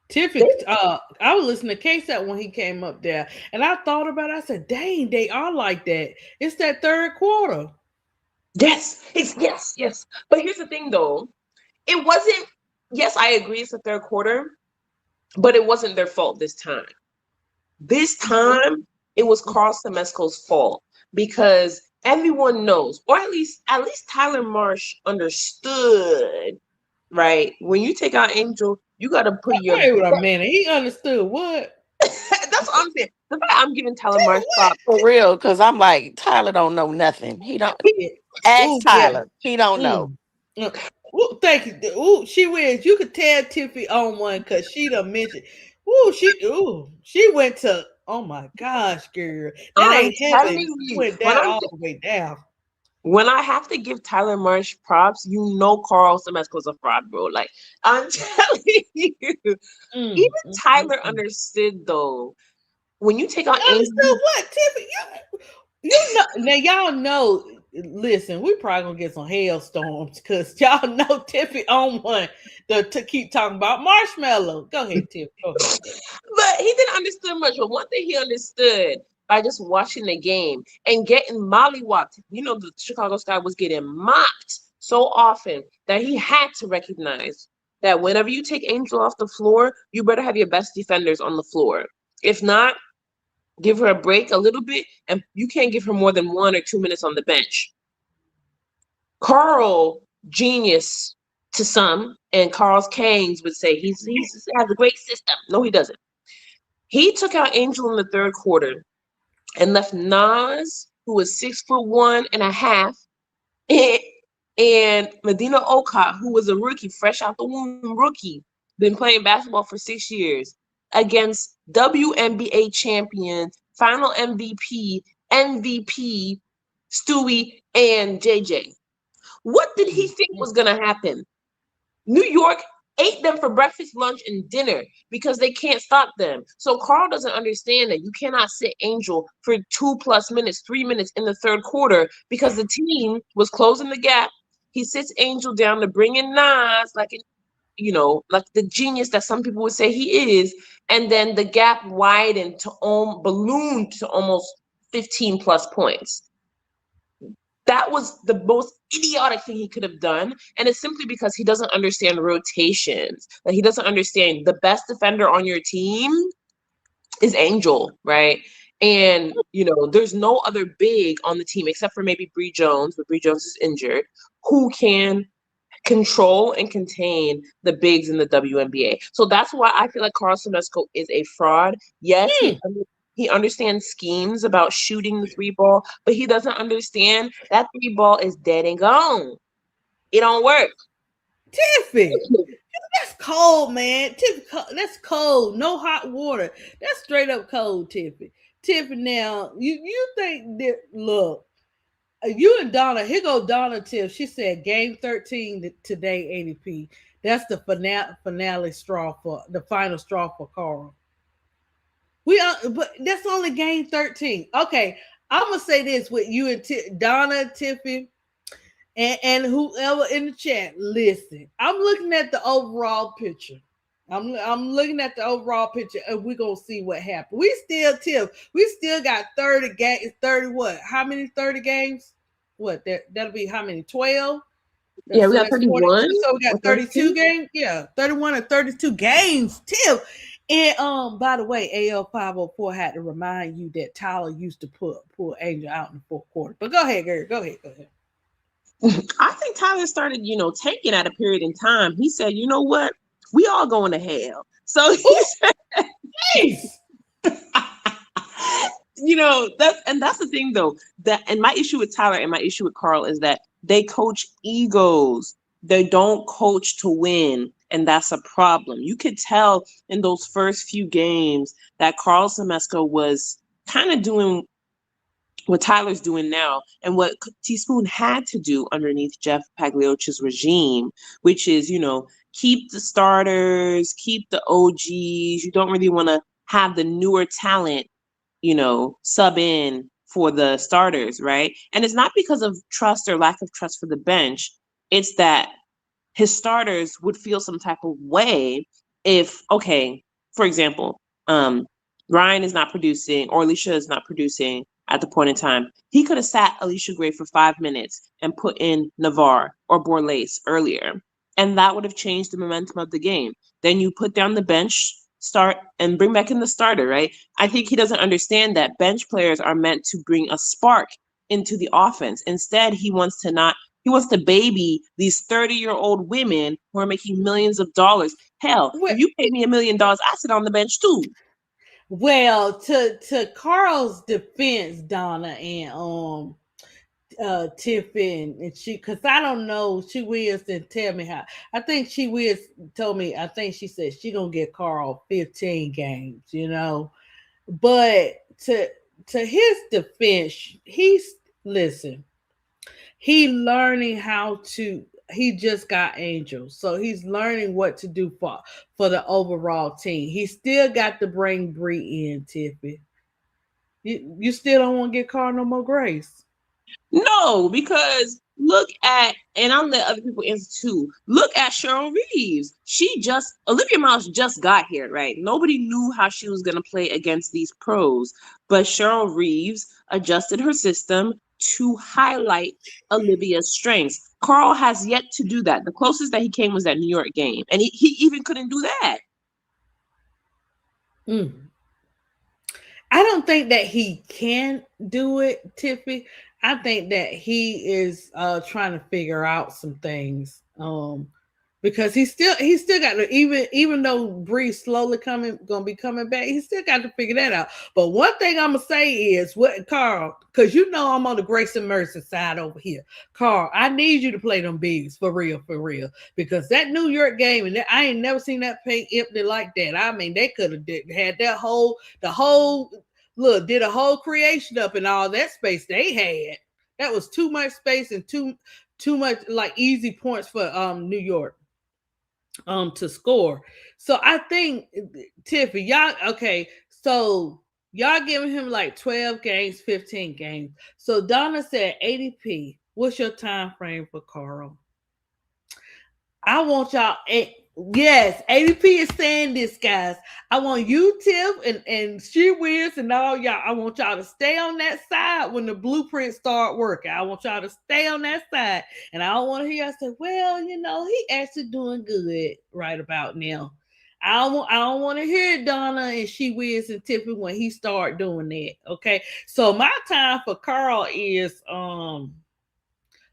S1: Tiffy.
S4: They,
S1: I was listening to KSAT when he came up there, and I thought about it. I said, "Dang, they are like that." It's that third quarter.
S4: yes. But here's the thing though. It wasn't, yes, I agree it's the third quarter, but it wasn't their fault this time. This time, it was Carl Semesco's fault because everyone knows, or at least Tyler Marsh understood, right? When you take out Angel, you got to put your.
S1: Wait a minute. He understood what?
S4: That's what I'm saying. The fact I'm giving Tyler Marsh props.
S2: For real, because I'm like, Tyler don't know nothing. He don't
S1: Yeah.
S2: ask
S1: Oh yeah.
S2: Tyler. He don't know.
S1: Mm. Ooh, thank you. Ooh, she wins. You could tell Tiffy on one because she done mentioned. She went to. Oh my gosh, girl, that
S4: I'm
S1: ain't
S4: telling
S1: heaven. She
S4: you,
S1: went that all the way down.
S4: when I have to give Tyler Marsh props, Carl Semesco's a fraud, bro. Like I'm telling you,
S1: Mm,
S4: even
S1: mm, mm,
S4: Tyler
S1: mm.
S4: understood though. When you take out
S1: You
S4: Angel,
S1: understood what, Tiffy? You know now, y'all know. Listen, we probably gonna get some hailstorms because y'all know Tiffy on one to keep talking about marshmallow. Go ahead, Tiffy. Go ahead.
S4: but he didn't understand much. But one thing he understood by just watching the game and getting mollywopped, the Chicago Sky was getting mocked so often that he had to recognize that whenever you take Angel off the floor, you better have your best defenders on the floor. If not, give her a break a little bit, and you can't give her more than 1 or 2 minutes on the bench. Carl, genius to some, and Carl's Kangs would say he has a great system. No, he doesn't. He took out Angel in the third quarter and left Nas, who was 6'1.5", and Medina Okot, who was a rookie, fresh out the womb rookie, been playing basketball for 6 years, against WNBA champion, final MVP, Stewie, and JJ. What did he
S1: Mm,
S4: think
S1: mm.
S4: was going to happen? New York ate them for breakfast, lunch, and dinner because they can't stop them. So Carl doesn't understand that you cannot sit Angel for 2+ minutes, 3 minutes in the third quarter because the team was closing the gap. He sits Angel down to bring in Nas, like the genius that some people would say he is, and then the gap widened to ballooned to almost 15 plus points. That was the most idiotic thing he could have done. And it's simply because he doesn't understand rotations. Like he doesn't understand the best defender on your team is Angel, right? And there's no other big on the team except for maybe Bree Jones, but Bree Jones is injured, who can control and contain the bigs in the WNBA. So that's why I feel like Carl Semesco is a fraud. Yes,
S1: Mm.
S4: he understands schemes about shooting the three ball, but he doesn't understand that three ball is dead and gone. It don't work.
S1: Tiffy, that's cold, man. Tiffy, that's cold. No hot water. That's straight up cold, Tiffy. Tiffy, now you think that? Look, you and Donna. Here go Donna. Tiff. She said game 13 today. ADP. That's the finale straw for the final straw for Carl. But that's only game 13. Okay, I'm gonna say this with you and Donna, Tiffy, and whoever in the chat. Listen, I'm looking at the overall picture. I'm looking at the overall picture, and we're gonna see what happened. We still got 30 games. 30 what? How many 30 games? What that'll be how many? 12.
S4: Yeah, we
S1: So
S4: got
S1: that's
S4: 31
S1: 42. So we got
S4: or
S1: 32
S4: 32.
S1: games. Yeah, 31 and 32 games. Too. And by the way, AL504 had to remind you that Tyler used to pull Angel out in the fourth quarter. But go ahead, girl. Go ahead.
S4: I think Tyler started, tanking at a period in time. He said, you know what? We all going to hell. So he
S1: Oh,
S4: said,
S1: jeez.
S4: that's the thing though. And my issue with Tyler and my issue with Carl is that they coach egos. They don't coach to win. And that's a problem. You could tell in those first few games that Carl Semesco was kind of doing what Tyler's doing now and what Teaspoon had to do underneath Jeff Pagliocci's regime, which is, keep the starters, keep the OGs. You don't really want to have the newer talent, sub in for the starters, right? And it's not because of trust or lack of trust for the bench. It's that his starters would feel some type of way if, okay, for example, Ryan is not producing or Alicia is not producing at the point in time. He could have sat Alicia Gray for 5 minutes and put in Navarre or Borlase earlier, and that would have changed the momentum of the game. Then you put down the bench, start, and bring back in the starter, right? I think he doesn't understand that bench players are meant to bring a spark into the offense. Instead, he wants to baby these 30-year-old women who are making millions of dollars. Hell,
S1: Well,
S4: if you paid me $1 million, I sit on the bench too.
S1: well, to Carl's defense, Donna and Tiffin and she, because I don't know, she Wills didn't tell me how. I think she Wills told me. I think she said she gonna get Carl 15 games. But to his defense, he's listen. He learning how to. He just got Angels, so he's learning what to do for the overall team. He still got to bring Bree in, Tiffy. You still don't want to get Carl no more grace.
S4: No, because look at, and I'll let other people answer too. Look at Cheryl Reeves. Olivia Miles just got here, right? Nobody knew how she was going to play against these pros, but Cheryl Reeves adjusted her system to highlight Olivia's strengths. Carl has yet to do that. The closest that he came was that New York game, and he even couldn't do that.
S1: Mm. I don't think that he can do it, Tiffy. I think that he is trying to figure out some things. Because he still got to, even though Bree's slowly gonna be coming back, he still got to figure that out. But one thing I'm gonna say is what Carl, because I'm on the Grace and Mercy side over here. Carl, I need you to play them bigs for real, because that New York game, and I ain't never seen that paint empty like that. I mean, they could have had the whole look, did a whole creation up in all that space they had. That was too much space and too much like easy points for New York to score. So I think Tiffy, y'all okay. So y'all giving him like 12 games, 15 games. So Donna said ADP. What's your time frame for Carl? I want y'all. Yes, ADP is saying this, guys. I want you, Tiff, and She Wiz, and all y'all. I want y'all to stay on that side when the blueprint start working. I want y'all to stay on that side, and I don't want to hear y'all say, "Well, he actually doing good right about now." I don't want to hear Donna and She Wiz and Tiffany when he start doing that. Okay, so my time for Carl is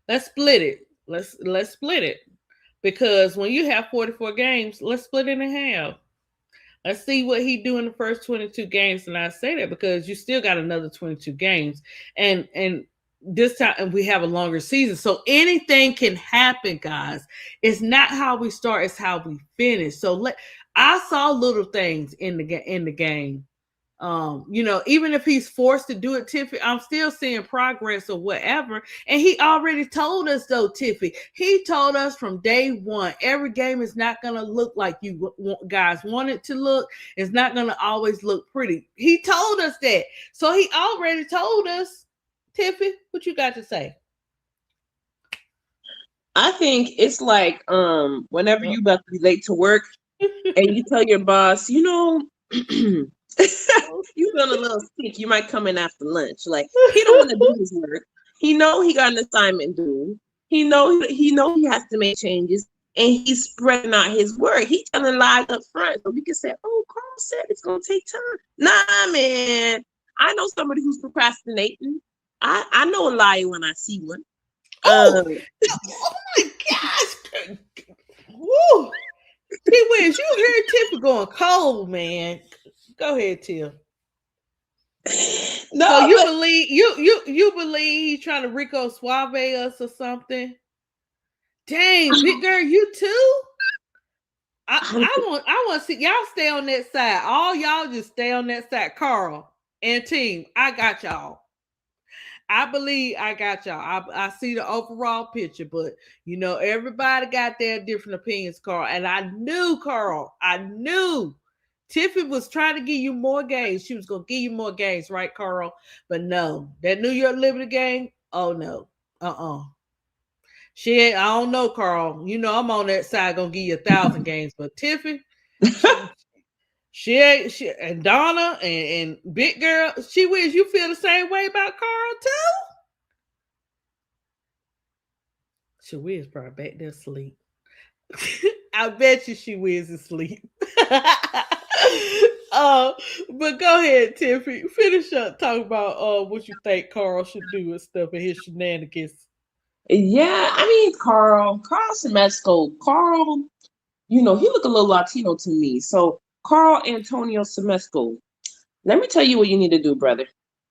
S1: let's split it. Let's split it. Because when you have 44 games, let's split it in half. Let's see what he do in the first 22 games. And I say that because you still got another 22 games. And this time we have a longer season. So anything can happen, guys. It's not how we start, it's how we finish. So I saw little things in the game. Even if he's forced to do it, Tiffy, I'm still seeing progress or whatever. And he already told us, though, Tiffy, he told us from day one, every game is not going to look like you guys want it to look. It's not going to always look pretty. He told us that. So he already told us. Tiffy, what you got to say?
S4: I think it's like whenever you about to be late to work and you tell your boss, you feeling a little sick, you might come in after lunch. Like, he don't want to do his work. He know he got an assignment due. He know he has to make changes, and he's spreading out his work. He telling lies up front, so we can say, "Oh, Carl said it's gonna take time." Nah, man. I know somebody who's procrastinating. I know a liar when I see one.
S1: Oh,
S4: Um,
S1: oh my gosh. Woo. T Wiz, you heard Tiffy going cold, man. Go ahead, Tiff. So
S4: no,
S1: you
S4: but
S1: believe you believe he's trying to Rico Suave us or something? Dang, big girl, you too? I want to see y'all stay on that side. All y'all just stay on that side. Carl and team, I got y'all. I believe I got y'all. I see the overall picture, but everybody got their different opinions, Carl. And I knew, Carl, I knew Tiffany was trying to give you more games. She was gonna give you more games, right, Carl? But no, that New York Liberty game, oh no. Uh-uh. She ain't, I don't know, Carl. I'm on that side gonna give you 1,000 games, but Tiffany, she, she ain't she and Donna and Big Girl, she wish you feel the same way about Carl too. She is probably back there asleep. I bet you she is asleep. uh, but go ahead, Tiffany. Finish up talking about what you think Carl should do and stuff and his shenanigans.
S4: yeah, I mean, Carl Semesco, Carl, he look a little Latino to me. So Carl Antonio Semesco, let me tell you what you need to do, brother.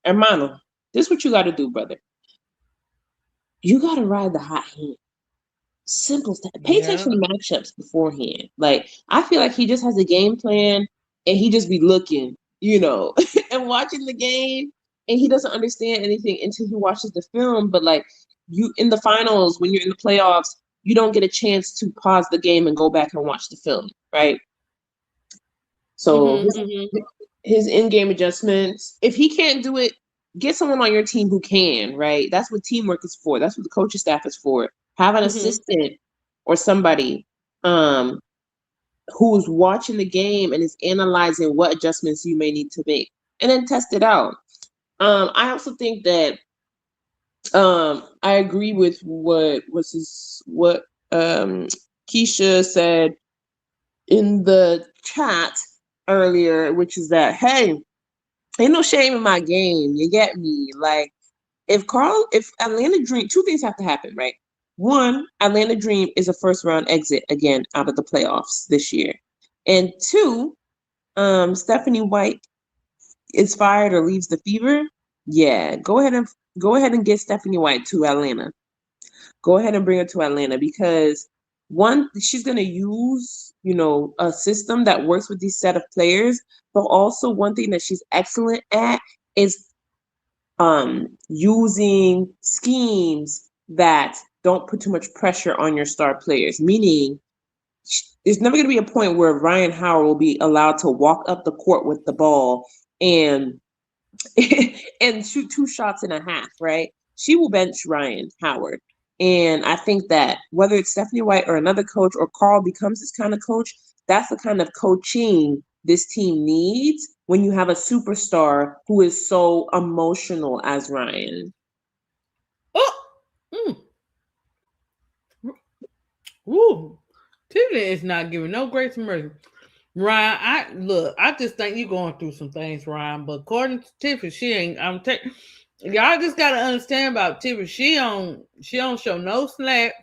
S4: Hermano, this is what you got to do, brother. You got to ride the hot hand. Simple stuff. Pay attention
S1: Yeah.
S4: to matchups beforehand. Like, I feel like he just has a game plan and he just be looking, and watching the game, and he doesn't understand anything until he watches the film. But like, you in the finals, when you're in the playoffs, you don't get a chance to pause the game and go back and watch the film, right? So
S1: Mm-hmm. Mm-hmm.
S4: his in-game adjustments, if he can't do it, get someone on your team who can, right? That's what teamwork is for. That's what the coaching staff is for. Have an
S1: Mm-hmm.
S4: assistant or somebody um who's watching the game and is analyzing what adjustments you may need to make, and then test it out. I also think that I agree with what Keisha said in the chat earlier, which is that, hey, ain't no shame in my game. You get me? Like, if Atlanta Dream, two things have to happen, right? One, Atlanta Dream is a first round exit again out of the playoffs this year. And two, Stephanie White is fired or leaves the Fever. Yeah, go ahead and get Stephanie White to Atlanta. Go ahead and bring her to Atlanta, because one, she's gonna use, a system that works with these set of players, but also one thing that she's excellent at is using schemes that don't put too much pressure on your star players. Meaning, there's never going to be a point where Ryan Howard will be allowed to walk up the court with the ball and and shoot 2 shots and a half, right? She will bench Ryan Howard. And I think that whether it's Stephanie White or another coach, or Carl becomes this kind of coach, that's the kind of coaching this team needs when you have a superstar who is so emotional as Ryan.
S1: Oh. Mm. Woo. Tiffany is not giving no grace and mercy. Ryan, I just think you going through some things, Ryan. But according to Tiffany, she ain't. Y'all just gotta understand about Tiffany. She don't show no slack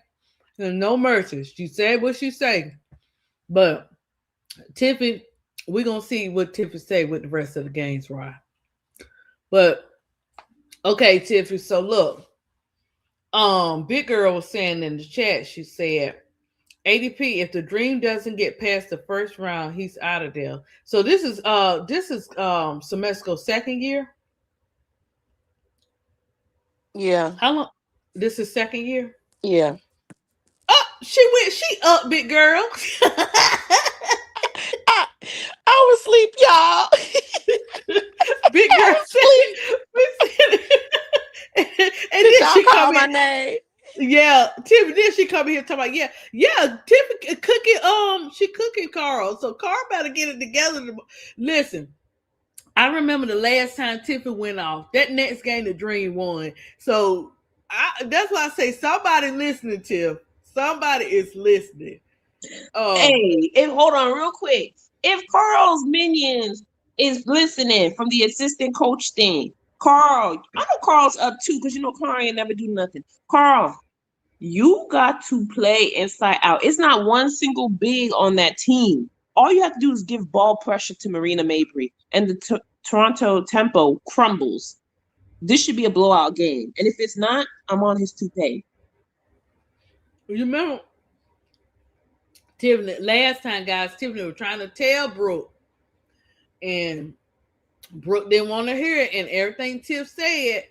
S1: and no mercy. She said what she say. But Tiffany, we gonna see what Tiffany say with the rest of the games, Ryan. But okay, Tiffany. So look, Big Girl was saying in the chat. She said ADP, if the Dream doesn't get past the first round, he's out of there. So this is Semesco's second year.
S2: Yeah.
S1: How long? This is second year.
S2: Yeah.
S1: Oh, she up, big girl.
S2: I, I was asleep, y'all.
S1: Big
S2: I
S1: girl
S2: was asleep.
S1: said, and
S2: Did
S1: then
S2: y'all
S1: she
S2: call
S1: come
S2: my
S1: in.
S2: name?
S1: Yeah, Tiffany. Then she come here talking about yeah. Tiffany cooking. She cooking Carl. So Carl better get it together. Listen, I remember the last time Tiffany went off. That next game, the Dream won. So that's why I say somebody listening, Tiff. Somebody is listening. Um,
S4: Hey, and hold on real quick. If Carl's minions is listening from the assistant coach thing, Carl, I know Carl's up too, because Carl ain't never do nothing. Carl, You got to play inside out. It's not one single big on that team. All you have to do is give ball pressure to Marina Mabrey, and the Toronto tempo crumbles. This should be a blowout game. And if it's not, I'm on his toupee.
S1: You remember Tiffany last time, guys? Tiffany was trying to tell Brooke, and Brooke didn't want to hear it, and everything Tiff said,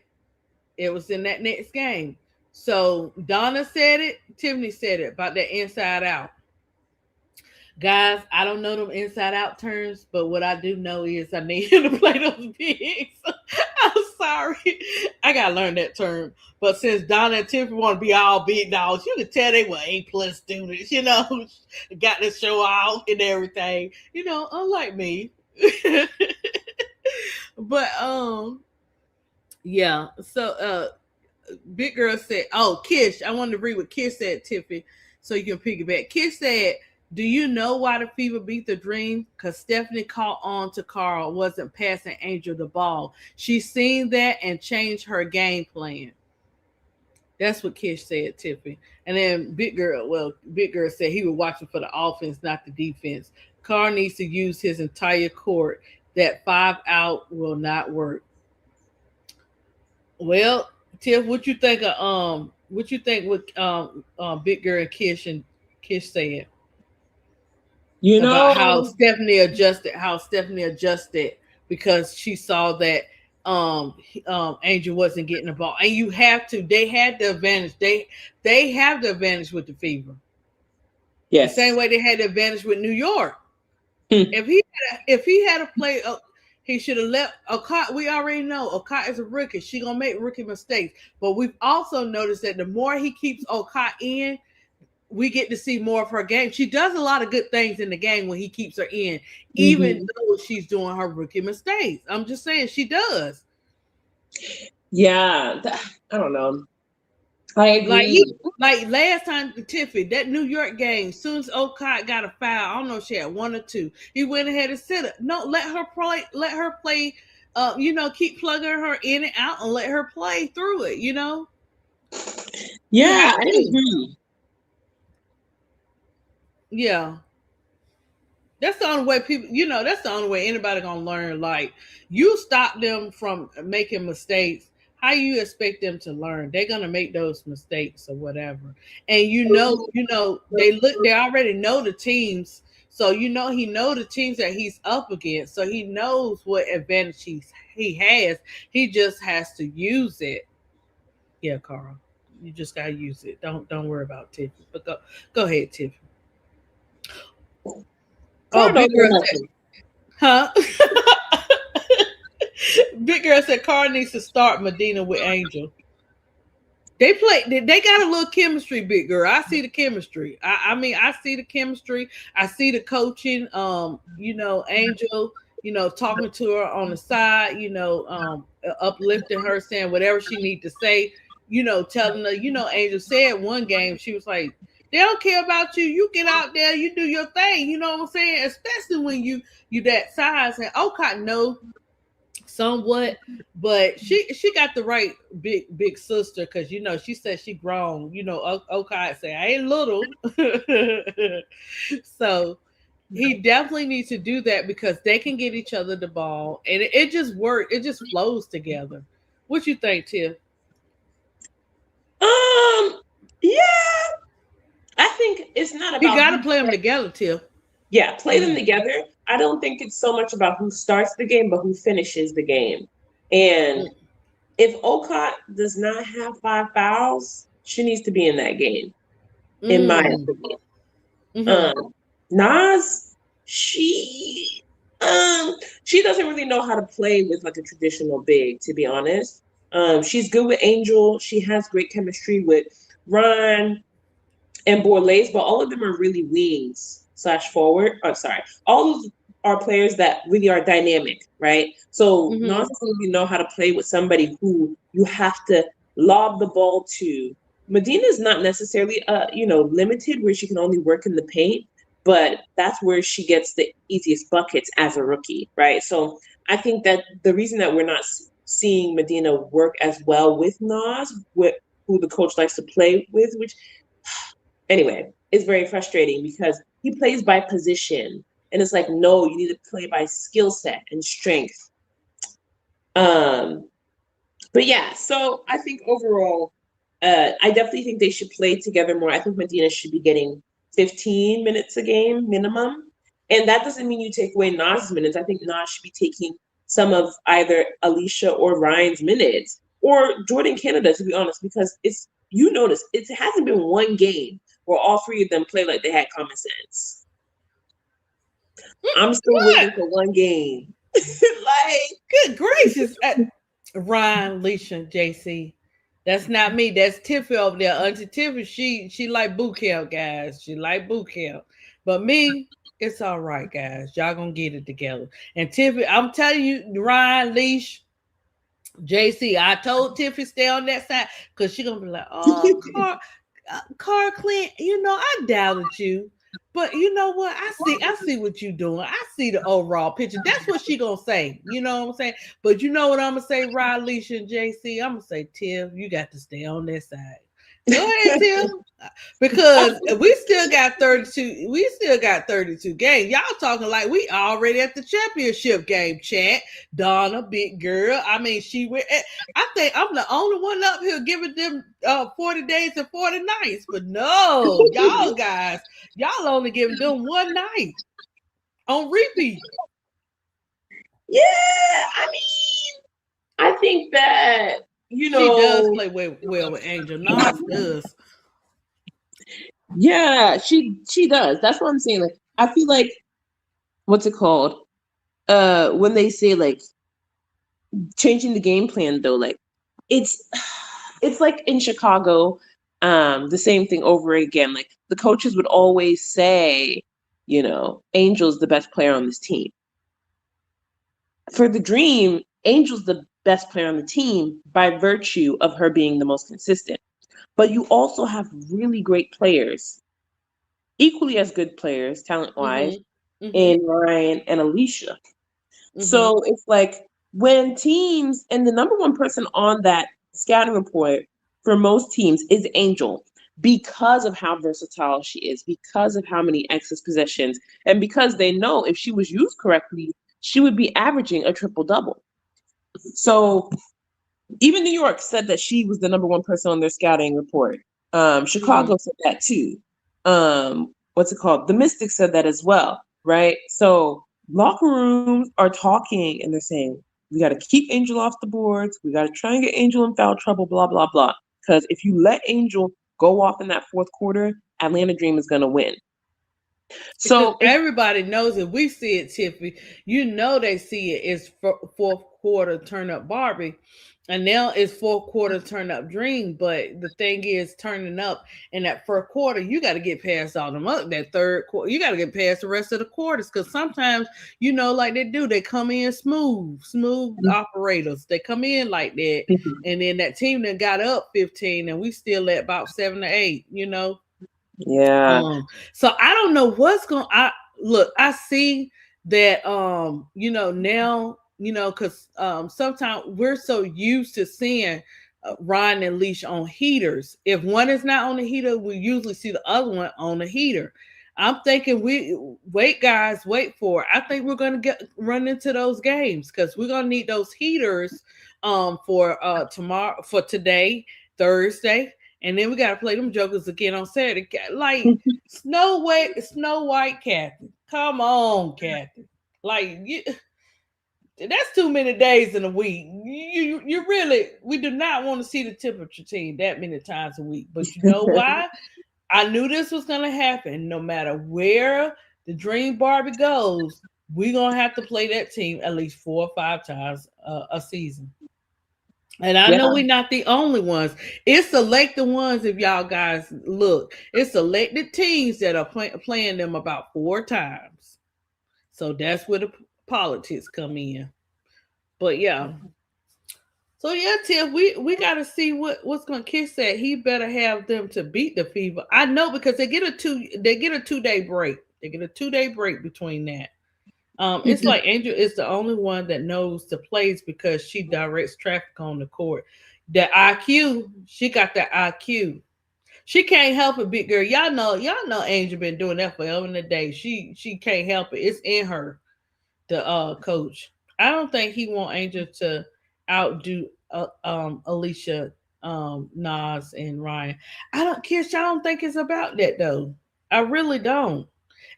S1: it was in that next game. So Donna said it, Tiffany said it about that inside out. Guys, I don't know them inside out terms, but what I do know is I need him to play those bigs. I'm sorry. I gotta learn that term. But since Donna and Tiffany want to be all big dogs, you can tell they were A+ students, got to show off and everything. Unlike me. But yeah. So Big Girl said, oh, Kish, I wanted to read what Kish said, Tiffany, so you can piggyback. Kish said, do you know why the Fever beat the Dream? Because Stephanie caught on to Carl wasn't passing Angel the ball. She seen that and changed her game plan. That's what Kish said, Tiffany. And then Big Girl said he was watching for the offense, not the defense. Carl needs to use his entire court. That 5 out will not work. Well, Tiff, what you think of Big Girl and Kish said
S4: You
S1: about
S4: know,
S1: how Stephanie adjusted because she saw that Angel wasn't getting the ball. And they had the advantage. They have the advantage with the Fever.
S4: yes.
S1: The same way they had the advantage with New York.
S4: Hmm.
S1: If he had a play, he should have left Okot. We already know Okot is a rookie. She gonna make rookie mistakes. But we've also noticed that the more he keeps Okot in, we get to see more of her game. She does a lot of good things in the game when he keeps her in, even though she's doing her rookie mistakes. I'm just saying she does.
S4: Yeah, I don't know. I agree.
S1: Like last time, Tiffany, that New York game, as soon as Okot got a foul, I don't know if she had 1 or 2. He went ahead and set it. No, let her play. Let her play. Keep plugging her in and out and let her play through it.
S4: Yeah, I agree.
S1: Yeah. That's the only way people, that's the only way anybody gonna learn. Like, you stop them from making mistakes. How you expect them to learn? They're gonna make those mistakes or whatever. And they already know the teams. So he know the teams that he's up against. So he knows what advantage he has. He just has to use it. Yeah, Carl. You just gotta use it. Don't worry about Tiffany. But go ahead, Tiffany. Oh, Big Girl said, huh? Big Girl said Carl needs to start Medina with Angel. They got a little chemistry, Big Girl. I see the chemistry. I see the chemistry. I see the coaching. Angel, talking to her on the side, uplifting her, saying whatever she need to say, telling her, Angel said one game, she was like, they don't care about you. You get out there, you do your thing. You know what I'm saying? Especially when you that size. And Okot know somewhat, but she got the right big sister because she said she grown. Okot say I ain't little. So he definitely needs to do that because they can get each other the ball and it just works. It just flows together. What you think, Tiff?
S4: Yeah. I think it's not about.
S1: You got to play them together, Tiff.
S4: Yeah, play them together. I don't think it's so much about who starts the game, but who finishes the game. And if Okot does not have 5 fouls, she needs to be in that game, in my opinion. Nas, she doesn't really know how to play with like a traditional big, to be honest. She's good with Angel. She has great chemistry with Ron and Borlace, but all of them are really wings / forward. Oh, sorry. All of are players that really are dynamic, right? So Nas doesn't really know how to play with somebody who you have to lob the ball to. Medina is not necessarily limited where she can only work in the paint, but that's where she gets the easiest buckets as a rookie, right? So I think that the reason that we're not seeing Medina work as well with Nas who the coach likes to play with, which anyway, is very frustrating because he plays by position. And it's like, no, you need to play by skill set and strength. Um, but yeah, so I think overall, I definitely think they should play together more. I think Medina should be getting 15 minutes a game minimum. And that doesn't mean you take away Naj's minutes. I think Naj should be taking some of either Alicia or Ryan's minutes or Jordan Canada, to be honest, because it's, you notice, it hasn't been one game where all three of them play like they had common sense. I'm still
S1: What?
S4: waiting for one game. Like,
S1: Good gracious. Ryan, Leisha, JC. That's not me. That's Tiffy over there. Auntie Tiffy, she like boot camp, guys. She like boot camp. But me, it's all right, guys. Y'all gonna get it together. And Tiffy, I'm telling you, Ryan, Leash, JC, I told Tiffy stay on that side because she gonna be like, oh, Car Clint, I doubted you. But you know what? I see what you're doing. I see the overall picture. That's what she gonna say. You know what I'm saying? But you know what I'm gonna say, Riley and JC? I'm gonna say, Tiff, you got to stay on that side. Go ahead, Tiff. Because we still got 32. We still got 32 games. Y'all talking like we already at the championship game, chat. Donna, big girl. I mean, she went. I think I'm the only one up here giving them 40 days and 40 nights. But no, y'all guys, y'all only giving them one night on repeat.
S4: yeah, I mean, I think that,
S1: She does play well with Angel. Nas does.
S4: yeah, she does. That's what I'm saying. Like, I feel like, what's it called? When they say like changing the game plan though, like it's it's like in Chicago, the same thing over again. Like the coaches would always say, Angel's the best player on this team. For the Dream, Angel's the best player on the team by virtue of her being the most consistent. But you also have really great players, equally as good players, talent-wise, in Ryan and Alicia. So it's like when teams, and the number one person on that scouting report for most teams is Angel, because of how versatile she is, because of how many excess possessions, and because they know if she was used correctly, she would be averaging a triple-double. So even New York said that she was the number one person on their scouting report. Chicago said that too. What's it called? The Mystics said that as well, right? So locker rooms are talking and they're saying, we got to keep Angel off the boards. We got to try and get Angel in foul trouble, blah, blah, blah. Because if you let Angel go off in that fourth quarter, Atlanta Dream is going to win. So
S1: everybody knows it. We see it, Tiffy. They see it. It's fourth quarter turn up Barbie. And now it's fourth quarter turn up Dream. But the thing is, turning up in that first quarter, you got to get past all them up. That third quarter, you got to get past the rest of the quarters. Because sometimes, like they do, they come in smooth operators. They come in like that. And then that team that got up 15 and we still at about 7 to 8,
S4: Yeah.
S1: So I don't know what's going. I see that. Now. Because sometimes we're so used to seeing Ryan and Leash on heaters. If one is not on the heater, we usually see the other one on the heater. I'm thinking wait for it. I think we're gonna run into those games because we're gonna need those heaters for tomorrow, for today, Thursday. And then we got to play them jokers again on Saturday. Like Snow White, Kathy. Come on, Kathy. Like that's too many days in a week. You really, we do not want to see the temperature team that many times a week. But you know why? I knew this was going to happen. No matter where the Dream Barbie goes, we're going to have to play that team at least 4 or 5 times a season. And I know we're not the only ones. It's selected ones, if y'all guys look. It's selected teams that are playing them about 4 times. So that's where the politics come in. But yeah. So yeah, Tiff, we got to see what's going to Kiss at. He better have them to beat the Fever. I know because they get a 2-day break. They get a 2-day break between that. It's like Angel is the only one that knows the plays because she directs traffic on the court. The IQ, she got that IQ. She can't help it, big girl. Y'all know Angel been doing that forever and a day. She can't help it. It's in her. The coach. I don't think he want Angel to outdo Alicia, Nas, and Ryan. I don't, Kish. I don't think it's about that though. I really don't.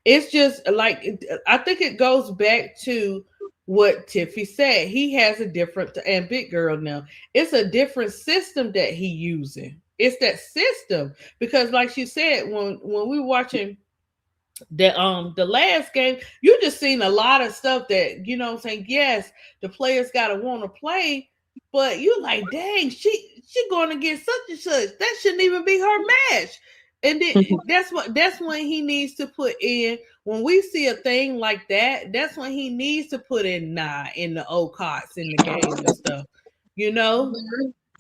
S1: It's just like I think it goes back to what Tiffy said. He has a different, and big girl now. It's a different system that he using. It's that system because, like she said, when we watching the last game, you just seen a lot of stuff that what I'm saying. Yes, the players gotta want to play, but you like, dang, she going to get such and such. That shouldn't even be her match. And then that's when he needs to put in when we see a thing like that, that's when he needs to put in in the old cards in the game and stuff. You know?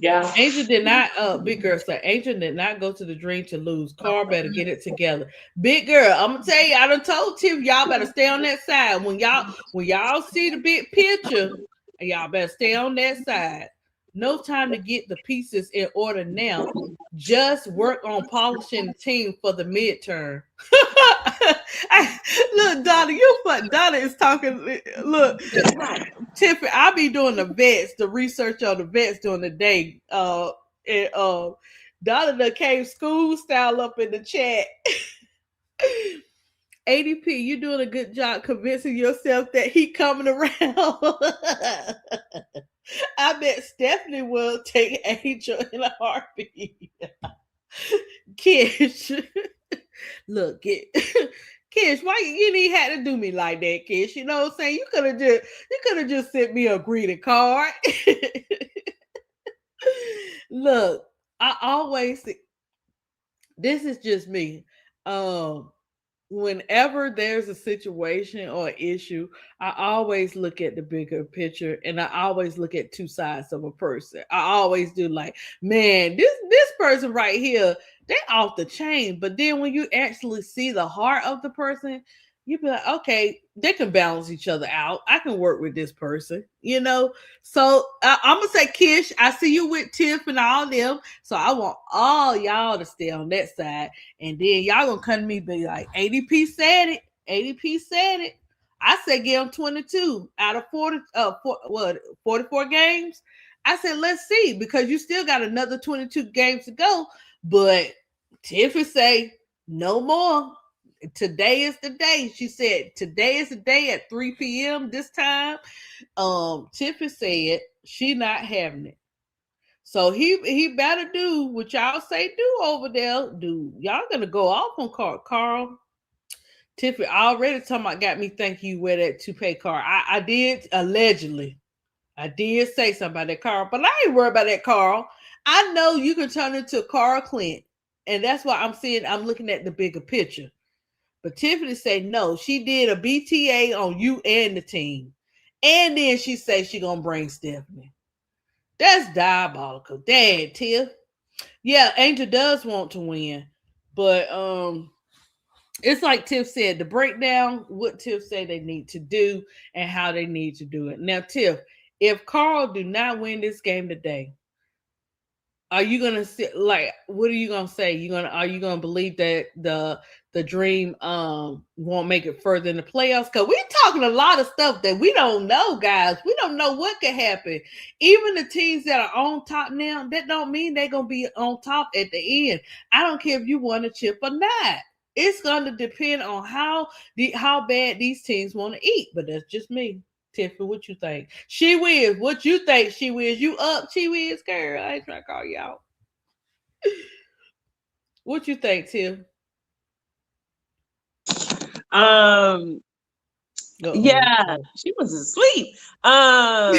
S4: Yeah.
S1: Angel did not big girl said Angel did not go to the dream to lose. Carl better get it together. Big girl, I'm gonna tell you, I done told Tiff, y'all better stay on that side. When y'all see the big picture, y'all better stay on that side. No time to get the pieces in order now. Just work on polishing the team for the midterm. Look, Donna, you fun. Donna is talking. Look, Tiffany, I be doing the research on the vets during the day. And Donna done came school style up in the chat. ADP, you doing a good job convincing yourself that he coming around. I bet Stephanie will take Angel in a heartbeat. Kish, look, Kish, why you didn't have to do me like that, Kish? You know what I'm saying? You could have just sent me a greeting card. Look, I always this is just me. Um, Whenever there's a situation or issue, I always look at the bigger picture and I always look at two sides of a person. I always do like, man, this person right here, they off the chain. But then when you actually see the heart of the person, you be like, okay, they can balance each other out. I can work with this person. So I'm gonna say, Kish, I see you with Tiff and all them. So I want all y'all to stay on that side. And then y'all gonna come to me and be like, ADP said it. ADP said it. I said give them 22 out of 44 games. I said, let's see, because you still got another 22 games to go. But Tiffany say, no more. Today is the day. She said, today is the day at 3 p.m. this time. Tiffany said she not having it. So he better do what y'all say do over there. Do y'all gonna go off on Carl? Tiffany already talking about got me thinking you wear that toupee, Carl. I did allegedly. I did say something about that Carl, but I ain't worried about that Carl. I know you can turn into Carl Clint, and that's why I'm looking at the bigger picture. But Tiffany said no, she did a BTA on you and the team. And then she said she gonna bring Stephanie. That's diabolical. Dad, Tiff. Yeah, Angel does want to win. But it's like Tiff said, the breakdown, what Tiff said they need to do and how they need to do it. Now, Tiff, if Carl do not win this game today, are you gonna sit like what are you gonna say? Are you gonna believe that the dream won't make it further in the playoffs? Because we're talking a lot of stuff that we don't know, guys. We don't know what could happen. Even the teams that are on top now, that don't mean they're gonna be on top at the end. I don't care if you won a chip or not. It's gonna depend on how bad these teams want to eat. But that's just me. Tiffany, what you think? She Wiz, what you think? She Wiz, you up? She Wiz, girl. I ain't trying to call you out. What you think, Tiff?
S4: Yeah, she was asleep. Yeah,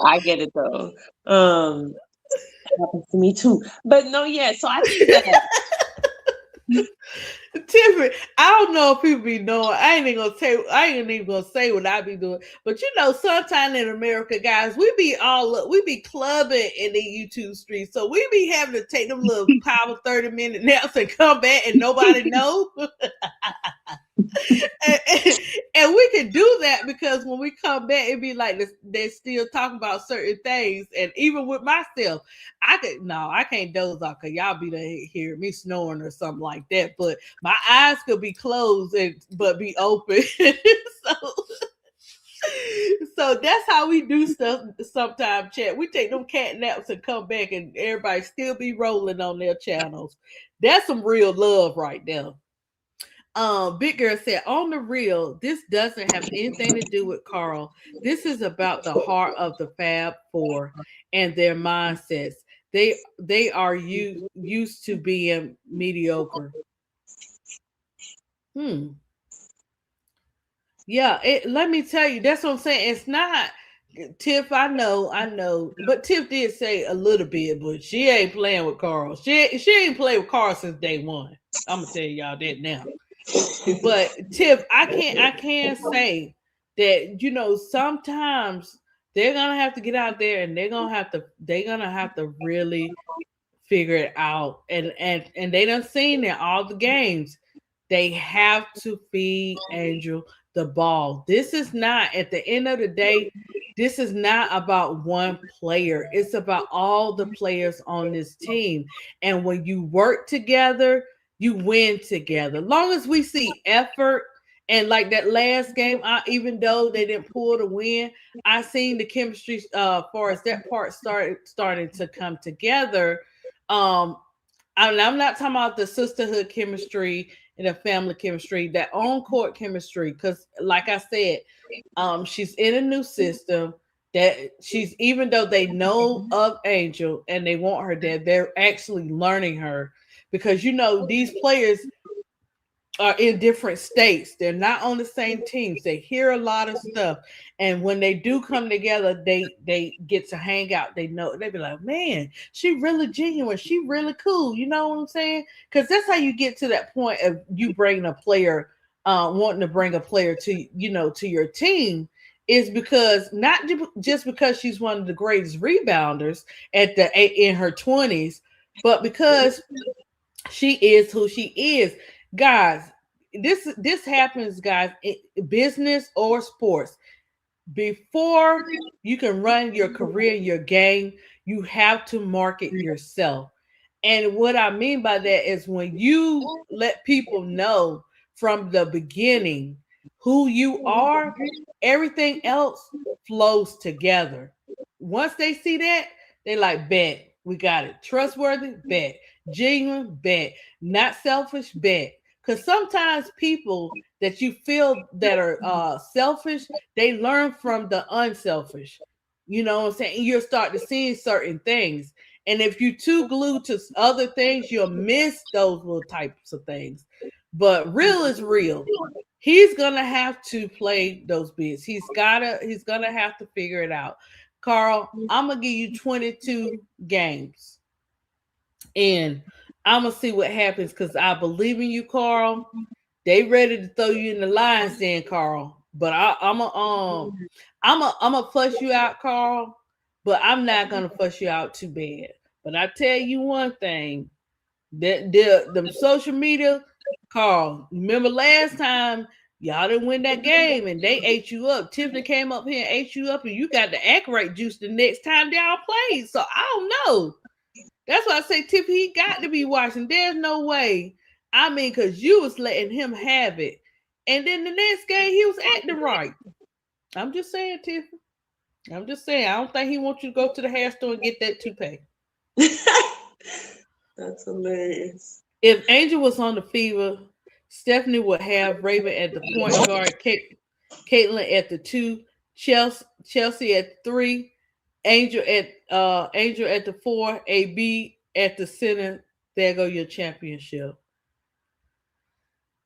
S4: I get it though. It happens to me too. But no, yeah. So I think that
S1: Tiffany, I don't know if people be knowing. I ain't even gonna say what I be doing. But sometime in America, guys, we be clubbing in the YouTube streets. So we be having to take them little power 30-minute naps and come back and nobody knows. and and we can do that because when we come back, it'd be like they're still talking about certain things. And even with myself, I can't doze off because y'all be there hear me snoring or something like that. But my eyes could be closed and but be open. so so that's how we do stuff sometimes, chat. We take them cat naps and come back and everybody still be rolling on their channels. That's some real love right there. Big Girl said, on the real, this doesn't have anything to do with Carl. This is about the heart of the Fab Four and their mindsets. They are used to being mediocre. Hmm. Yeah, let me tell you, that's what I'm saying. It's not Tiff. I know, but Tiff did say a little bit, but she ain't playing with Carl. She ain't played with Carl since day one. I'm gonna tell y'all that now. But Tiff, I can't say that sometimes they're gonna have to get out there and they're gonna have to really figure it out. And they done seen that all the games. They have to feed Angel the ball. This is not, at the end of the day, this is not about one player. It's about all the players on this team. And when you work together, you win together. Long as we see effort, and like that last game, even though they didn't pull the win, I seen the chemistry far as that part starting to come together. Um, I'm not talking about the sisterhood chemistry and the family chemistry, that on court chemistry. Because, like I said, she's in a new system. That she's, even though they know of Angel and they want her there, they're actually learning her because these players are in different states. They're not on the same teams. They hear a lot of stuff, and when they do come together, they get to hang out. They be like, man, she really genuine. She really cool. You know what I'm saying? Because that's how you get to that point of you bringing a player, wanting to bring a player to your team. Is because not just because she's one of the greatest rebounders in her 20s, but because she is who she is, guys. This happens, guys, in business or sports. Before you can run your career, your game, you have to market yourself. And what I mean by that is when you let people know from the beginning who you are, everything else flows together. Once they see that, they like, bet, we got it. Trustworthy, bet. Genuine, bet. Not selfish, bet. Because sometimes people that you feel that are selfish, they learn from the unselfish. You know what I'm saying? You'll start to see certain things. And if you're too glued to other things, you'll miss those little types of things. But real is real. He's gonna have to play those bits. He's gonna have to figure it out. Carl, I'm gonna give you 22 games. And I'm gonna see what happens because I believe in you, Carl. They ready to throw you in the lion's den, Carl. But I'm a fuss you out, Carl. But I'm not gonna fuss you out too bad. But I tell you one thing, that the social media, Carl. Remember last time y'all didn't win that game and they ate you up. Tiffany came up here and ate you up, and you got the act right juice the next time y'all played. So I don't know. That's why I say Tiffany, he got to be watching. There's no way. I mean, because you was letting him have it. And then the next game, he was acting right. I'm just saying, Tiffany. I'm just saying. I don't think he wants you to go to the hair store and get that toupee.
S4: That's hilarious.
S1: If Angel was on the Fever, Stephanie would have Raven at the point guard, Caitlin at the two, Chelsea at three, Angel at the four, AB at the center. There go your championship.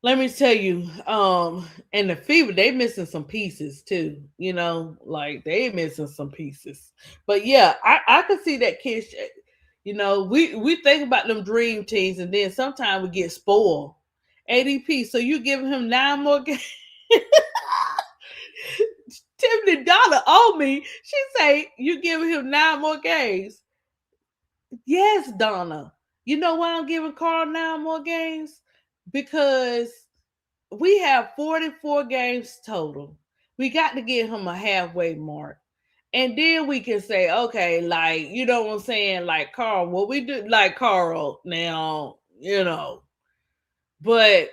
S1: Let me tell you, and the Fever, they missing some pieces too. Like they missing some pieces. But yeah, I could see that kid. We think about them dream teams, and then sometimes we get spoiled. ADP, so you giving him 9 more games? Tiffany Donna owe me. She say you giving him 9 more games. Yes, Donna. You know why I'm giving Carl 9 more games? Because we have 44 games total. We got to get him a halfway mark. And then we can say, okay, like, you know what I'm saying? Like, Carl, what we do, like, Carl, now, but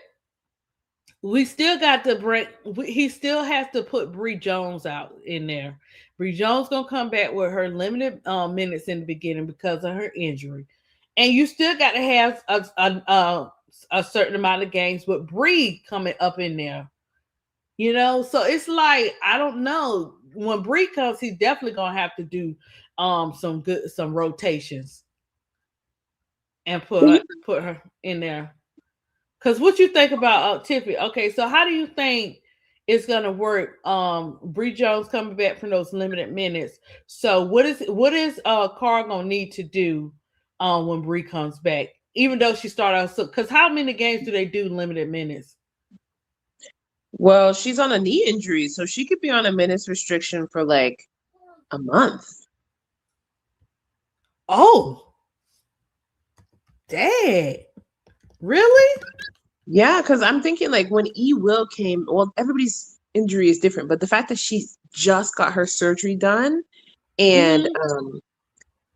S1: we still got to bring, he still has to put Bree Jones out in there. Bree Jones going to come back with her limited minutes in the beginning because of her injury. And you still got to have a certain amount of games with Bree coming up in there. So it's like, I don't know. When Bree comes, he's definitely gonna have to do some rotations and put her in there. Cause what you think about Tiffany? Okay, so how do you think it's gonna work? Bree Jones coming back from those limited minutes. So what is Carr gonna need to do when Bree comes back? Even though she started out, because how many games do they do limited minutes?
S4: Well, she's on a knee injury, so she could be on a minutes restriction for like a month.
S1: Oh, dang. Really?
S4: Yeah, because I'm thinking like when Will came, well, everybody's injury is different, but the fact that she just got her surgery done and
S1: Mm-hmm.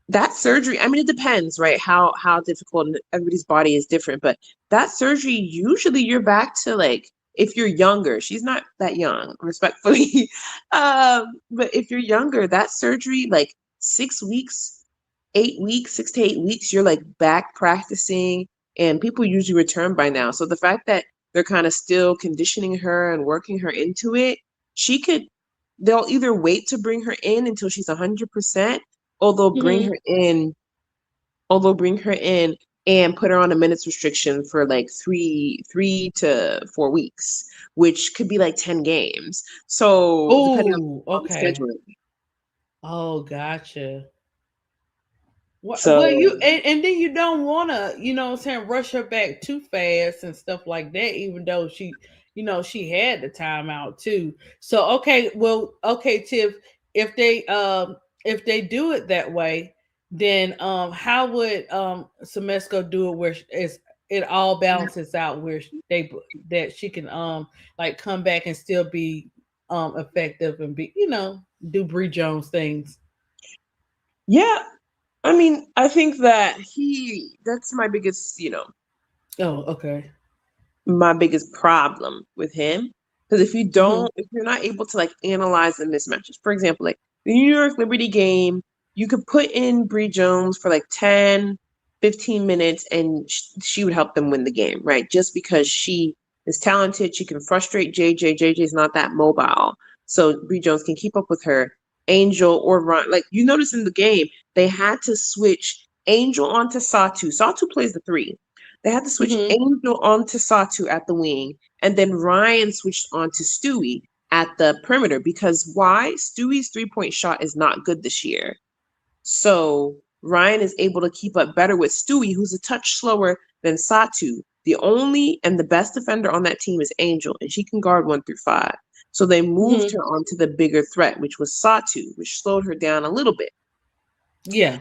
S4: that surgery, I mean, it depends, right? How difficult, and everybody's body is different, but that surgery, usually you're back to like, if you're younger, she's not that young, respectfully. But if you're younger, that surgery, like 6 weeks, 8 weeks, 6 to 8 weeks, you're like back practicing, and people usually return by now. So the fact that they're kind of still conditioning her and working her into it, she could, they'll either wait to bring her in until she's 100%, or
S1: Mm-hmm.
S4: they'll bring her in and put her on a minutes restriction for like three to 4 weeks, which could be like 10 games. So depending
S1: Oh,
S4: on the
S1: okay.
S4: schedule.
S1: Oh, gotcha. Well,
S4: So
S1: and then you don't want to, what I'm saying, rush her back too fast and stuff like that. Even though she had the timeout too. So okay, well, okay, Tiff, if they do it that way, then how would Semesco do it where it all balances out where that she can like come back and still be effective and be do Bree Jones things.
S4: yeah, I mean, I think that that's my biggest,
S1: Oh, okay.
S4: my biggest problem with him. Because
S1: Mm-hmm.
S4: if you're not able to like analyze the mismatches, for example, like the New York Liberty game, you could put in Bree Jones for like 10, 15 minutes and she would help them win the game, right? Just because she is talented, she can frustrate JJ. JJ's not that mobile. So Bree Jones can keep up with her. Angel or Ron, like you notice in the game, they had to switch Angel onto Satu. Satu plays the three. They had to switch
S1: Mm-hmm.
S4: Angel onto Satu at the wing, and then Ryan switched onto Stewie at the perimeter because why? Stewie's 3-point shot is not good this year. So Ryan is able to keep up better with Stewie, who's a touch slower than Satu. The only and the best defender on that team is Angel, and she can guard 1 through 5. So they moved
S1: Mm-hmm.
S4: her onto the bigger threat, which was Satu, which slowed her down a little bit.
S1: Yeah.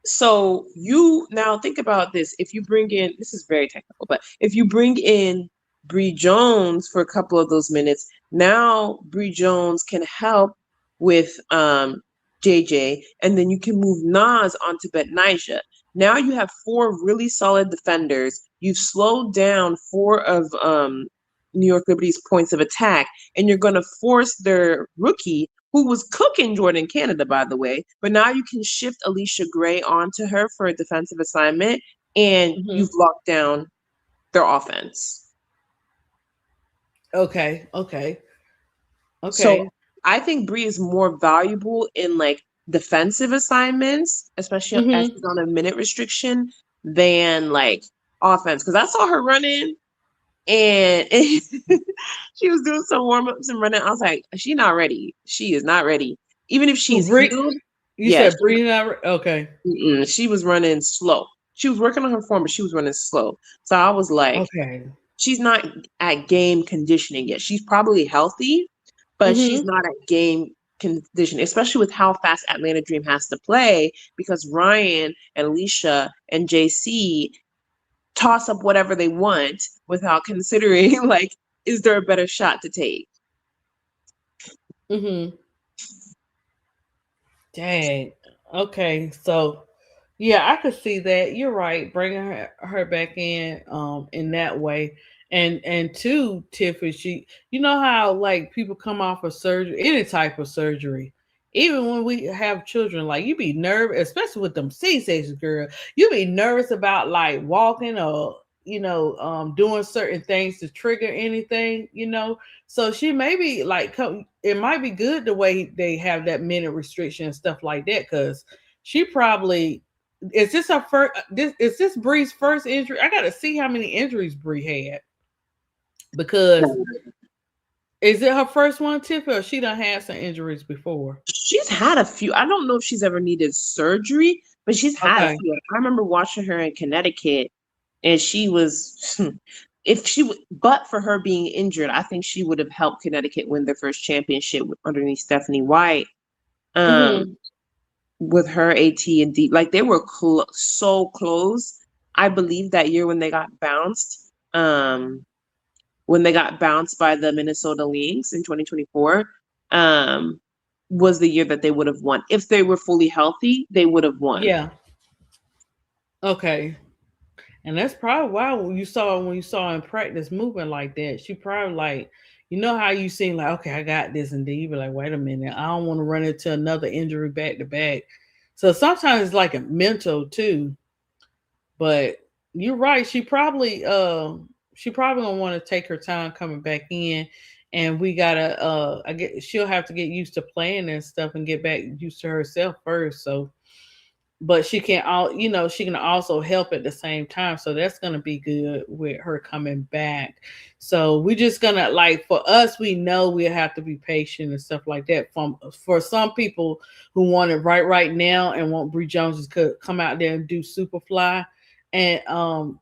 S4: So you now think about this. If you bring in, this is very technical, but if you bring in Bree Jones for a couple of those minutes, now Bree Jones can help with JJ, and then you can move Nas onto Betnijah. Now you have four really solid defenders. You've slowed down four of New York Liberty's points of attack, and you're going to force their rookie who was cooking Jordan Canada, by the way. But now you can shift Alicia Gray onto her for a defensive assignment, and
S1: Mm-hmm.
S4: you've locked down their offense.
S1: Okay. Okay.
S4: So
S1: Okay.
S4: I think Bree is more valuable in like defensive assignments, especially as
S1: Mm-hmm.
S4: she's on a minute restriction, than like offense. Because I saw her running and she was doing some warm ups and running. I was like, she not ready. She is not ready. Even if
S1: Who
S4: she's
S1: Bree?
S4: healed,
S1: You
S4: yeah,
S1: said Bree not okay.
S4: she was running slow. She was working on her form, but she was running slow. So I was like,
S1: Okay.
S4: she's not at game conditioning yet. She's probably healthy, but she's
S1: Mm-hmm.
S4: not at game conditioning, especially with how fast Atlanta Dream has to play because Ryan and Alicia and JC toss up whatever they want without considering like is there a better shot to take?
S1: Mm-hmm. Dang. Okay, so yeah, I could see that. You're right. Bringing her back in that way, and two, Tiffany, you know how like people come off of surgery, any type of surgery, even when we have children, like you be nervous, especially with them C-sections, girl. You be nervous about like walking or doing certain things to trigger anything, So she may be like, it might be good the way they have that minute restriction and stuff like that, because she probably is this her first? Is this Bree's first injury? I got to see how many injuries Bree had, because is it her first one, Tiffany, or she done had some injuries before?
S4: She's had a few. I don't know if she's ever needed surgery, but she's had a
S1: Okay.
S4: few. I remember watching her in Connecticut, and she was, if she would, but for her being injured, I think she would have helped Connecticut win their first championship underneath Stephanie White. Um,
S1: Mm-hmm.
S4: with her AT and D, like they were so close. I believe that year when they got bounced, by the Minnesota Lynx in 2024, um, was the year that they would have won. If they were fully healthy, they would have won.
S1: Yeah. Okay. And that's probably why when you saw in practice moving like that, she probably like, how you seem like, okay, I got this, and then you be like, wait a minute, I don't want to run into another injury back to back. So sometimes it's like a mental too. But you're right. She probably gonna want to take her time coming back in, and we gotta. I get she'll have to get used to playing and stuff and get back used to herself first. So, but she can also help at the same time. So that's gonna be good with her coming back. So we just gonna, like, for us, we know we have to be patient and stuff like that. For some people who want it right now and want Bree Jones to come out there and do Superfly, and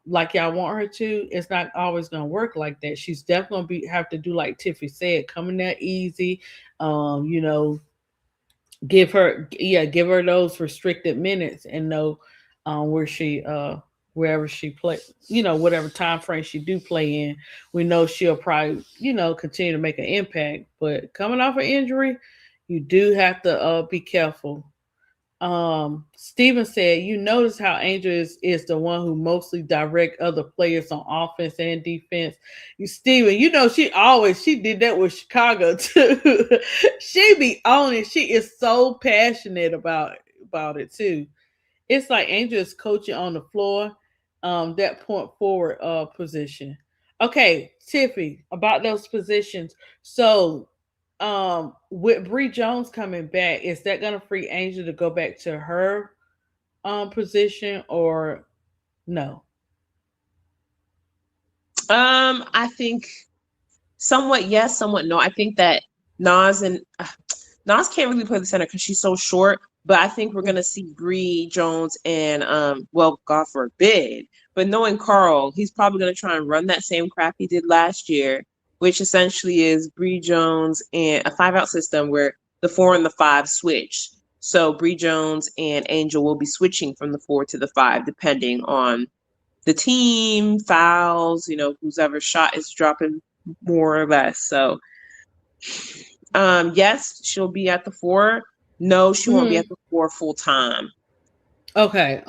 S1: like y'all want her to, it's not always gonna work like that. She's definitely gonna have to do like Tiffany said, coming there easy. Um, you know, give her those restricted minutes, and know where she wherever she play, whatever time frame she do play in, we know she'll probably continue to make an impact. But coming off an injury, you do have to be careful. Steven said, you notice how Angel is the one who mostly direct other players on offense and defense. Steven, she did that with Chicago too. She be on it. She is so passionate about it too. It's like Angel is coaching on the floor, that point forward position. Okay, Tiffy, about those positions. So, with Bree Jones coming back, is that gonna free Angel to go back to her position, or no?
S4: I think somewhat yes, somewhat no. I think that Nas and Nas can't really play the center because she's so short. But I think we're gonna see Bree Jones and well, God forbid, but knowing Carl, he's probably gonna try and run that same crap he did last year, which essentially is Bree Jones and a 5-out system where the 4 and the 5 switch. So Bree Jones and Angel will be switching from the 4 to the 5, depending on the team, fouls, who's ever shot is dropping more or less. So yes, she'll be at the 4. No, she won't be
S1: Mm-hmm.
S4: at the 4 full time.
S1: Okay.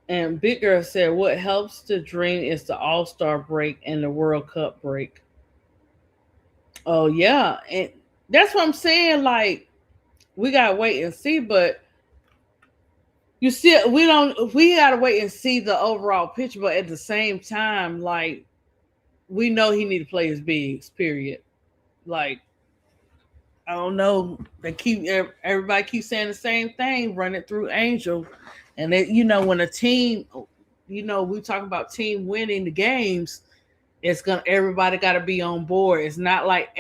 S1: And Big Girl said, what helps the dream is the All-Star break and the World Cup break. Oh yeah, and that's what I'm saying. Like, we gotta wait and see, but we gotta wait and see the overall picture. But at the same time, like, we know he need to play his bigs. Period. Like, I don't know. Everybody keeps saying the same thing. Run it through Angel, and when a team, we talk about team winning the games. Everybody got to be on board. It's not like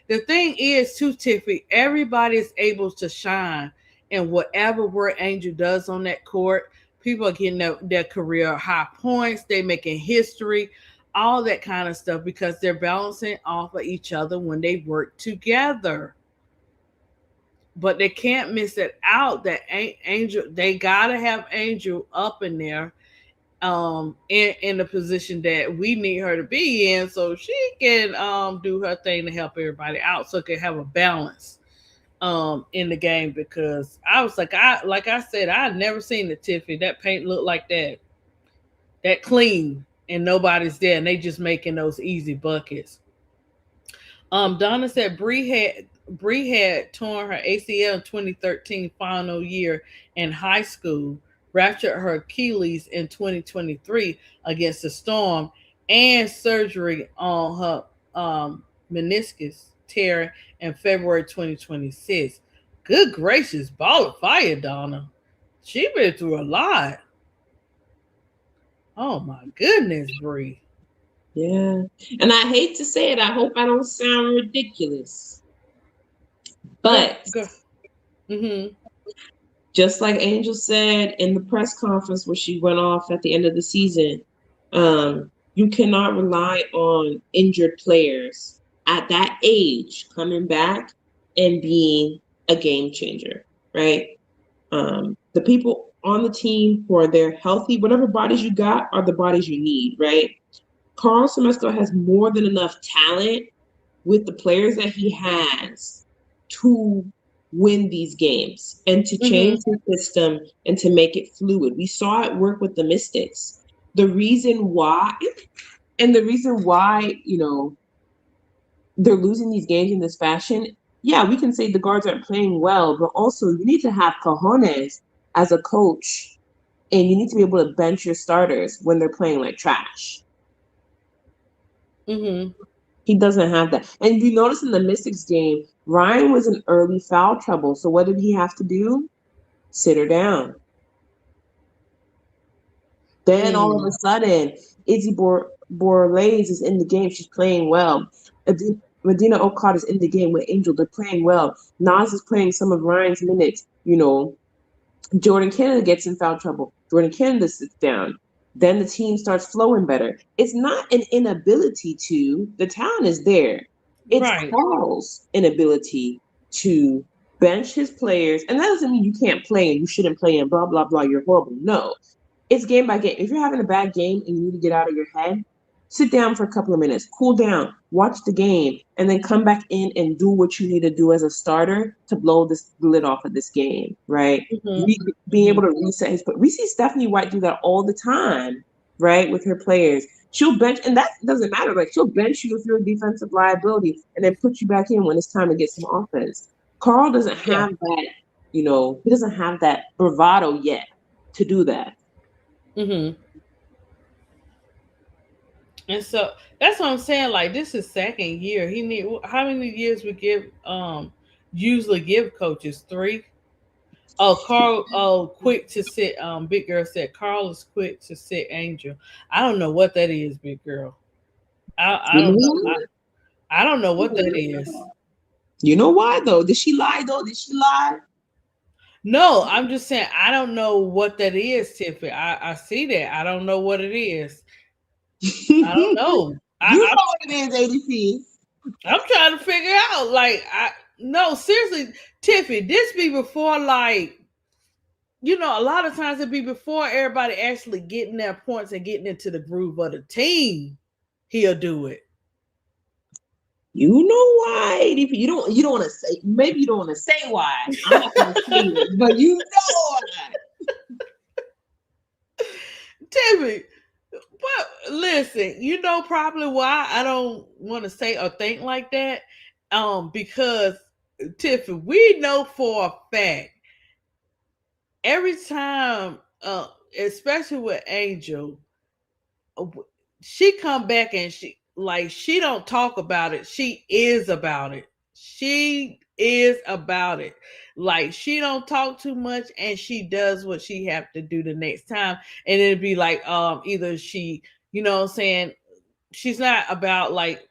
S1: the thing is too, Tiffy. Everybody is able to shine, and whatever work Angel does on that court, people are getting their career high points. They making history, all that kind of stuff, because they're balancing off of each other when they work together. But they can't miss it out that Angel. They gotta have Angel up in there, in the position that we need her to be in, so she can do her thing to help everybody out, so it can have a balance in the game. Because I was like I said, I had never seen the Tiffany that paint look like that clean, and nobody's there, and they just making those easy buckets. Donna said Bree had torn her ACL in 2013 final year in high school, ruptured her Achilles in 2023 against the Storm, and surgery on her meniscus tear in February 2026. Good gracious, ball of fire, Donna. She been through a lot. Oh my goodness, Bree.
S4: Yeah. And I hate to say it, I hope I don't sound ridiculous.
S1: Go,
S4: But
S1: go. Mm-hmm.
S4: just like Angel said in the press conference where she went off at the end of the season, you cannot rely on injured players at that age coming back and being a game changer, right? The people on the team who are there healthy, whatever bodies you got are the bodies you need, right? Carl Semesco has more than enough talent with the players that he has to win these games and to change
S1: Mm-hmm.
S4: the system and to make it fluid. We saw it work with the Mystics. The reason why, and the reason why, they're losing these games in this fashion, yeah, we can say the guards aren't playing well, but also you need to have cojones as a coach, and you need to be able to bench your starters when they're playing like trash.
S1: Mm-hmm.
S4: He doesn't have that. And you notice in the Mystics game, Ryan was in early foul trouble. So what did he have to do? Sit her down. Then all of a
S1: Mm.
S4: sudden, Izzy Borlaze is in the game. She's playing well. Medina Okada is in the game with Angel. They're playing well. Nas is playing some of Ryan's minutes. Jordan Canada gets in foul trouble. Jordan Canada sits down. Then the team starts flowing better. It's not an inability to, the talent is there. It's
S1: Right.
S4: Carl's inability to bench his players. And that doesn't mean you can't play and you shouldn't play and blah, blah, blah, you're horrible. No, it's game by game. If you're having a bad game and you need to get out of your head, sit down for a couple of minutes, cool down, watch the game, and then come back in and do what you need to do as a starter to blow this lid off of this game, right?
S1: Mm-hmm.
S4: Being able to reset his. But we see Stephanie White do that all the time, right, with her players. She'll bench, and that doesn't matter. Like she'll bench you if you're a defensive liability, and then put you back in when it's time to get some offense. Carl doesn't
S1: Yeah.
S4: have that. He doesn't have that bravado yet to do that.
S1: Mm-hmm. And so that's what I'm saying. Like this is second year. He need how many years we give usually give coaches? 3. Oh, Carl. Oh, quick to sit. Big girl said Carl is quick to sit Angel. I don't know what that is, big girl. I
S4: You
S1: don't know.
S4: know
S1: I don't know what that is.
S4: You know why though? Did she lie though? Did she lie?
S1: No, I'm just saying I don't know what that is, Tiffany. I see that. I don't know what it is. I don't
S4: You
S1: know.
S4: know what it is, ADP.
S1: I'm trying to figure out. Like, no, seriously, Tiffany, this be before, like, a lot of times it be before everybody actually getting their points and getting into the groove of the team. He'll do it.
S4: You know why, ADP. You don't want to say, maybe you don't want to say why. I'm not gonna say it, but you know why.
S1: Tiffany, but listen, you know probably why I don't want to say or think like that. Because Tiffany, we know for a fact every time, especially with Angel, uh, she come back and she don't talk about it. She is about it. She is about it. Like she don't talk too much and she does what she have to do the next time. And it'd be like either she, what I'm saying, she's not about like,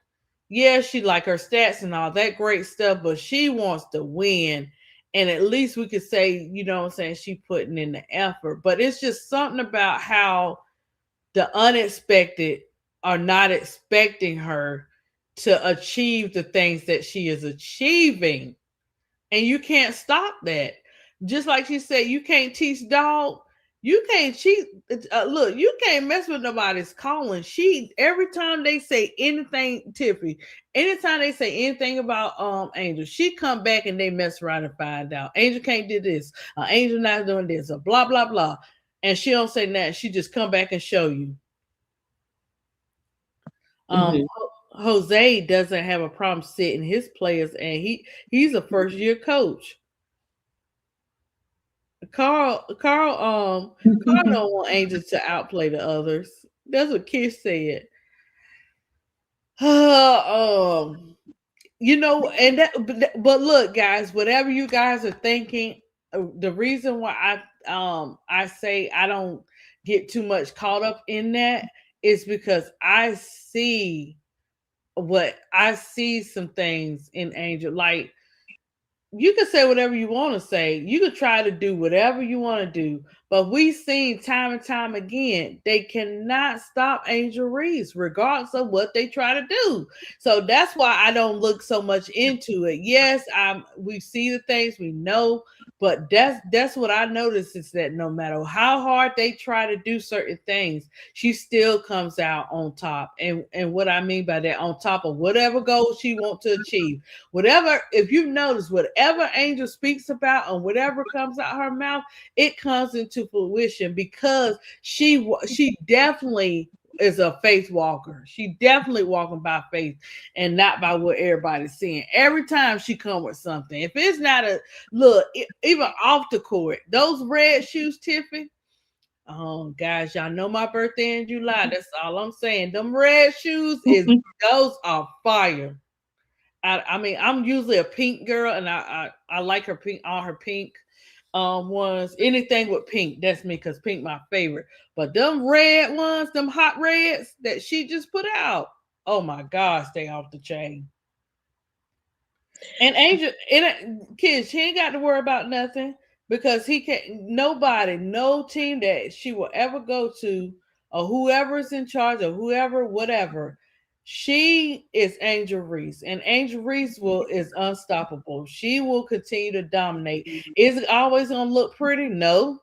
S1: yeah, she like her stats and all that great stuff, but she wants to win. And at least we could say, what I'm saying, she putting in the effort. But it's just something about how the unexpected are not expecting her to achieve the things that she is achieving. And you can't stop that. Just like she said, you can't teach dog. You can't cheat. Look, you can't mess with nobody's calling. She every time they say anything, Tiffy, anytime they say anything about Angel, she come back and they mess around and find out. Angel can't do this. Angel not doing this. Or blah blah blah. And she don't say that. She just come back and show you. Um,
S4: Mm-hmm.
S1: Jose doesn't have a problem sitting his players, and he's a first year coach. Carl don't want Angel to outplay the others. That's what Kish said. um, and but look, guys, whatever you guys are thinking, the reason why I say I don't get too much caught up in that is because I see some things in Angel. Like, you can say whatever you want to say. You can try to do whatever you want to do. But we've seen time and time again, they cannot stop Angel Reese, regardless of what they try to do. So that's why I don't look so much into it. Yes, we see the things we know, but that's what I noticed is that no matter how hard they try to do certain things, she still comes out on top. And what I mean by that, on top of whatever goal she wants to achieve. Whatever, if you notice, whatever Angel speaks about and whatever comes out her mouth, it comes into fruition because she definitely is a faith walker. She definitely walking by faith and not by what everybody's seeing. Every time she come with something, if it's not a look, even off the court, those red shoes, Tiffany. Oh, guys, y'all know my birthday in July. That's all I'm saying. Them red shoes is those are fire. I mean, I'm usually a pink girl, and I like her pink, all her pink ones. Anything with pink, that's me, because pink my favorite. But them red ones, them hot reds that she just put out, oh my gosh, they off the chain. And Angel, kids, she ain't got to worry about nothing because he can't. Nobody, no team that she will ever go to, or whoever's in charge, or whoever, whatever. She is Angel Reese, and Angel Reese is unstoppable. She will continue to dominate. Is it always gonna look pretty? No,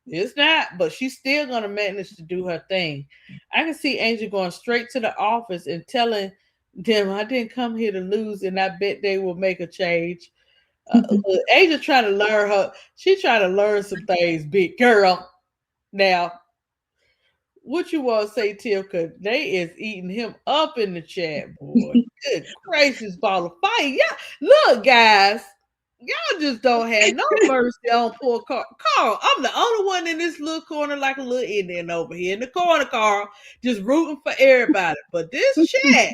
S1: it's not. But she's still gonna manage to do her thing. I can see Angel going straight to the office and telling them, "I didn't come here to lose," and I bet they will make a change. Angel trying to learn her. She trying to learn some things, big girl. Now, what you want to say, Tim? Cause they is eating him up in the chat, boy. Good gracious, ball of fire! Yeah, look, guys, y'all just don't have no mercy on poor Carl. Carl, I'm the only one in this little corner, like a little Indian over here in the corner, Carl, just rooting for everybody. But this chat,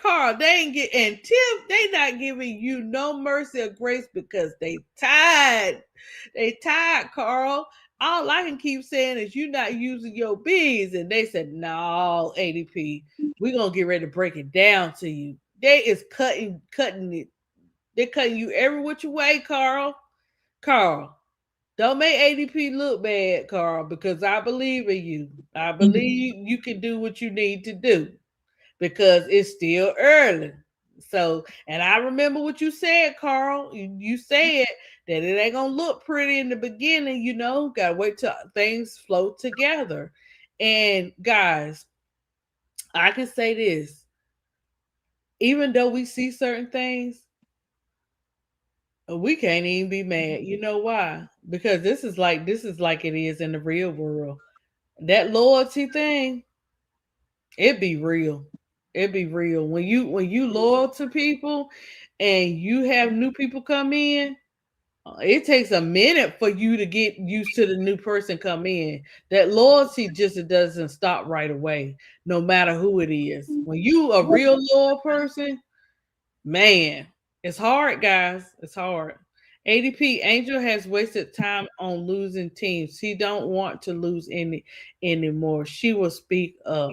S1: Carl, they ain't get and Tim, they not giving you no mercy or grace because they tired. They tired, Carl. All I can keep saying is you not using your bees. And they said, no, ADP, we're gonna get ready to break it down to you. They is cutting it. They're cutting you every which way, Carl. Carl, don't make ADP look bad, Carl, because I believe in you. I believe you can do what you need to do because it's still early. So, and I remember what you said, Carl. You said that it ain't gonna look pretty in the beginning, gotta wait till things flow together. And guys, I can say this, even though we see certain things, we can't even be mad. You know why? Because this is like it is in the real world. That loyalty thing, it be real. It be real. When you loyal to people and you have new people come in, it takes a minute for you to get used to the new person come in. That loyalty just doesn't stop right away, no matter who it is. When you a real loyal person, man, it's hard, guys. It's hard. ADP Angel has wasted time on losing teams. She don't want to lose anymore. She will speak up.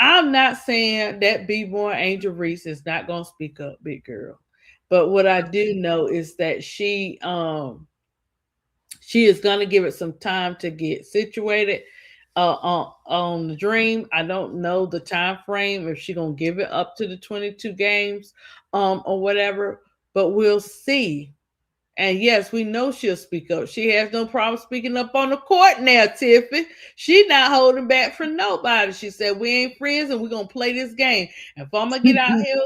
S1: I'm not saying that B-boy Angel Reese is not gonna speak up, big girl. But what I do know is that she is gonna give it some time to get situated on the dream. I don't know the time frame if she's gonna give it up to the 22 games or whatever, but we'll see. And yes, we know she'll speak up. She has no problem speaking up on the court now, Tiffy. She not holding back for nobody. She said, we ain't friends and we're going to play this game. And if I'm going to get out here,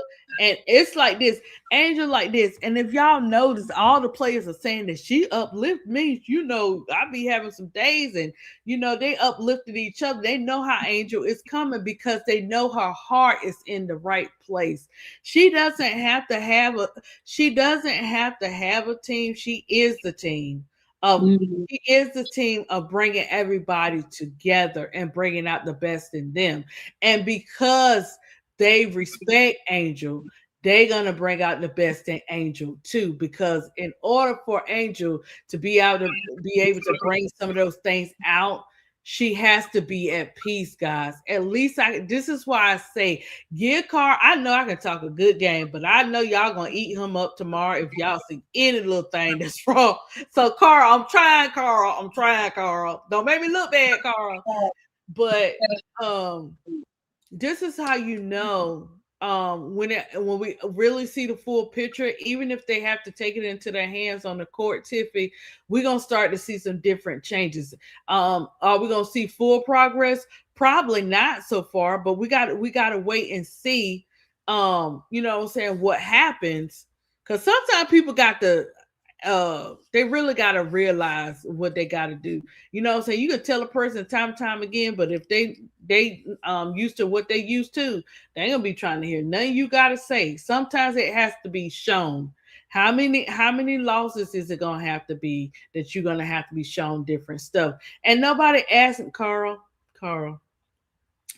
S1: and it's like this, Angel like this. And if y'all notice, all the players are saying that she uplift me. You know, I be having some days and, you know, they uplifted each other. They know how Angel is coming because they know her heart is in the right place. She doesn't have to have a she doesn't have to have a team. She is the team of
S4: Mhm.
S1: she is the team of bringing everybody together and bringing out the best in them. And because they respect Angel, they're gonna bring out the best in Angel too. Because in order for Angel to be able to bring some of those things out, she has to be at peace, guys. At least this is why I say give Carl. I know I can talk a good game, but I know y'all gonna eat him up tomorrow if y'all see any little thing that's wrong. So Carl, I'm trying, Carl. I'm trying, Carl. Don't make me look bad, Carl. But um this is how you know when we really see the full picture, even if they have to take it into their hands on the court, Tiffy, we're gonna start to see some different changes. Are we gonna see full progress? Probably not so far, but we gotta wait and see. You know what I'm saying, what happens, because sometimes people got to they really got to realize what they got to do. You know what I'm saying? You can tell a person time and time again, but if they used to what they used to, they ain't gonna be trying to hear nothing you got to say. Sometimes it has to be shown. How many losses is it gonna have to be that you're gonna have to be shown different stuff? And nobody asked Carl,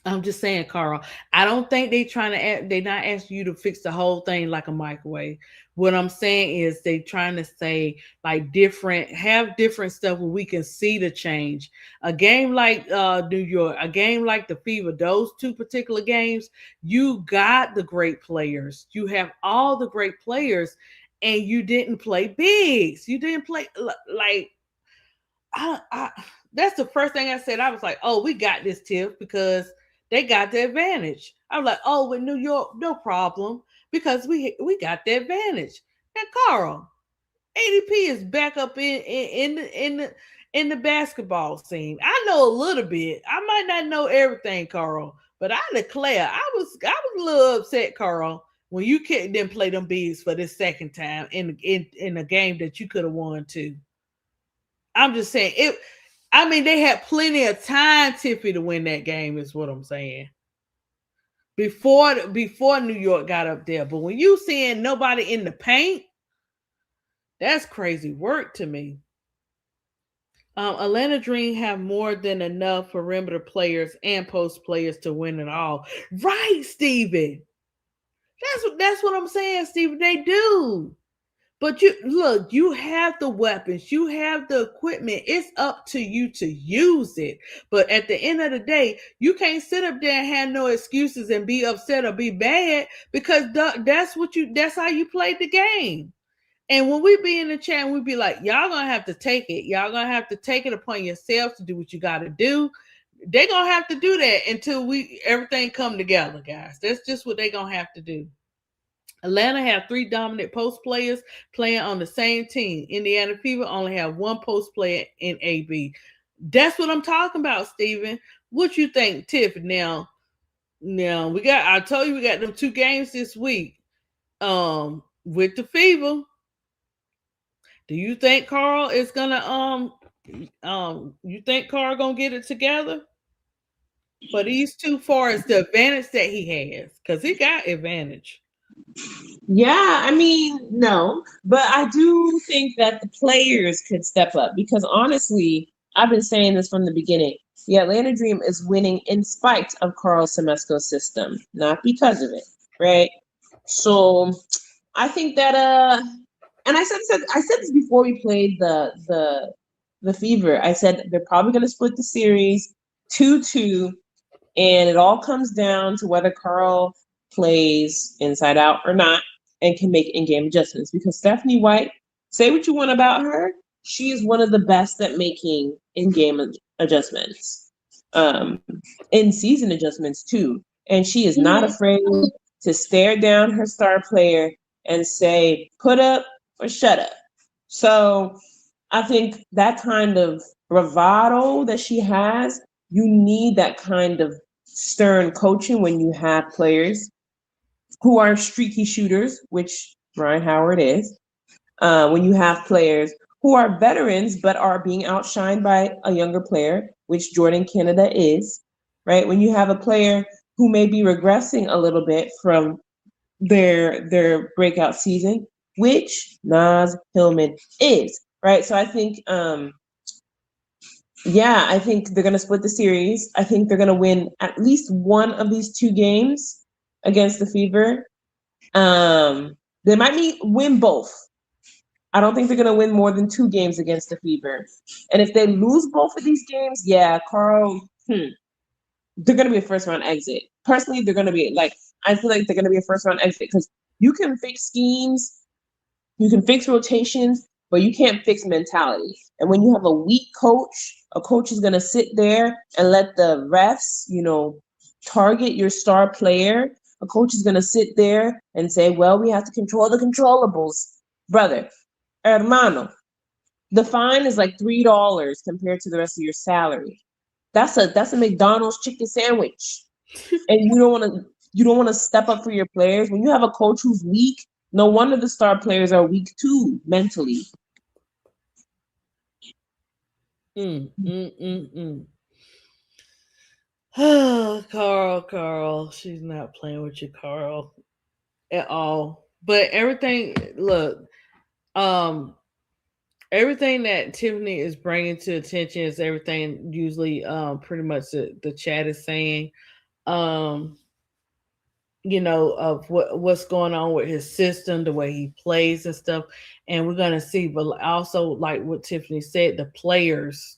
S1: I'm just saying, Carl. I don't think they not asking you to fix the whole thing like a microwave. What I'm saying is they trying to say like have different stuff where we can see the change. A game like New York, a game like the Fever, those two particular games, you got the great players. You have all the great players, and you didn't play bigs. You didn't play like I that's the first thing I said. I was like, oh, we got this, Tiff, because they got the advantage. I was like, oh, with New York, no problem, because we got the advantage. Now, Carl, ADP is back up in the basketball scene. I know a little bit. I might not know everything, Carl, but I declare I was a little upset, Carl, when you didn't play them bigs for this second time in a game that you could have won too. I'm just saying it. I mean, they had plenty of time, Tiffy, to win that game. Is what I'm saying. Before New York got up there, but when you seeing nobody in the paint, that's crazy work to me. Atlanta Dream have more than enough perimeter players and post players to win it all. Right, Steven. That's what I'm saying, Steven. They do. But you look, you have the weapons, you have the equipment. It's up to you to use it. But at the end of the day, you can't sit up there and have no excuses and be upset or be bad because that's how you played the game. And when we be in the chat, we be like, y'all gonna have to take it. Y'all gonna have to take it upon yourselves to do what you gotta do. They gonna have to do that until everything come together, guys. That's just what they gonna have to do. Atlanta have three dominant post players playing on the same team. Indiana Fever only have one post player in AB. That's what I'm talking about, Steven. What you think, Tiff? Now I told you we got them two games this week. With the Fever. Do you think Carl is gonna you think Carl gonna get it together? For these two far as the advantage that he has, because he got advantage.
S4: Yeah, I mean, no, but I do think that the players could step up because honestly, I've been saying this from the beginning. The Atlanta Dream is winning in spite of Carl Semesco's system, not because of it, right? So I think that and I said this before we played the Fever. I said they're probably gonna split the series 2-2, and it all comes down to whether Carl plays inside out or not and can make in-game adjustments. Because Stephanie White, say what you want about her, she is one of the best at making in-game adjustments, in-season adjustments too. And she is not afraid to stare down her star player and say, put up or shut up. So I think that kind of bravado that she has, you need that kind of stern coaching when you have players who are streaky shooters, which Ryan Howard is. When you have players who are veterans but are being outshined by a younger player, which Jordan Canada is, right? When you have a player who may be regressing a little bit from their breakout season, which Nas Hillman is, right? So I think yeah, I think they're gonna split the series. I think they're gonna win at least one of these two games against the Fever. They might win both. I don't think they're gonna win more than two games against the Fever. And if they lose both of these games, yeah, Carl, they're gonna be a first round exit. Personally, they're gonna be like, I feel like they're gonna be a first round exit because you can fix schemes, you can fix rotations, but you can't fix mentality. And when you have a weak coach, a coach is gonna sit there and let the refs, target your star player. A coach is gonna sit there and say, well, we have to control the controllables. Brother, hermano, the fine is like $3 compared to the rest of your salary. That's a McDonald's chicken sandwich. And you don't want to step up for your players. When you have a coach who's weak, no wonder the star players are weak too mentally.
S1: Mm, mm, mm, mm. Oh, Carl, she's not playing with you, Carl, at all. But everything, look, um, everything that Tiffany is bringing to attention is everything usually, pretty much the chat is saying. Um, of what's going on with his system, the way he plays and stuff, and we're gonna see. But also, like what Tiffany said, the players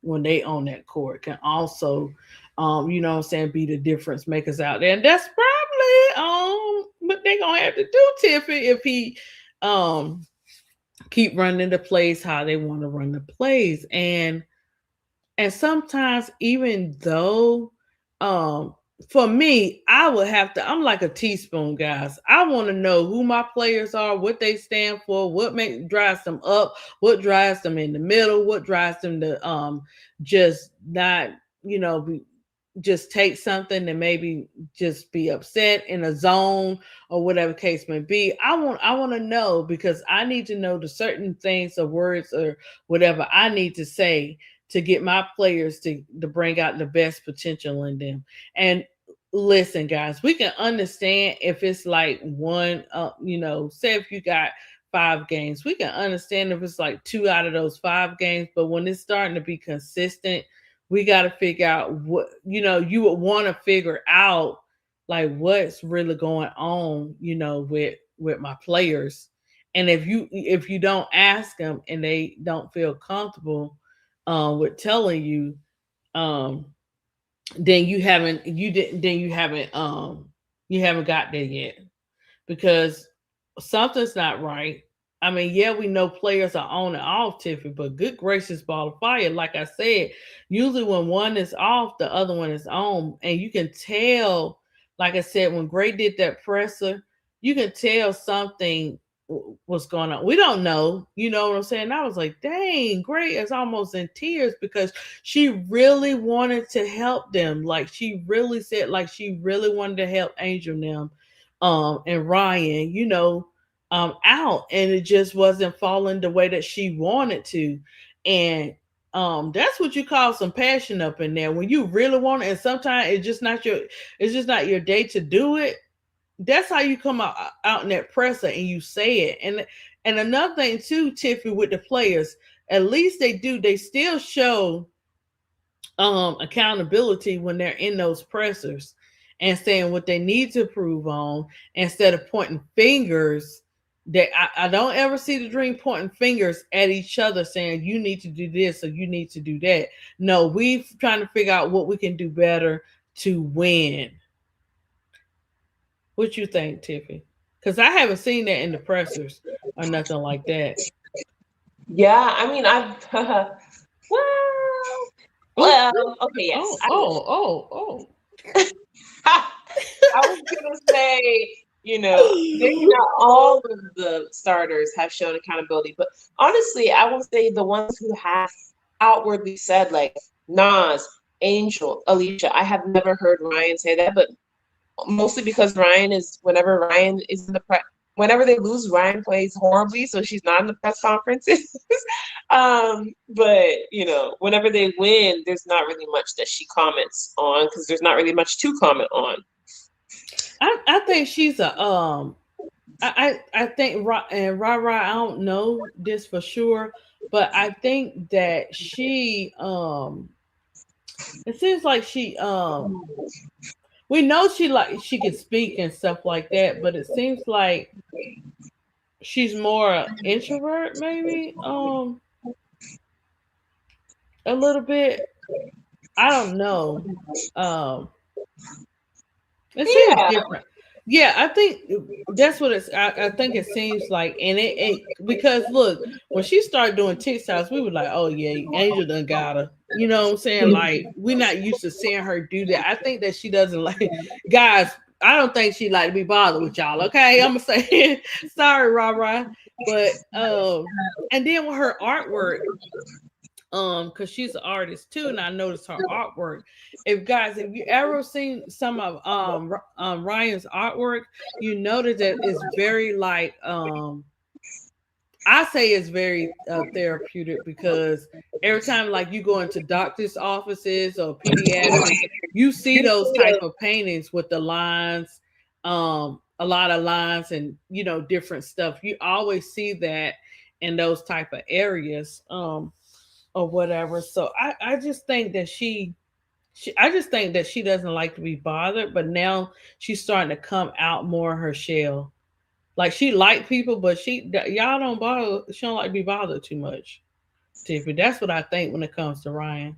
S1: when they on that court can also, what I'm saying, be the difference makers out there, and that's probably what they gonna have to do, Tiffany, if he keep running the plays how they want to run the plays, and sometimes even though um for me, I would have to, I'm like a teaspoon, guys. I want to know who my players are, what they stand for, what drives them up, what drives them in the middle, what drives them to just not, be, just take something and maybe just be upset in a zone or whatever case may be. I want to know, because I need to know the certain things or words or whatever I need to say to get my players to bring out the best potential in them. And listen, guys, we can understand if it's like one, say if you got 5 games, we can understand if it's like 2 out of those 5 games. But when it's starting to be consistent, we got to figure out what, you would want to figure out like what's really going on, with my players. And if you don't ask them and they don't feel comfortable with telling you, um, then you haven't got there yet, because something's not right. I mean, yeah, we know players are on and off, Tiffany, but good gracious, ball of fire. Like I said, usually when one is off, the other one is on. And you can tell, like I said, when Gray did that presser, you can tell something was going on. We don't know, you know what I'm saying? I was like, dang, Gray is almost in tears because she really wanted to help them. Like she really said, like she really wanted to help Angel them, and Ryan, out, and it just wasn't falling the way that she wanted to. And that's what you call some passion up in there when you really want it, and sometimes it's just not your day to do it. That's how you come out in that presser and you say it. And another thing too, Tiffany, with the players, at least they still show accountability when they're in those pressers and saying what they need to prove on, instead of pointing fingers. That I don't ever see the Dream pointing fingers at each other saying you need to do this or you need to do that. No, we trying to figure out what we can do better to win. What you think, Tiffany? Because I haven't seen that in the pressers or nothing like that.
S4: Yeah, I mean, I've well,
S1: Oh,
S4: okay, yes.
S1: oh, oh, oh, oh.
S4: I was gonna say Maybe not all of the starters have shown accountability, but honestly, I will say the ones who have outwardly said, like Nas, Angel, Alicia. I have never heard Ryan say that, but mostly because whenever Ryan is in the press, whenever they lose, Ryan plays horribly, so she's not in the press conferences. But whenever they win, there's not really much that she comments on because there's not really much to comment on.
S1: I think she's a I think and Ra, I don't know this for sure, but I think that she it seems like she we know she can speak and stuff like that, but it seems like she's more a introvert maybe a little bit. I don't know. Um it seems
S4: Yeah,
S1: different. Yeah, I think that's what I think it seems like, and it because look, when she started doing TikToks, we were like, oh yeah, Angel done got her. You know what I'm saying? Like we're not used to seeing her do that. I think that she doesn't like guys. I don't think she like to be bothered with y'all. Okay, I'm gonna say sorry, Rah, but and then with her artwork, because she's an artist too, and I noticed her artwork. If you ever seen some of Ryan's artwork, you notice that it's very like I say it's very therapeutic, because every time like you go into doctor's offices or pediatrics, you see those type of paintings with the lines, a lot of lines, and different stuff. You always see that in those type of areas. Or whatever. So I just think that I just think that she doesn't like to be bothered, but now she's starting to come out more of her shell. Like she like people, but y'all don't bother. She don't like to be bothered too much. Tiffany, that's what I think when it comes to Ryan.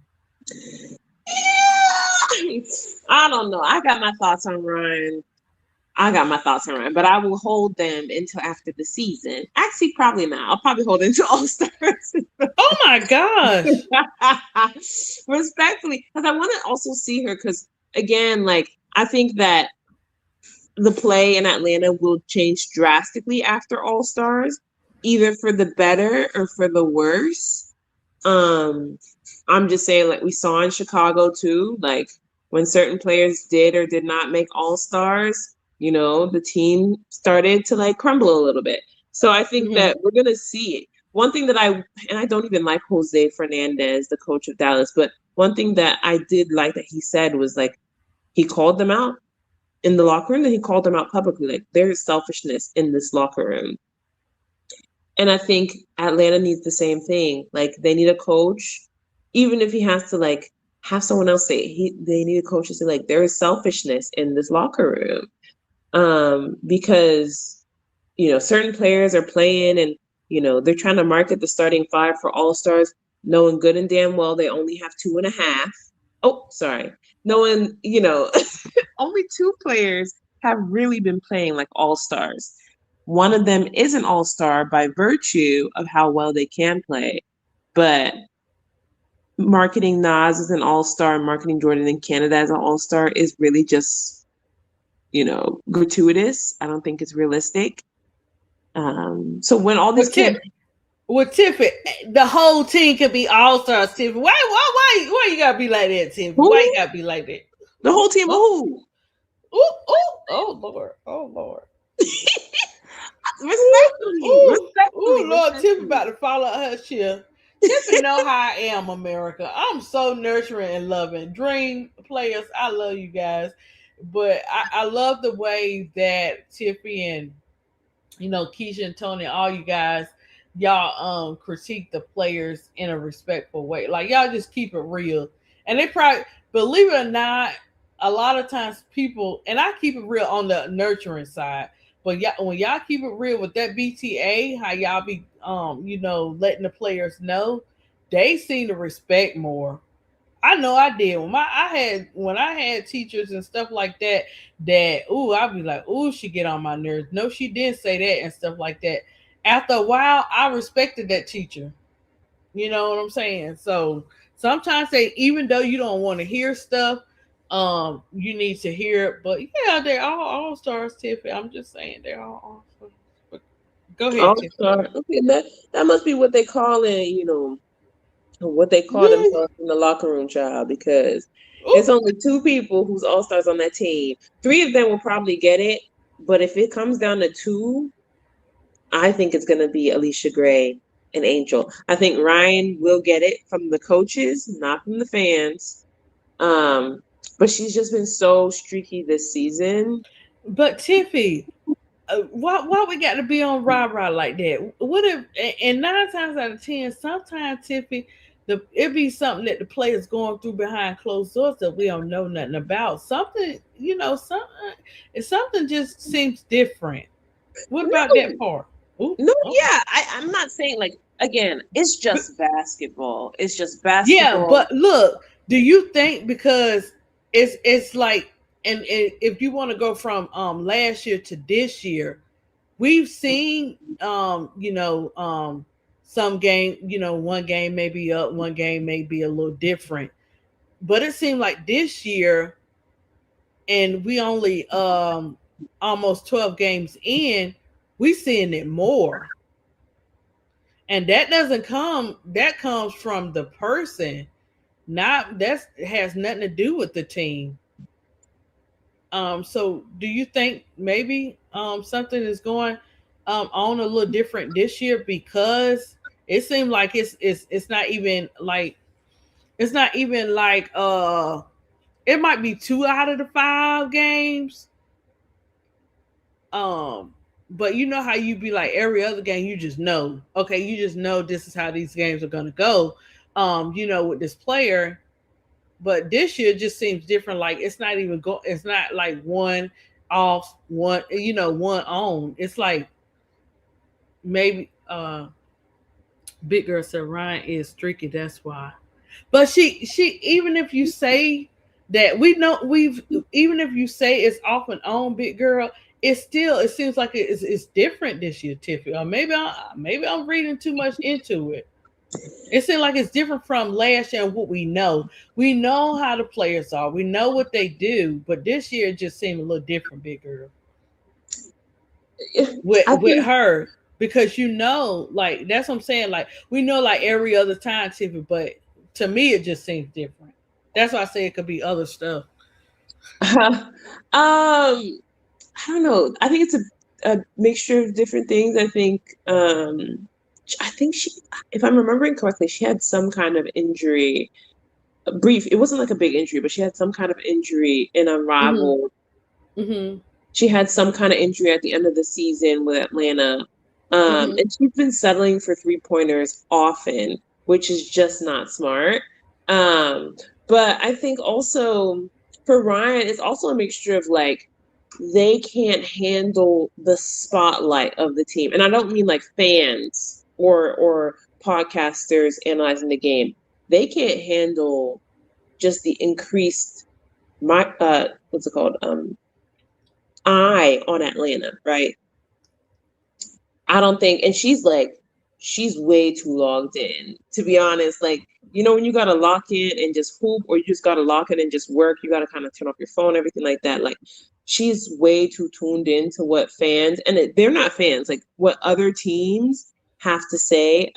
S4: yeah. I don't know. I got my thoughts on Ryan. But I will hold them until after the season. Actually, probably not. I'll probably hold it until All Stars.
S1: Oh my gosh!
S4: Respectfully, because I want to also see her. Because again, like I think that the play in Atlanta will change drastically after All Stars, either for the better or for the worse. Um, I'm just saying, like we saw in Chicago too, like when certain players did or did not make All Stars, the team started to like crumble a little bit. So I think
S1: Mm-hmm.
S4: that we're gonna see it. One thing that I don't even like Jose Fernandez, the coach of Dallas, but one thing that I did like that he said was like he called them out in the locker room, and he called them out publicly. Like there is selfishness in this locker room. And I think Atlanta needs the same thing. Like they need a coach, even if he has to like have someone else say it, they need a coach to say like there is selfishness in this locker room. Because certain players are playing, and they're trying to market the starting five for All Stars, knowing good and damn well they only have 2.5. Oh, sorry. Knowing, only two players have really been playing like All Stars. One of them is an All Star by virtue of how well they can play, but marketing Nas as an All Star, marketing Jordan in Canada as an All Star is really just, gratuitous. I don't think it's realistic. So when all these
S1: With Tip, with Tiffany, the whole team could be all stars. Tiffany, why you gotta be like that, Tiffany? Why you
S4: who
S1: gotta be like that?
S4: the whole team of
S1: Oh,
S4: who?
S1: oh Lord, oh Lord. Ooh, Lord, Tiffany about
S4: Respectfully.
S1: to follow her shit. Tiffany know how I am, America. I'm so nurturing and loving. Dream players, I love you guys. But I love the way that Tiffany and Keisha and Tony, all you guys, y'all critique the players in a respectful way. Like y'all just keep it real. And they probably, believe it or not, a lot of times people, and I keep it real on the nurturing side, but when y'all keep it real with that BTA, how y'all be letting the players know, they seem to respect more. I know I did. When I had teachers and stuff like that, I'd be like, ooh, she get on my nerves. No, she didn't say that and stuff like that. After a while, I respected that teacher. You know what I'm saying? So sometimes even though you don't want to hear stuff, You need to hear it. But yeah, they're all stars, Tiffany. I'm just saying they're all stars. But go ahead,
S4: All
S1: Tiffany.
S4: star. Okay, that must be what they call it. What they call
S1: Yeah.
S4: themselves in the locker room, child. Because it's
S1: Ooh.
S4: only two people who's all stars on that team. Three of them will probably get it, but if it comes down to two, I think it's gonna be Alicia Gray and Angel. I think Ryan will get it from the coaches, not from the fans. Um, but she's just been so streaky this season.
S1: But Tiffy, why we got to be on rah rah like that? What if and 9 times out of 10, sometimes Tiffy, it be something that the players going through behind closed doors that we don't know nothing about. Something, something. Something just seems different. What about that
S4: No,
S1: part? Ooh,
S4: no,
S1: oh.
S4: yeah. I'm not saying like again, it's
S1: But,
S4: just basketball. It's just
S1: yeah,
S4: basketball.
S1: but look, do you think because it's like, and if you want to go from last year to this year, we've seen some game, one game may be up, one game may be a little different, but it seemed like this year, and we only almost 12 games in, we seeing it more, and that comes from the person, not that's has nothing to do with the team. So do you think maybe something is going on a little different this year, because it seemed like it's not even like, it might be 2 out of the 5 games. Um but you know how you be like every other game, you just know, okay, you just know this is how these games are gonna go, with this player. But this year just seems different. Like it's not like one off, one on. It's like maybe big girl said Ryan is streaky, that's why. But she even if you say that, we know we've even if you say it's off and on, big girl, it seems like it's different this year, Tiffany. Or maybe I'm reading too much into it. It seems like it's different from last year and what we know. We know how the players are. We know what they do, but this year it just seemed a little different, big girl. With
S4: I
S1: with
S4: think
S1: her, because like that's what I'm saying. Like we know, like every other time, Tiffany, but to me it just seems different. That's why I say it could be other stuff.
S4: I don't know. I think it's a mixture of different things. I think she, if I'm remembering correctly, she had some kind of injury. Brief. It wasn't like a big injury, but she had some kind of injury in
S1: Mhm.
S4: Unrivaled.
S1: Mhm.
S4: She had some kind of injury at the end of the season with Atlanta.
S1: Mhm.
S4: And she's been settling for three pointers often, which is just not smart. Um, but I think also for Ryan, it's also a mixture of like they can't handle the spotlight of the team. And I don't mean like fans or podcasters analyzing the game. They can't handle just the increased my what's it called? Eye on Atlanta, right? I don't think, and she's way too logged in, to be honest. Like, when you gotta lock in and just hoop, or you just gotta lock in and just work, you gotta kind of turn off your phone, everything like that. Like, she's way too tuned in to what fans, and they're not fans, like what other teams' fans have to say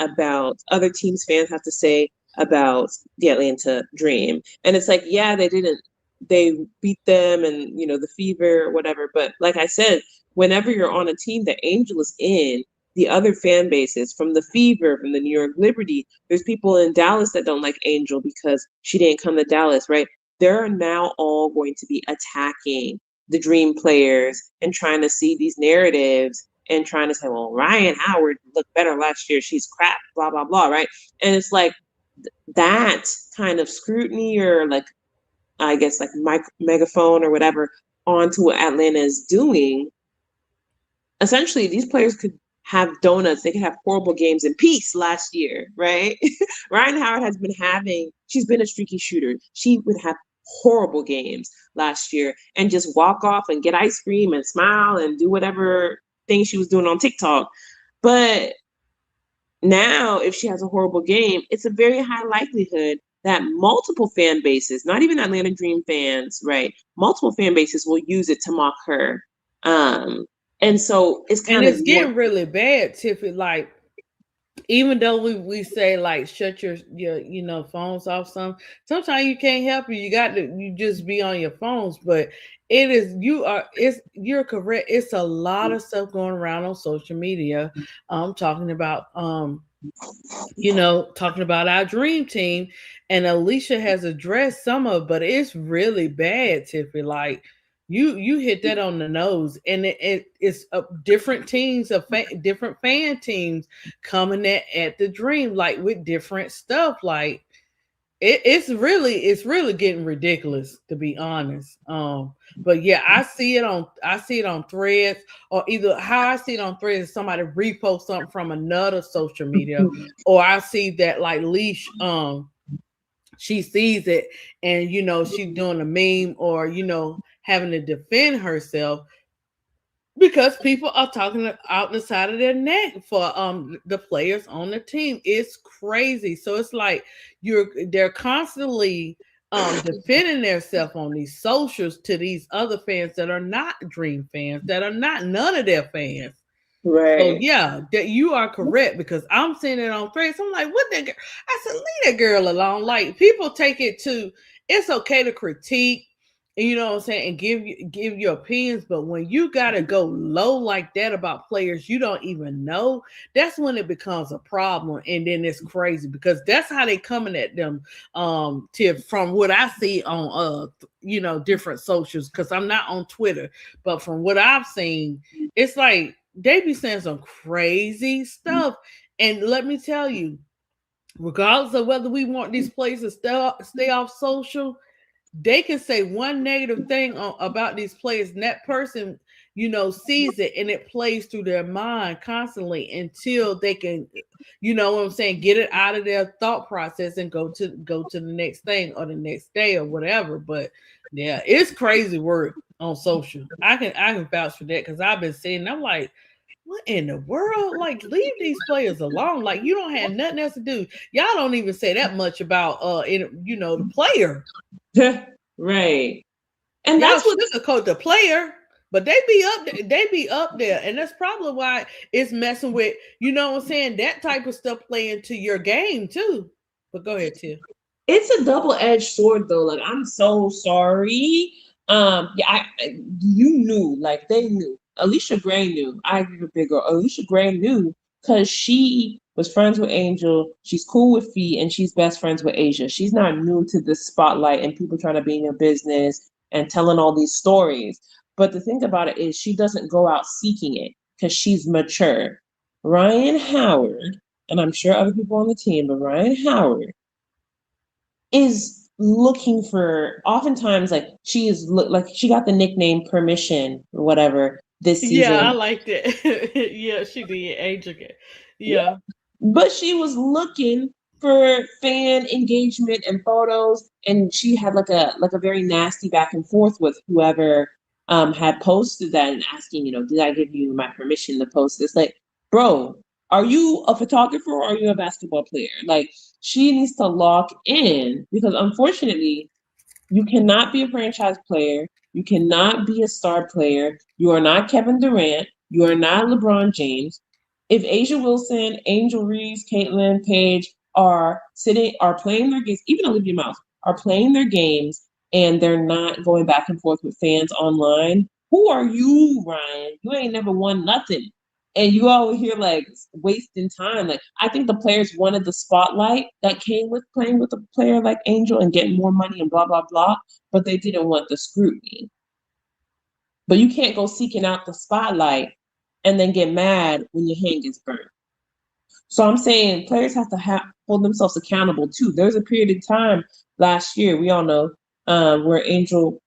S4: about the Atlanta Dream. And it's like, yeah, they beat them and, the fever or whatever. But like I said, whenever you're on a team that Angel is in, the other fan bases from the Fever, from the New York Liberty, there's people in Dallas that don't like Angel because she didn't come to Dallas, right? They're now all going to be attacking the Dream players and trying to see these narratives and trying to say, well, Ryan Howard looked better last year. She's crap, blah, blah, blah, right? And it's like that kind of scrutiny, or like, I guess, like megaphone or whatever, onto what Atlanta is doing. Essentially, these players could have donuts. They could have horrible games in peace last year, right? Ryan Howard she's been a streaky shooter. She would have horrible games last year and just walk off and get ice cream and smile and do whatever thing she was doing on TikTok. But now, if she has a horrible game, it's a very high likelihood that multiple fan bases, not even Atlanta Dream fans, right? Multiple fan bases will use it to mock her. Um, and so it's
S1: And
S4: kind of
S1: it's getting really bad, Tiffany. Like, even though we say like shut your phones off, sometimes you can't help it. You got to you just be on your phones. But you're correct. It's a lot of stuff going around on social media. Talking about talking about our dream team, and Alicia has addressed some of, but it's really bad, Tiffany. Like, you hit that on the nose, and it's different teams of different fan teams coming at the dream, like with different stuff. Like, it's really getting ridiculous, to be honest. But yeah, I see it on threads, or either how I see it on threads, somebody repost something from another social media, or I see that like Leash, she sees it, and she's doing a meme, or having to defend herself, because people are talking out the side of their neck for the players on the team. It's crazy. So it's like they're constantly defending themselves on these socials to these other fans that are not Dream fans, that are not none of their fans. So
S4: right.
S1: yeah, that you are correct, because I'm seeing it on threads. I'm like, what that girl? I said, leave that girl alone. Like, people take it to, it's okay to critique, and you know what I'm saying, and give your opinions, but when you gotta go low like that about players you don't even know, that's when it becomes a problem, and then it's crazy, because that's how they coming at them. From what I see on different socials, because I'm not on Twitter, but from what I've seen, it's like they be saying some crazy stuff. And let me tell you, regardless of whether we want these players to stay off social, they can say one negative thing about these players, and that person, sees it, and it plays through their mind constantly until they can, what I'm saying, get it out of their thought process and go to the next thing, or the next day, or whatever. But yeah, it's crazy work on social. I can vouch for that, because I've been seeing. I'm like, what in the world? Like, leave these players alone. Like, you don't have nothing else to do. Y'all don't even say that much about the player.
S4: Right. And
S1: Y'all
S4: that's what's
S1: sugarcoat the player, but they be up there, and that's probably why it's messing with, what I'm saying, that type of stuff play into your game too. But go ahead, Tia.
S4: it's a double-edged sword though. Like, I'm so sorry. Yeah, you knew, like they knew. Alicia Gray knew. I agree with Big Girl. Alicia Gray knew because she was friends with Angel. She's cool with Fee, and she's best friends with Asia. She's not new to this spotlight and people trying to be in your business and telling all these stories. But the thing about it is, she doesn't go out seeking it because she's mature. Ryan Howard, and I'm sure other people on the team, but Ryan Howard is looking for, oftentimes, like she is like she got the nickname Permission or whatever this
S1: Yeah, I
S4: season.
S1: like that. Yeah, she did. Angel. Yeah.
S4: But she was looking for fan engagement and photos, and she had like a very nasty back and forth with whoever had posted that and asking, did I give you my permission to post this? Like, bro, are you a photographer or are you a basketball player? Like, she needs to lock in, because unfortunately you cannot be a franchise player. You cannot be a star player. You are not Kevin Durant. You are not LeBron James. If Asia Wilson, Angel Reese, Caitlin, Paige are playing their games, even Olivia Mouse are playing their games, and they're not going back and forth with fans online, who are you, Ryan? You ain't never won nothing. And you all here like wasting time. Like, I think the players wanted the spotlight that came with playing with a player like Angel and getting more money and blah blah blah, but they didn't want the scrutiny. But you can't go seeking out the spotlight and then get mad when your hand gets burned. So I'm saying players have to hold themselves accountable too. There's a period of time last year, we all know, where Angel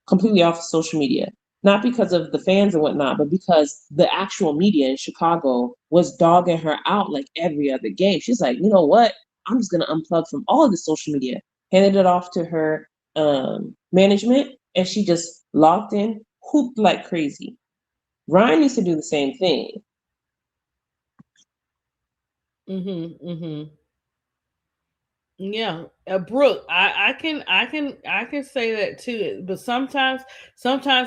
S4: completely off of social media, not because of the fans and whatnot, but because the actual media in Chicago was dogging her out like every other game. She's like, you know what? I'm just gonna unplug from all of the social media. Handed it off to her management, and she just logged in, hooped like crazy. Ryan needs to do the same thing.
S1: Mm-hmm. Mm-hmm. Yeah, Brooke, I can say that too. But sometimes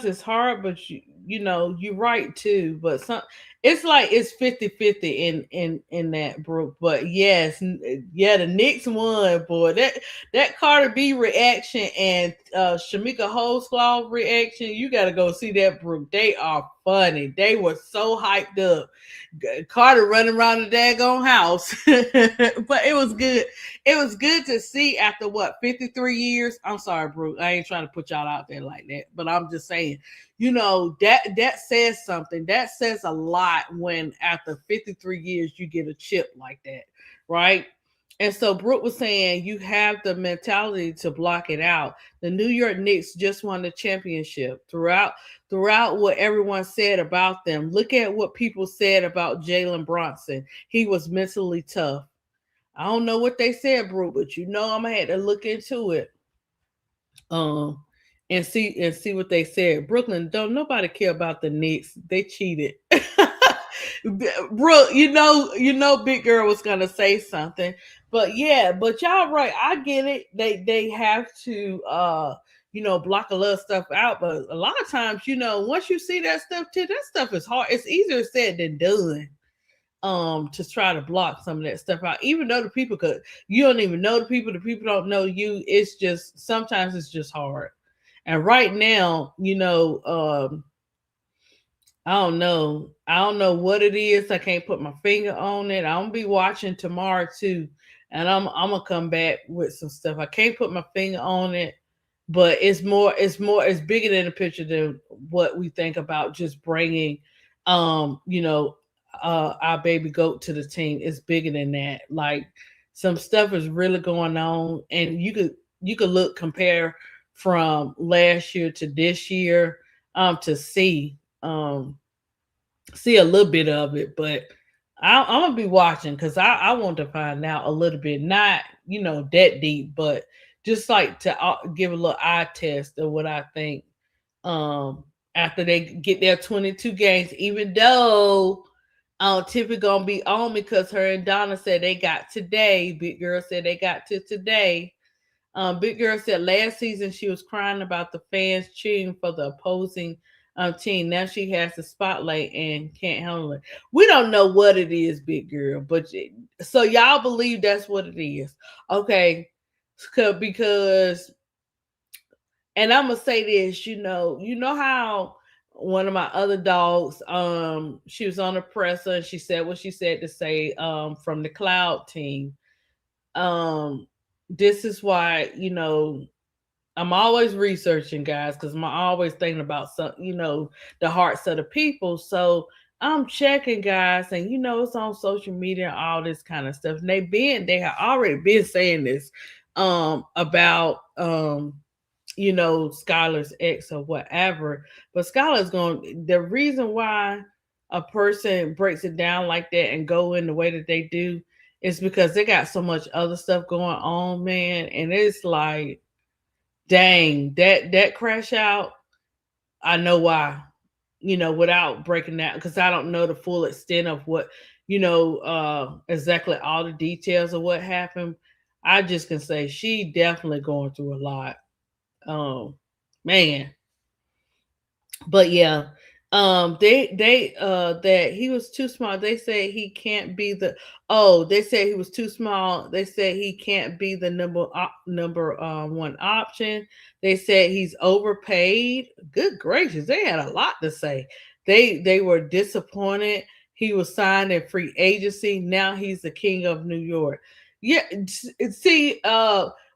S1: it's hard. But you're right too. But it's like it's 50-50 in that, Brooke. But yes, yeah, the Knicks won, boy. That Carter B reaction and Shamika Holdsclaw reaction, you got to go see that, Brooke. They are funny. They were so hyped up. Carter running around the daggone house, but it was good. It was good to see after what 53 years. I'm sorry, Brooke. I ain't trying to put y'all out there like that, but I'm just saying, that says something. That says a lot when after 53 years you get a chip like that, right? And so Brooke was saying you have the mentality to block it out. The New York Knicks just won the championship. Throughout what everyone said about them, look at what people said about Jalen Bronson. He was mentally tough. I don't know what they said, Brooke, but I'm gonna have to look into it. Um, and see what they said. Brooklyn, don't nobody care about the Knicks. They cheated. Brooke, Big Girl was gonna say something, but yeah, but y'all right. I get it. They have to block a lot of stuff out, but a lot of times, once you see that stuff too, that stuff is hard. It's easier said than done to try to block some of that stuff out, even though the people could you don't even know the people don't know you. It's just sometimes it's just hard. And right now, I don't know what it is. I can't put my finger on it. I'm gonna be watching tomorrow too, and I'm gonna come back with some stuff. I can't put my finger on it, but it's bigger than the picture than what we think about just bringing, um, you know, our baby goat to the team. It's bigger than that. Like some stuff is really going on, and you could compare from last year to this year, to um see a little bit of it, but I'm gonna be watching because I want to find out a little bit, not that deep, but just like to give a little eye test of what I think. Um, After they get their 22 games, even though Tiffany gonna be on because her and Donna said they got today. Big Girl said they got to today. Big Girl said last season she was crying about the fans cheering for the opposing team. Now she has the spotlight and can't handle it. We don't know what it is, Big Girl, but so y'all believe that's what it is, okay? Because, and I'm gonna say this, you know how one of my other dogs, she was on the presser and she said what she said to say, from the Cloud team. Um, this is why I'm always researching, guys, because I'm always thinking about the hearts of the people. So I'm checking, guys, and it's on social media and all this kind of stuff. And they have already been saying this about Skylar's ex or whatever. But Skylar's going the reason why a person breaks it down like that and go in the way that they do is because they got so much other stuff going on, man. And it's like, dang, that crash out, I know why. Without breaking that, because I don't know the full extent of what, exactly all the details of what happened. I just can say she definitely going through a lot. Um, Man, but yeah, they that he was too small. They said he can't be the they said he was too small. They said he can't be the number one option. They said he's overpaid. Good gracious, they had a lot to say. They were disappointed. He was signed in free agency. Now he's the king of New York. Yeah, see,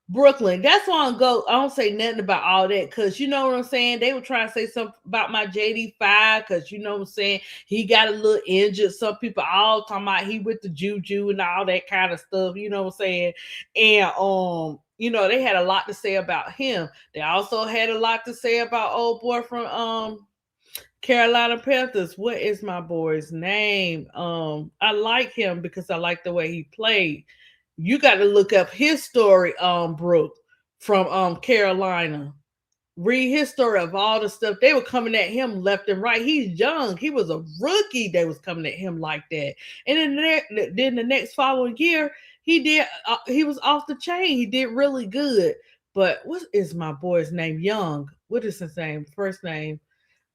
S1: Brooklyn. That's why I don't say nothing about all that, because you know what I'm saying. They were trying to say something about my JD5, because you know what I'm saying. He got a little injured. Some people all talking about he with the juju and all that kind of stuff. You know what I'm saying. And they had a lot to say about him. They also had a lot to say about old boy from Carolina Panthers. What is my boy's name? I like him because I like the way he played. You got to look up his story, Brooke, from Carolina. Read his story of all the stuff they were coming at him left and right. He's young. He was a rookie. They was coming at him like that. And then the next following year, He did. He was off the chain. He did really good. But what is my boy's name? Young. What is his name? First name?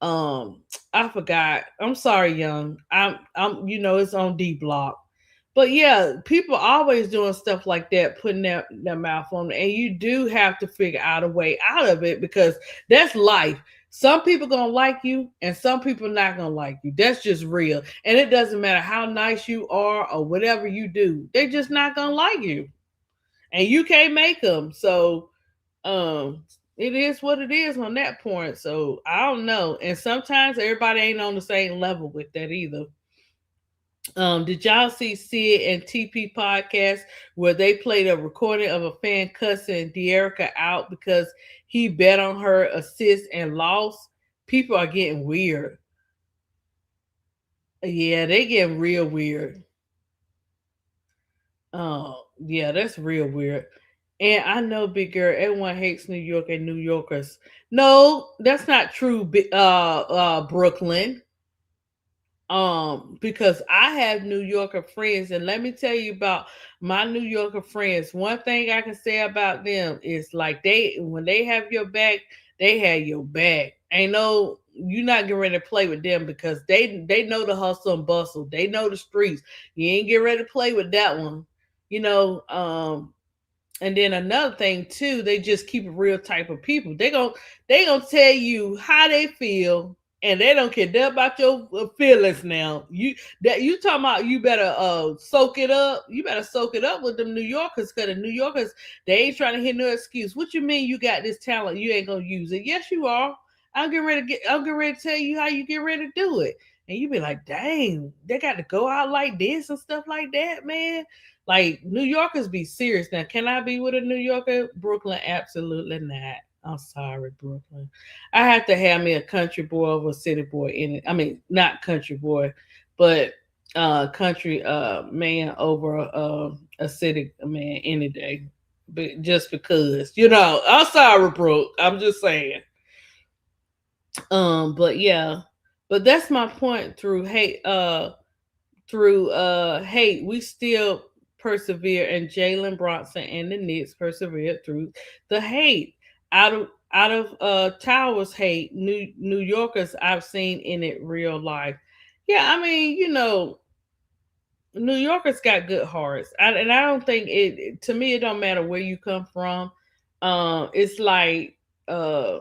S1: Um, I forgot. I'm sorry, Young. I'm. It's on D Block. But yeah, people always doing stuff like that, putting their mouth on it, and you do have to figure out a way out of it because that's life. Some people gonna like you, and some people not gonna like you. That's just real, and it doesn't matter how nice you are or whatever you do. They just not gonna like you, and you can't make them. So um it is what it is on that point. So I don't know. And sometimes everybody ain't on the same level with that either. Did y'all see Sid and TP podcast where they played a recording of a fan cussing De'Erica out because he bet on her assist and lost? People are getting weird. Yeah, they getting real weird. Oh, yeah, that's real weird. And I know, big girl, everyone hates New York and New Yorkers. No, that's not true, Brooklyn. Because I have New Yorker friends, and let me tell you about my New Yorker friends. One thing I can say about them is like when they have your back, they have your back. Ain't no you're not getting ready to play with them because they know the hustle and bustle. They know the streets. You ain't get ready to play with that one. You know, and then another thing too, they just keep a real type of people. They gonna tell you how they feel, and they don't care nothing about your feelings. Now you talking about you better soak it up. You better soak it up with them New Yorkers, because the New Yorkers they ain't trying to hear no excuse. What you mean you got this talent? You ain't gonna use it? Yes, you are. I'm getting ready to tell you how you get ready to do it. And you be like, dang, they got to go out like this and stuff like that, man. Like New Yorkers be serious. Now, can I be with a New Yorker? Brooklyn, absolutely not. I'm sorry, Brooklyn. I have to have me a country boy over a city boy in it. I mean, not country boy, but country man over a city man any day. But just because, I'm sorry, Brooke. I'm just saying. But yeah, but that's my point. Through hate, we still persevere, and Jalen Bronson and the Knicks persevered through the hate. Out of Towers hate, New Yorkers I've seen in it real life. Yeah, I mean, New Yorkers got good hearts, and I don't think to me it don't matter where you come from. It's like uh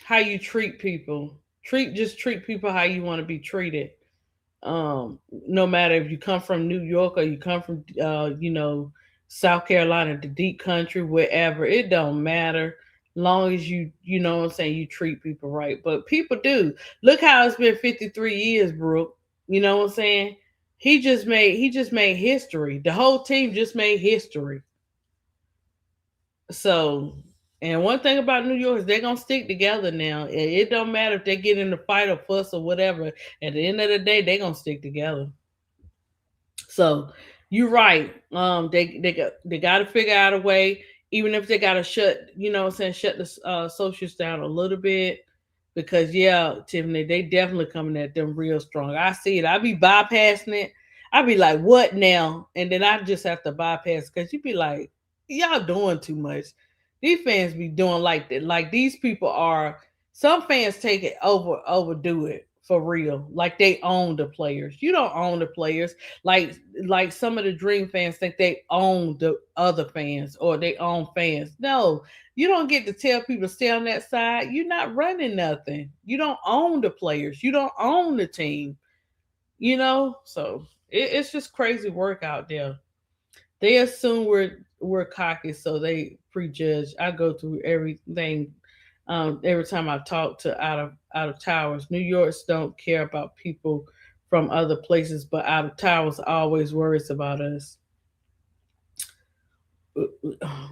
S1: how you treat people. Treat people how you want to be treated. No matter if you come from New York or you come from South Carolina, the deep country, wherever, it don't matter. Long as you know what I'm saying, you treat people right. But people do. Look how it's been 53 years, Brooke. You know what I'm saying? He just made history. The whole team just made history. So, and one thing about New York is they're gonna stick together now. It don't matter if they get in a fight or fuss or whatever. At the end of the day, they're gonna stick together. So you're right. They got to figure out a way, even if they got to shut the socials down a little bit, because yeah, Tiffany, they definitely coming at them real strong. I see it. I be bypassing it. I be like, what now? And then I just have to bypass because you be like, y'all doing too much. These fans be doing like that. Like these people are. Some fans take it overdo it for real. Like they own the players. You don't own the players like some of the Dream fans think they own the other fans or they own fans. No, you don't get to tell people to stay on that side. You're not running nothing. You don't own the players. You don't own the team. So it's just crazy work out there. They assume we're cocky, so they prejudge. I go through everything. Every time I talk to out of towers, New York's don't care about people from other places, but out of towers always worries about us.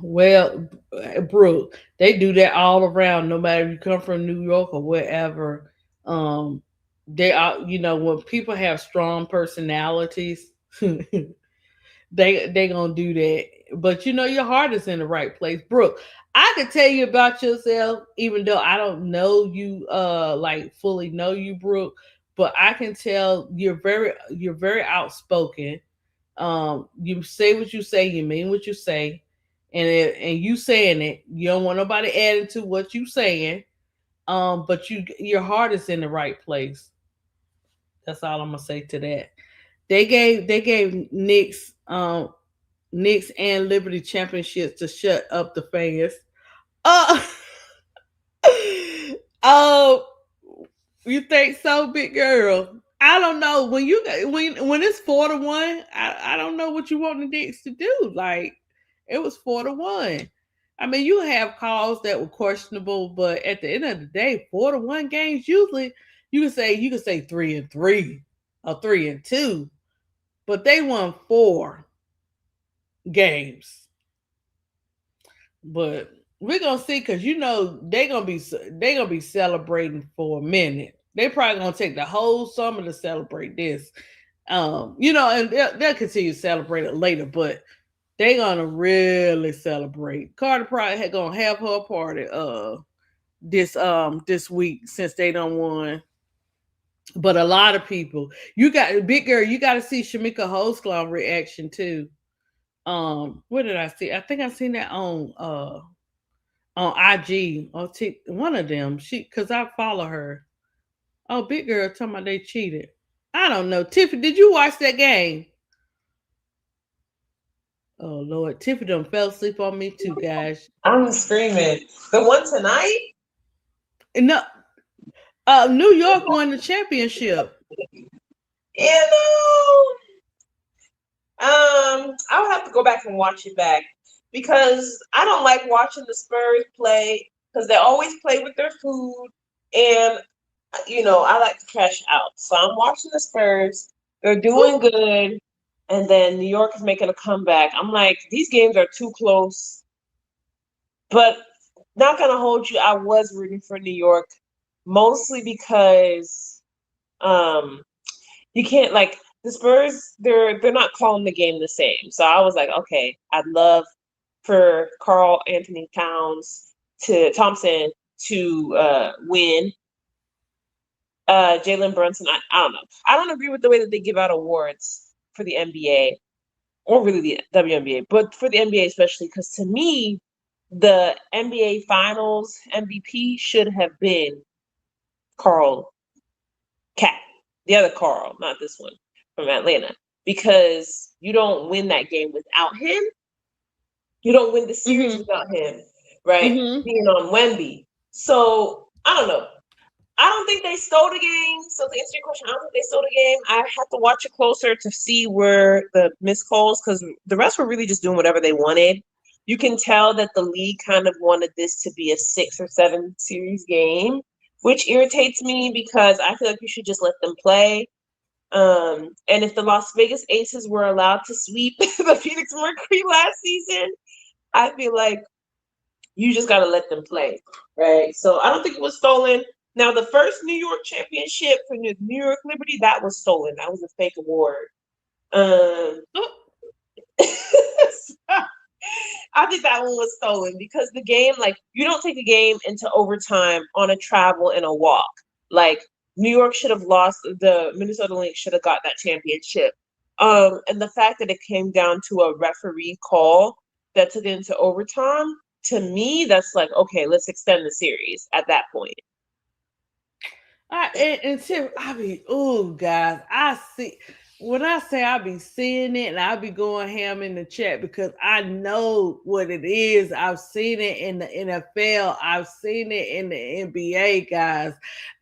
S1: Well, Brooke, they do that all around. No matter if you come from New York or wherever, um, they are. When people have strong personalities, they gonna do that. But your heart is in the right place, Brooke. I can tell you about yourself, even though I don't know you, like fully know you, Brooke. But I can tell you're very outspoken. You say what you say, you mean what you say, and you saying it. You don't want nobody adding to what you saying. But your heart is in the right place. That's all I'm gonna say to that. They gave Knicks and Liberty championships to shut up the fans. Uh, oh, you think so, big girl? I don't know when it's 4-1. I don't know what you want the Knicks to do. Like it was 4-1. I mean, you have calls that were questionable, but at the end of the day, 4-1 games usually you can say 3-3 or 3-2, but they won 4 games. But we're gonna see because they gonna be celebrating for a minute. They probably gonna take the whole summer to celebrate this. And they'll continue to celebrate it later, but they gonna really celebrate. Carter probably gonna have her party this week since they don't won. But a lot of people, you got big girl, you got to see Shamika Holsclaw reaction too. What did I see? I think I seen that on IG or one of them. Cause I follow her. Oh, big girl talking about they cheated. I don't know. Tiffany, did you watch that game? Oh Lord, Tiffany done fell asleep on me too, guys.
S4: I'm screaming. The one tonight?
S1: No, New York won the championship.
S4: You know, I'll have to go back and watch it back because I don't like watching the Spurs play because they always play with their food, and I like to cash out. So I'm watching the Spurs. They're doing good, and then New York is making a comeback. I'm like, these games are too close, but not gonna hold you. I was rooting for New York mostly because um you can't like the Spurs, they're not calling the game the same. So I was like, okay, I'd love for Carl Anthony Towns to Thompson to win. Jalen Brunson, I don't know. I don't agree with the way that they give out awards for the NBA or really the WNBA, but for the NBA especially, because to me, the NBA Finals MVP should have been Carl Cat, the other Carl, not this one from Atlanta, because you don't win that game without him. You don't win the series
S1: Mm-hmm.
S4: without him, right?
S1: Mm-hmm.
S4: Being on Wemby. So I don't know. I don't think they stole the game. So to answer your question, I don't think they stole the game. I have to watch it closer to see where the missed calls, because the rest were really just doing whatever they wanted. You can tell that the league kind of wanted this to be a 6 or 7 series game, which irritates me because I feel like you should just let them play. And if the Las Vegas Aces were allowed to sweep the Phoenix Mercury last season, I feel like you just got to let them play, right? So I don't think it was stolen. Now, the first New York championship for New York Liberty, that was stolen. That was a fake award. Um, I think that one was stolen because the game, like, you don't take a game into overtime on a travel and a walk. Like, New York should have lost. The Minnesota Lynx should have got that championship. And the fact that it came down to a referee call that took it into overtime, to me, that's like, okay, let's extend the series at that point.
S1: And Tiff, I be, oh guys, I see when I say I be seeing it and I be going ham in the chat because I know what it is. I've seen it in the NFL. I've seen it in the NBA, guys.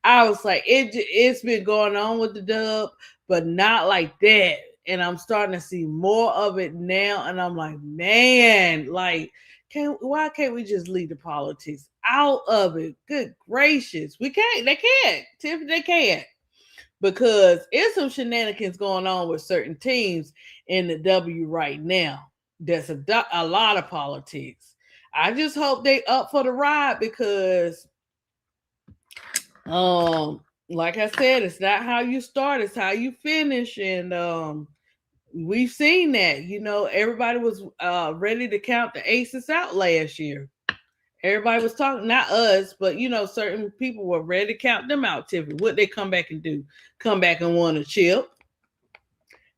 S1: I was like, it's been going on with the dub, but not like that. And I'm starting to see more of it now. And I'm like, man, like, why can't we just leave the politics out of it? Good gracious. We can't. They can't. Tiffany, they can't. Because it's some shenanigans going on with certain teams in the W right now. There's a lot of politics. I just hope they up for the ride because like I said, it's not how you start, it's how you finish. And we've seen that. Everybody was ready to count the aces out last year. Everybody was talking, not us, but certain people were ready to count them out. Tiffany, what they come back and do? Come back and want a chip.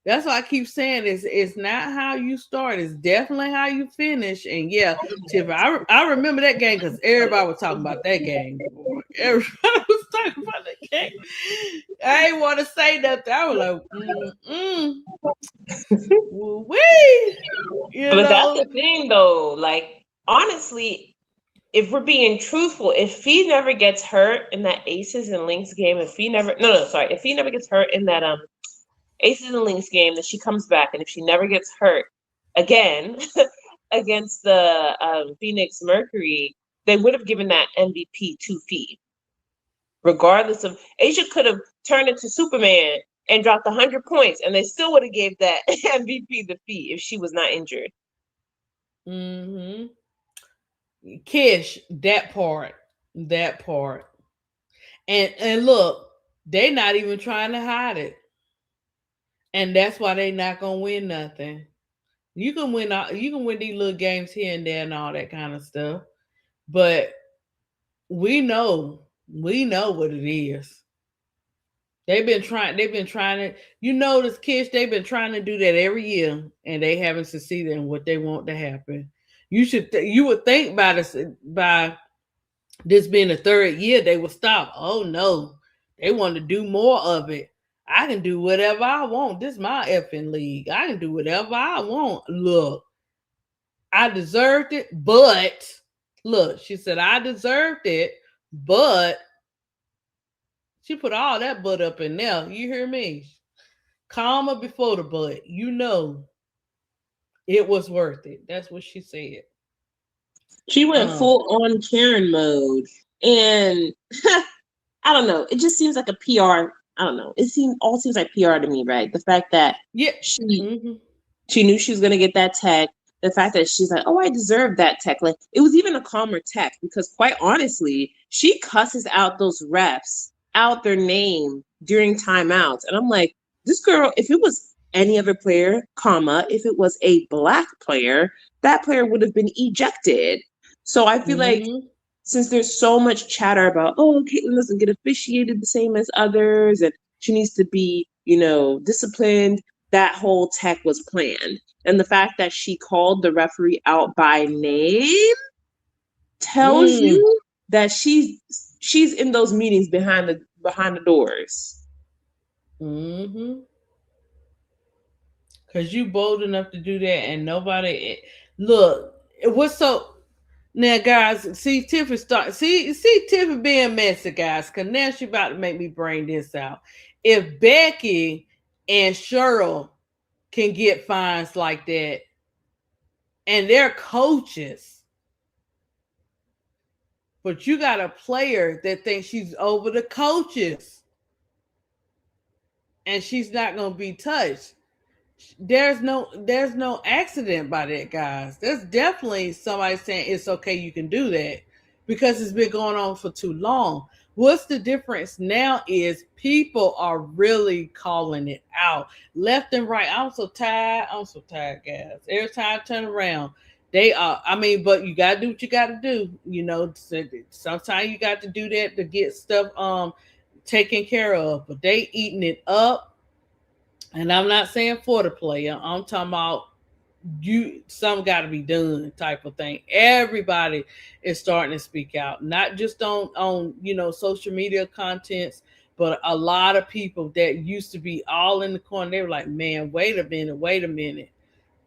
S1: That's why I keep saying it's not how you start, it's definitely how you finish. And yeah, Tiff, I remember that game because everybody was talking about that game. Boy. Everybody was talking about that game. I ain't want to say nothing. I was like, wee, you
S4: But that's
S1: know.
S4: the thing, though. Like, honestly, if we're being truthful, if Fee never gets hurt in that Aces and Lynx game, if Fee never, no, no, sorry, if Fee never gets hurt in that Aces and Lynx game, then she comes back, and if she never gets hurt again against the Phoenix Mercury, they would have given that MVP to Fee, regardless of Asia could have turned into Superman and dropped 100 points, and they still would have gave that MVP to Fee if she was not injured.
S1: Mm-hmm. Kish, that part, and look, they not even trying to hide it, and that's why they not gonna win nothing. You can win these little games here and there and all that kind of stuff, but we know what it is. They've been trying to, you know, this kids, they've been trying to do that every year and they haven't succeeded in what they want to happen. You would think by this being the third year they would stop. Oh no, they want to do more of it. I can do whatever I want. This is my effing league. I can do whatever I want. Look, I deserved it, but look, she said I deserved it, but she put all that butt up in there. You hear me? Calmer before the butt. You know it was worth it. That's what she said.
S4: She went
S1: Um,
S4: full on Karen mode, and I don't know. It just seems like a PR. I don't know. Seems like PR to me, right? The fact that
S1: yeah.
S4: she
S1: Mm-hmm.
S4: she knew she was gonna get that tech. The fact that she's like, oh, I deserve that tech. Like it was even a calmer tech because quite honestly, she cusses out those refs out their name during timeouts. And I'm like, this girl, if it was any other player, comma, if it was a black player, that player would have been ejected. So I feel like
S1: Mm-hmm.
S4: since there's so much chatter about, oh, Caitlyn doesn't get officiated the same as others, and she needs to be, disciplined, that whole tech was planned. And the fact that she called the referee out by name tells
S1: Mm.
S4: you that she's in those meetings behind the doors.
S1: Mm-hmm. Cause you bold enough to do that, and nobody look. It was so now, guys. See Tiffany start. See Tiffany being messy, guys. Cause now she about to make me bring this out. If Becky and Cheryl can get fines like that, and they're coaches, but you got a player that thinks she's over the coaches, and she's not gonna be touched. There's no accident by that, guys. There's definitely somebody saying it's okay, you can do that because it's been going on for too long. What's the difference now is people are really calling it out left and right. I'm so tired, guys. Every time I turn around, they are. I mean, but you gotta do what you gotta do. Sometimes you got to do that to get stuff taken care of. But they eating it up, and I'm not saying for the player. I'm talking about some got to be done type of thing. Everybody is starting to speak out, not just on social media contents, but a lot of people that used to be all in the corner. They were like, man, wait a minute.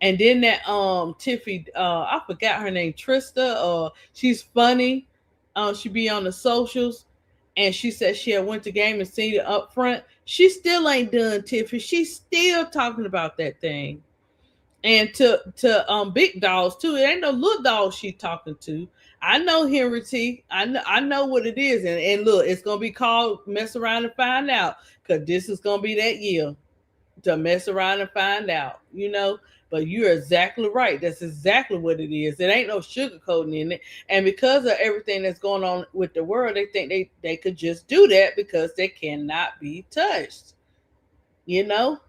S1: And then that Tiffy, I forgot her name, Trista, she's funny. She be on the socials, and she said she had went to game and seen it up front. She still ain't done, Tiffy. She's still talking about that thing. And to big dogs too. It ain't no little dogs she talking to. I know Henry T. I know what it is. And look, it's gonna be called mess around and find out. Cause this is gonna be that year to mess around and find out, But you're exactly right. That's exactly what it is. It ain't no sugarcoating in it. And because of everything that's going on with the world, they think they could just do that because they cannot be touched. You know?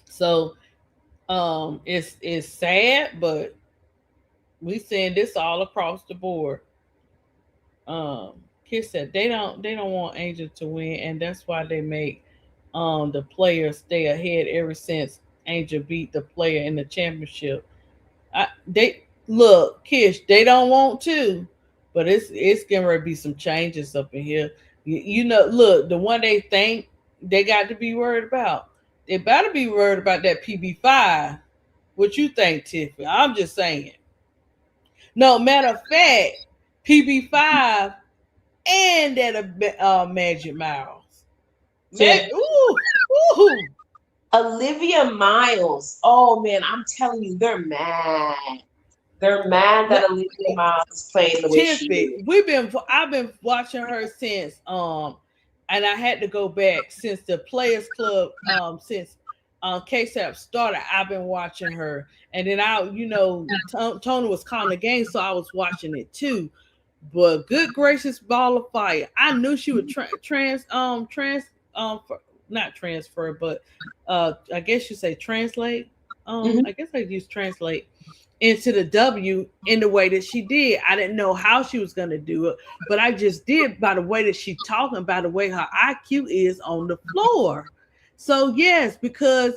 S1: So it's sad, but we seeing this all across the board. Kids said they don't want Angel to win, and that's why they make the players stay ahead ever since Angel beat the player in the championship. They look, Kish, they don't want to, but it's gonna be some changes up in here. You know, look, the one they think they got to be worried about, they better be worried about that PB5. What you think, Tiffany? I'm just saying. No, matter of fact, PB5 and that Magic Mouse.
S4: Tiff,
S1: Ooh, ooh.
S4: Olivia Miles. Oh man, I'm telling you, they're mad. They're mad that Olivia Miles is playing the way she
S1: Tiffany,
S4: is.
S1: I've been watching her since and I had to go back since the Players Club since KSAP started. I've been watching her, and then Tony was calling the game, so I was watching it too. But good gracious, ball of fire! I knew she would for, not transfer, but I guess you say translate.
S4: Mhm.
S1: I guess I use translate into the W in the way that she did. I didn't know how she was going to do it, but I just did by the way that she talking, by the way her IQ is on the floor. So yes, because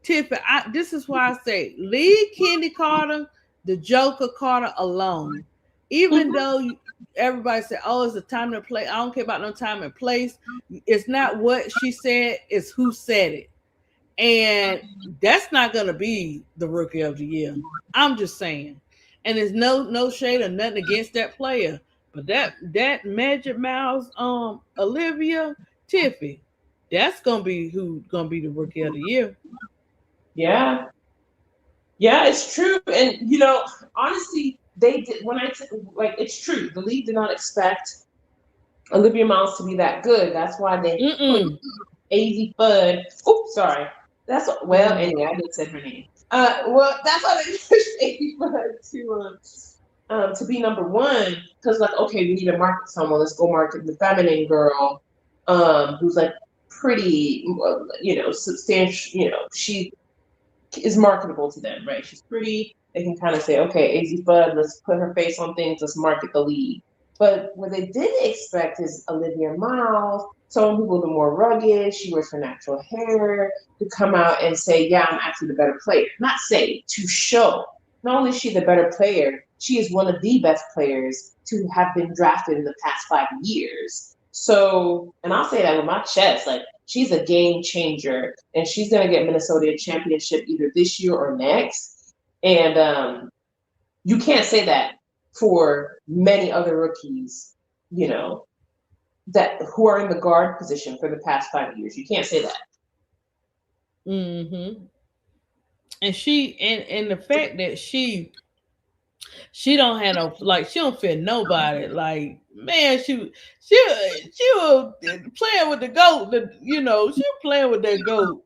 S1: Tiffany, this is why I say leave Kenny Carter, the Joker Carter alone. Even
S4: Mhm.
S1: though everybody said, "Oh, it's a time to play," I don't care about no time and place. It's not what she said; it's who said it. And that's not gonna be the rookie of the year. I'm just saying. And there's no shade or nothing against that player. But that Magic Mouse Olivia Tiffy, that's gonna be who gonna be the rookie of the year.
S4: Yeah, yeah, it's true. And honestly, they did when like it's true. The league did not expect Olivia Miles to be that good. That's why they pushed
S1: Mm-mm.
S4: AZ Bud. Oops, sorry. Well,
S1: Mm.
S4: anyway, I just said her name. Well, that's why they pushed AZ Bud to be number one because like okay, we need to market someone. Let's go market the feminine girl, who's like pretty, substantial. She is marketable to them, right? She's pretty. They can kind of say, okay, AZ Bud, let's put her face on things, let's market the lead. But what they didn't expect is Olivia Miles, someone who's a little more rugged, she wears her natural hair, to come out and say, yeah, I'm actually the better player. Not say, to show. Not only is she the better player, she is one of the best players to have been drafted in the past 5 years. So, and I'll say that with my chest, like, she's a game changer, and she's going to get Minnesota a championship either this year or next. And you can't say that for many other rookies, you know, that who are in the guard position for the past 5 years. You can't say that.
S1: Mm-hmm. And and the fact that she don't have no, like, she don't fear nobody. Like, man, she was playing with the goat. She was playing with that goat,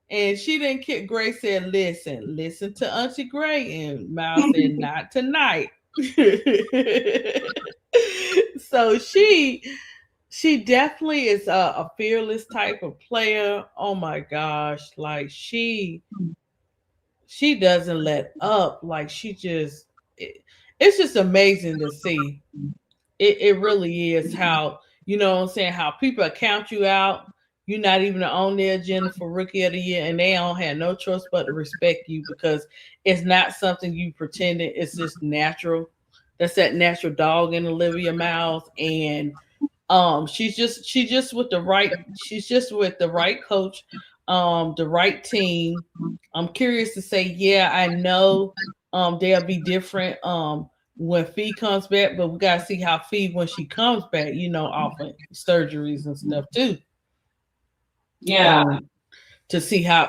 S1: and she didn't kick. Gray said, "Listen to Auntie Gray," and Miles said, "Not tonight." So she definitely is a fearless type of player. Oh my gosh, like she doesn't let up. Like it's just amazing to see. It really is how, what I'm saying, how people count you out. You're not even on their agenda for rookie of the year, and they don't have no choice but to respect you because it's not something you pretending. It's just natural. That's that natural dog in Olivia Miles, and she's just with the right coach, the right team. I'm curious to say, yeah, I know they'll be different when Fee comes back, but we gotta see how Fee when she comes back, off of surgeries and stuff too.
S4: Yeah.
S1: Um to see how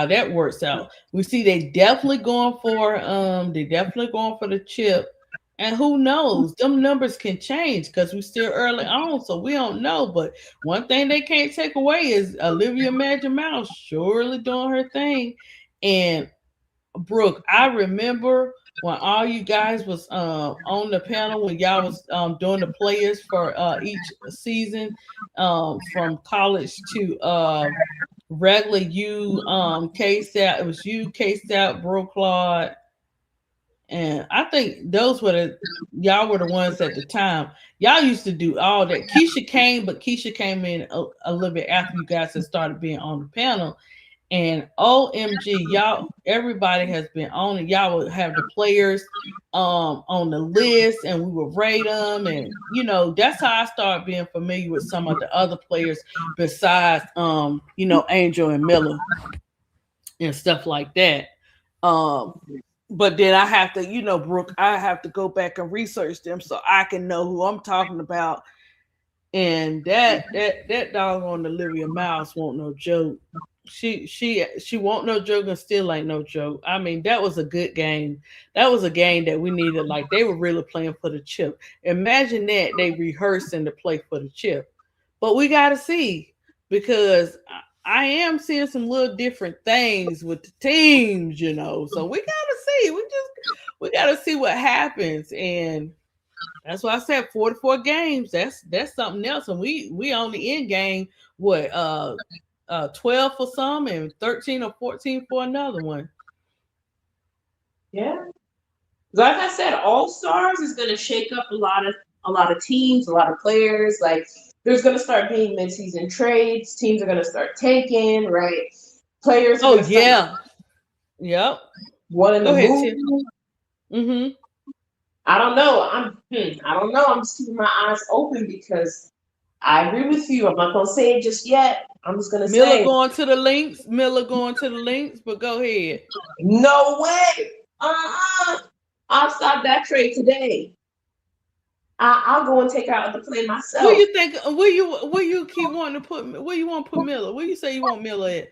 S1: that works out. We see they definitely going for the chip. And who knows? Them numbers can change because we still early on, so we don't know. But one thing they can't take away is Olivia Magic Mouse surely doing her thing. And Brooke, I remember when all you guys was on the panel when y'all was doing the players for each season, from college to regular. You K Stout, it was you K Stout, Bro Claude, And I think those were y'all were the ones at the time. Y'all used to do all that. Keisha came, but Keisha came in a little bit after you guys had started being on the panel. And OMG, y'all, everybody has been on it. Y'all would have the players on the list and we would rate them. And that's how I started being familiar with some of the other players besides Angel and Miller and stuff like that. Um but then I have to, Brooke, I have to go back and research them so I can know who I'm talking about. And that dog on Olivia Mouse won't no joke. She won't no joke and still ain't no joke. I mean, that was a good game. That was a game that we needed. Like they were really playing for the chip. Imagine that they rehearsing to play for the chip. But we gotta see because I am seeing some little different things with the teams, So we gotta see. We gotta see what happens. And that's why I said 44 games. That's something else. And we only in game what 12 for some and 13 or 14 for another one.
S4: Yeah. Like I said, All Stars is gonna shake up a lot of teams, a lot of players. Like there's gonna start being mid-season trades. Teams are gonna start tanking, right? Players are
S1: Oh
S4: gonna start
S1: yeah. Yep.
S4: wanting
S1: Go
S4: to
S1: ahead,
S4: move.
S1: Tim. Mm-hmm.
S4: I don't know. I don't know. I'm just keeping my eyes open because I agree with you. I'm not gonna say it just yet. I'm just gonna
S1: Miller
S4: say
S1: going to the links. Miller going to the links, but go ahead.
S4: no way. I'll stop that trade today. I'll go and take out the play
S1: Where
S4: myself.
S1: you think where you keep wanting to put where you want to put Miller? Where you say you want Miller at?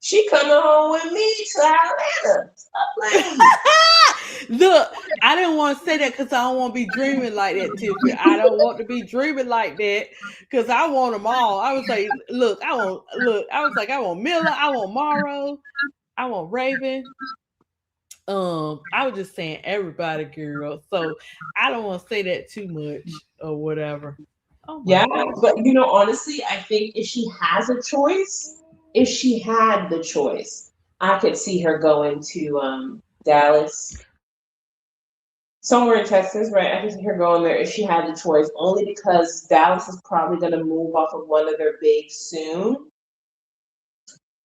S4: She coming home with me to Atlanta. Stop playing.
S1: Look, I didn't want to say that because I don't want to be dreaming like that, Tiffany. I don't want to be dreaming like that because I want them all. I was like, I was like, I want Miller, I want Morrow, I want Raven. I was just saying everybody, girl. So I don't want to say that too much or whatever. Oh my
S4: Yeah,
S1: gosh.
S4: but honestly, I think if she has a choice, if she had the choice, I could see her going to Dallas, somewhere in Texas, right? I could see her going there if she had the choice, only because Dallas is probably going to move off of one of their bigs soon.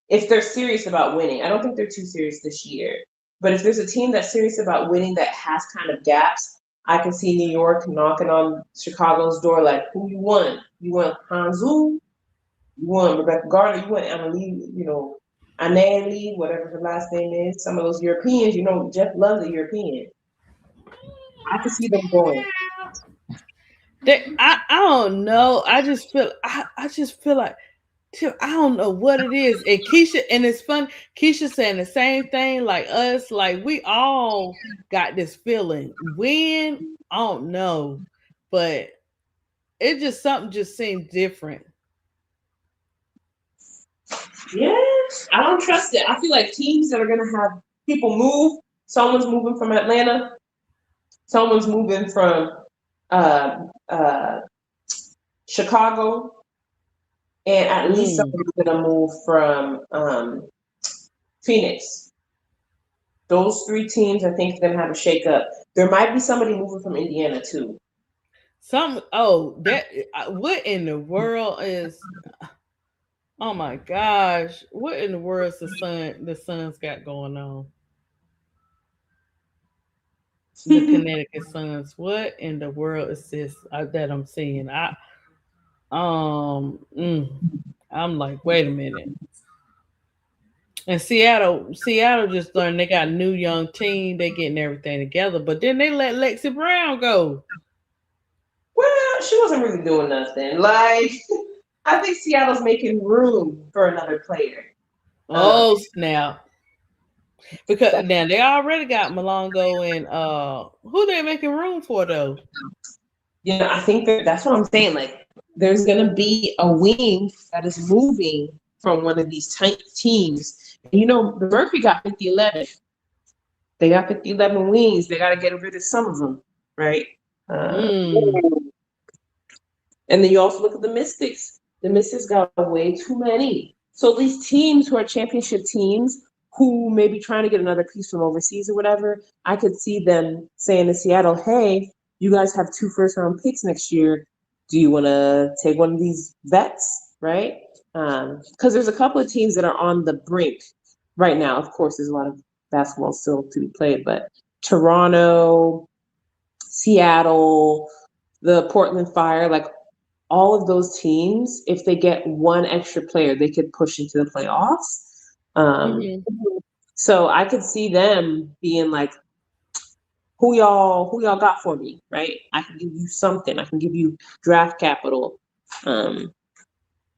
S4: If they're serious about winning, I don't think they're too serious this year. But if there's a team that's serious about winning that has kind of gaps, I can see New York knocking on Chicago's door like, who you want? You want Hanzu? You want Rebecca Gardner? You want Emily, Anali, whatever her last name is? Some of those Europeans, Jeff loves a European. I can see them going.
S1: I don't know. I just feel like I don't know what it is. And Keisha, and it's fun. Keisha saying the same thing like us. Like we all got this feeling. When I don't know, but it just something just seemed different.
S4: Yeah, I don't trust it. I feel like teams that are going to have people move. Someone's moving from Atlanta. Someone's moving from uh, uh, Chicago, and at least somebody's going to move from Phoenix. Those three teams, I think, are going to have a shakeup. There might be somebody moving from Indiana too.
S1: What in the world is? Oh my gosh, what in the world is the Suns got going on? The Connecticut Suns. What in the world is this that I'm seeing? Um, mm, I'm like, wait a minute. And Seattle just learned they got a new young team. They getting everything together, but then they let Lexi Brown go.
S4: Well, she wasn't really doing nothing. Like, I think Seattle's making room for another player.
S1: Oh snap! Because now they already got Malongo and who they making room for though?
S4: I think that's what I'm saying. Like, there's gonna be a wing that is moving from one of these teams. And, the Murphy got 50-11. They got 50-11 wings. They got to get rid of some of them, right? And then you also look at the Mystics. The Mystics got way too many. So these teams who are championship teams, who may be trying to get another piece from overseas or whatever, I could see them saying to Seattle, hey, you guys have 2 first-round picks next year. Do you want to take one of these vets, right? Because there's a couple of teams that are on the brink right now. Of course, there's a lot of basketball still to be played, but Toronto, Seattle, the Portland Fire, like all of those teams, if they get one extra player, they could push into the playoffs.
S1: Mhm.
S4: So I could see them being like, who y'all got for me, right? I can give you something. I can give you draft capital.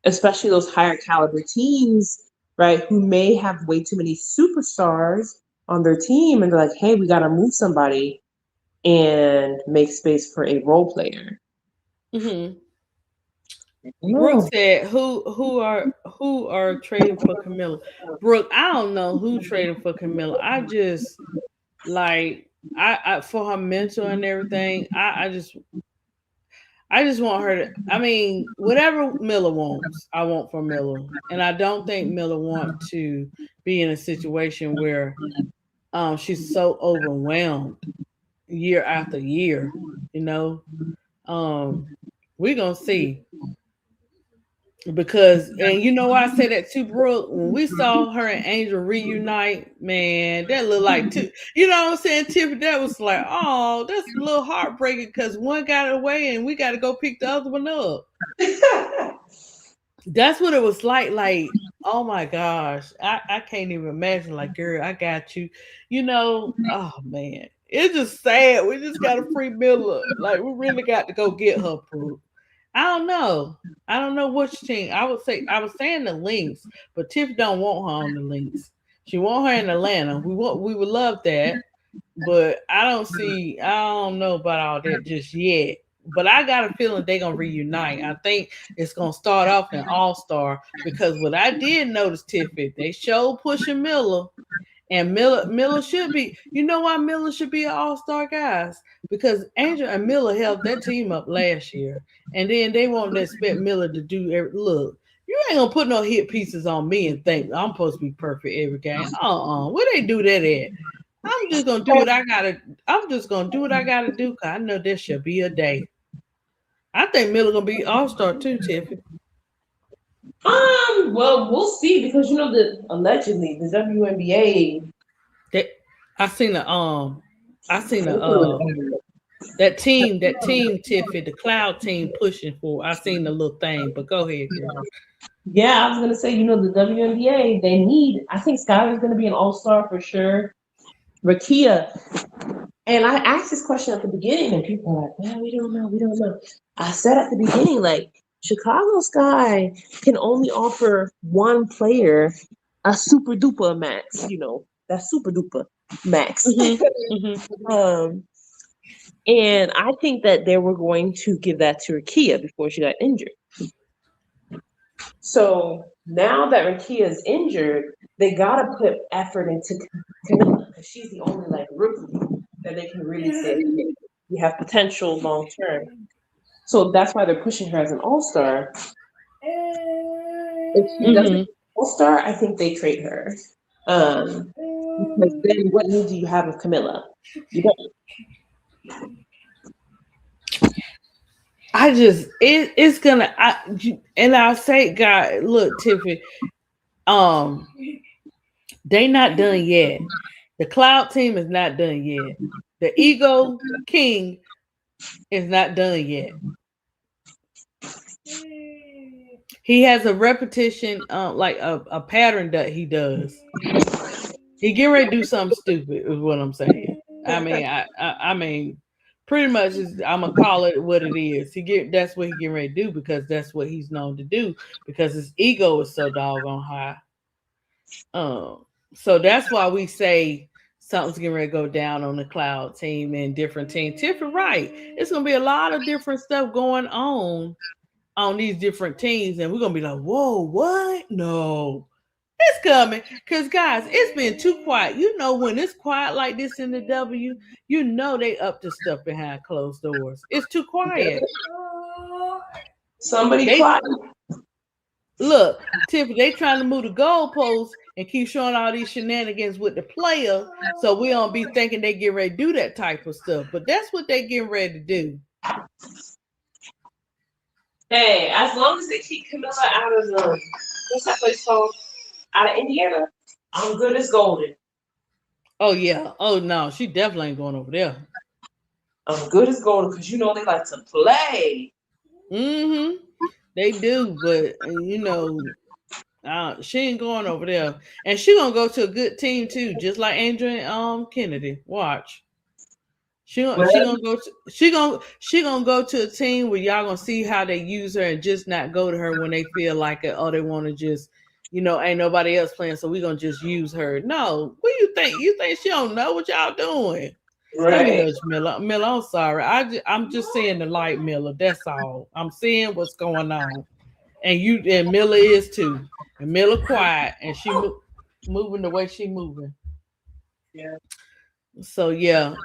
S4: Especially those higher caliber teams, right, who may have way too many superstars on their team and they're like, hey, we gotta move somebody and make space for a role player.
S1: Mhm. Brooke
S4: No.
S1: said, "Who are trading for Camilla?" Brooke, I don't know who trading for Camilla. I just like I for her mental and everything. I just want her to. I mean, whatever Miller wants, I want for Miller, and I don't think Miller want to be in a situation where she's so overwhelmed year after year. You know, um, we're gonna see. Because and you know why I say that too, Brooke? When we saw her and Angel reunite, man, that looked like two. You know what I'm saying, Tiffany? That was like, oh, that's a little heartbreaking because one got away and we got to go pick the other one up. That's what it was like. Like, oh my gosh, I can't even imagine. Like, girl, I got you. Oh man, it's just sad. We just got to free Miller. Like, we really got to go get her, Brooke. I don't know. I don't know which team. I was saying the Lynx, but Tiff don't want her on the Lynx. She want her in Atlanta. We would love that, but I don't know about all that just yet. But I got a feeling they're gonna reunite. I think it's gonna start off in All Star because what I did notice, Tiffany, they showed pushing Miller and Miller should be. You know why Miller should be an all-star, guys? Because Angel and Miller held that team up last year, and then they won't expect Miller to do look. You ain't gonna put no hit pieces on me and think I'm supposed to be perfect every game. Where they do that at? I'm just gonna do what I gotta. I'm just gonna do what I gotta do. Cause I know there should be a day. I think Miller gonna be all-star too, Tiffany.
S4: Well, we'll see because that allegedly the WNBA.
S1: That I seen I seen that team, Tiffany, the cloud team pushing for. I seen the little thing, but go ahead, girl.
S4: Yeah, I was gonna say, the WNBA, they need. I think Skylar's gonna be an all-star for sure. Rakia, and I asked this question at the beginning, and people are like, "Well, we don't know." I said at the beginning, like, Chicago Sky can only offer one player a super duper max. That super duper max.
S1: Mm-hmm. Mm-hmm.
S4: um, and I think that they were going to give that to Rakia before she got injured. So now that Rakia is injured, they gotta put effort into Camilla because she's the only rookie that they can really say, okay, we have potential long term. So that's why they're pushing her as an all-star. If she doesn't
S1: Mm-hmm.
S4: all-star, I think they trade her. Because then what need do you have of Camilla? You don't.
S1: It's gonna and I'll say, God, look, Tiffany, um, they not done yet. The cloud team is not done yet. The ego king is not done yet. He has a repetition, like a pattern that he does. He getting ready to do something stupid, is what I'm saying. I mean, pretty much I'm gonna call it what it is. That's what he getting ready to do because that's what he's known to do because his ego is so doggone high. Um, so that's why we say something's getting ready to go down on the cloud team and different teams. Tiffany, right? It's gonna be a lot of different stuff going on these different teams, and we're gonna be like, whoa, what? No, it's coming. Cause guys, it's been too quiet. When it's quiet like this in the W, they up to stuff behind closed doors. It's too quiet.
S4: Somebody
S1: They
S4: plot.
S1: look, Tiffany, they trying to move the goalposts and keep showing all these shenanigans with the player, so we don't be thinking they get ready to do that type of stuff. But that's what they getting ready to do.
S4: Hey, as long as they keep Camilla out of the what's that place called? Out of Indiana, I'm good as golden.
S1: Oh yeah. Oh no, she definitely ain't going over there.
S4: I'm good as golden because you know they like to play.
S1: Mm-hmm. They do, but she ain't going over there, and she gonna go to a good team too, just like Andrew and Kennedy. Watch. She
S4: Well,
S1: gonna go to she gonna go to a team where y'all gonna see how they use her and just not go to her when they feel like it or they want to just ain't nobody else playing, so we gonna just use her. No, what do you think? You think she don't know what y'all doing? Let me
S4: right.
S1: hush, Miller. Miller, I'm sorry. I'm just saying the light, Miller. That's all. I'm seeing what's going on, and Miller is too. And Miller quiet, and moving the way she moving.
S4: Yeah.
S1: So yeah,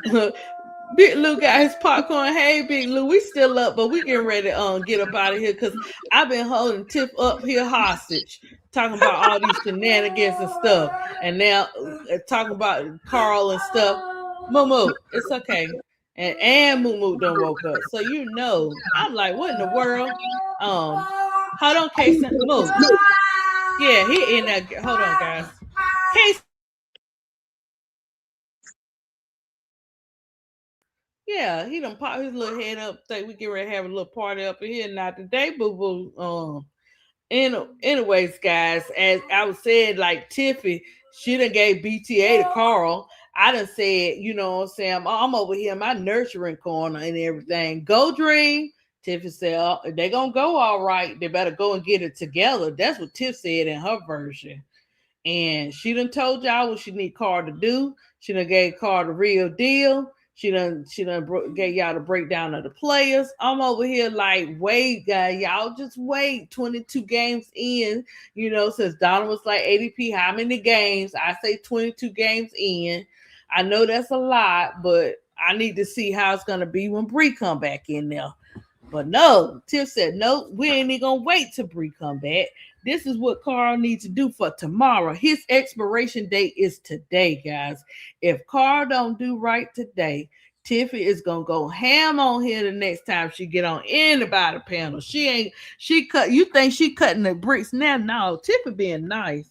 S1: Big Lou got his popcorn. Hey, Big Lou, we still up, but we getting ready to get up out of here because I've been holding Tiff up here hostage, talking about all these shenanigans and stuff, and now talking about Carl and stuff. Momo, it's okay, and Moo done woke up, so I'm like, what in the world? Hold on, Casey, Moo. Yeah, he in there. Hold on, guys. Casey. Yeah, he done pop his little head up. Think we get ready to have a little party up in here. Not today, boo boo. Anyways, guys, as I was said, like Tiffy, she done gave BTA to Carl. I done said, what I'm saying, I'm over here in my nurturing corner and everything. Go Dream. Tiffy said, oh, they gonna go all right. They better go and get it together. That's what Tiff said in her version. And she done told y'all what she need Carl to do. She done gave Carl the real deal. She done gave y'all the breakdown of the players. I'm over here like, wait, guys, y'all just wait. 22 games in, since Donna was like ADP, how many games? I say 22 games in. I know that's a lot, but I need to see how it's gonna be when Bree come back in there. But no, Tiff said, no, we ain't even gonna wait till Bree come back. This is what Carl needs to do for tomorrow. His expiration date is today, guys. If Carl don't do right today, Tiffy is gonna go ham on here the next time she get on anybody panel. You think she cutting the bricks now? No, Tiffy being nice.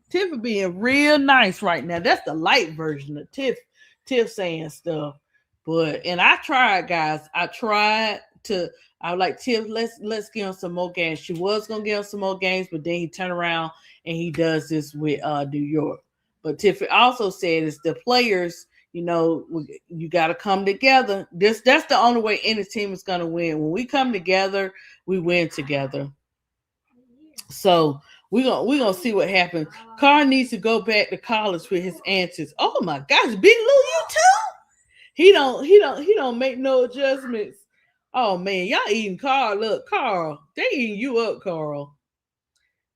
S1: Tiff being real nice right now. That's the light version of Tiff. Tiff saying stuff. And I tried, guys. I tried to. I was like, Tiff, let's give him some more games. She was gonna give him some more games, but then he turned around and he does this with New York. But Tiff also said it's the players. You got to come together. That's the only way any team is gonna win. When we come together, we win together. So we're gonna see what happens. Carr needs to go back to college with his answers. Oh my gosh, Big Lou, you too? He don't make no adjustments. Oh man, y'all eating Carl. Look, Carl, they eating you up, Carl.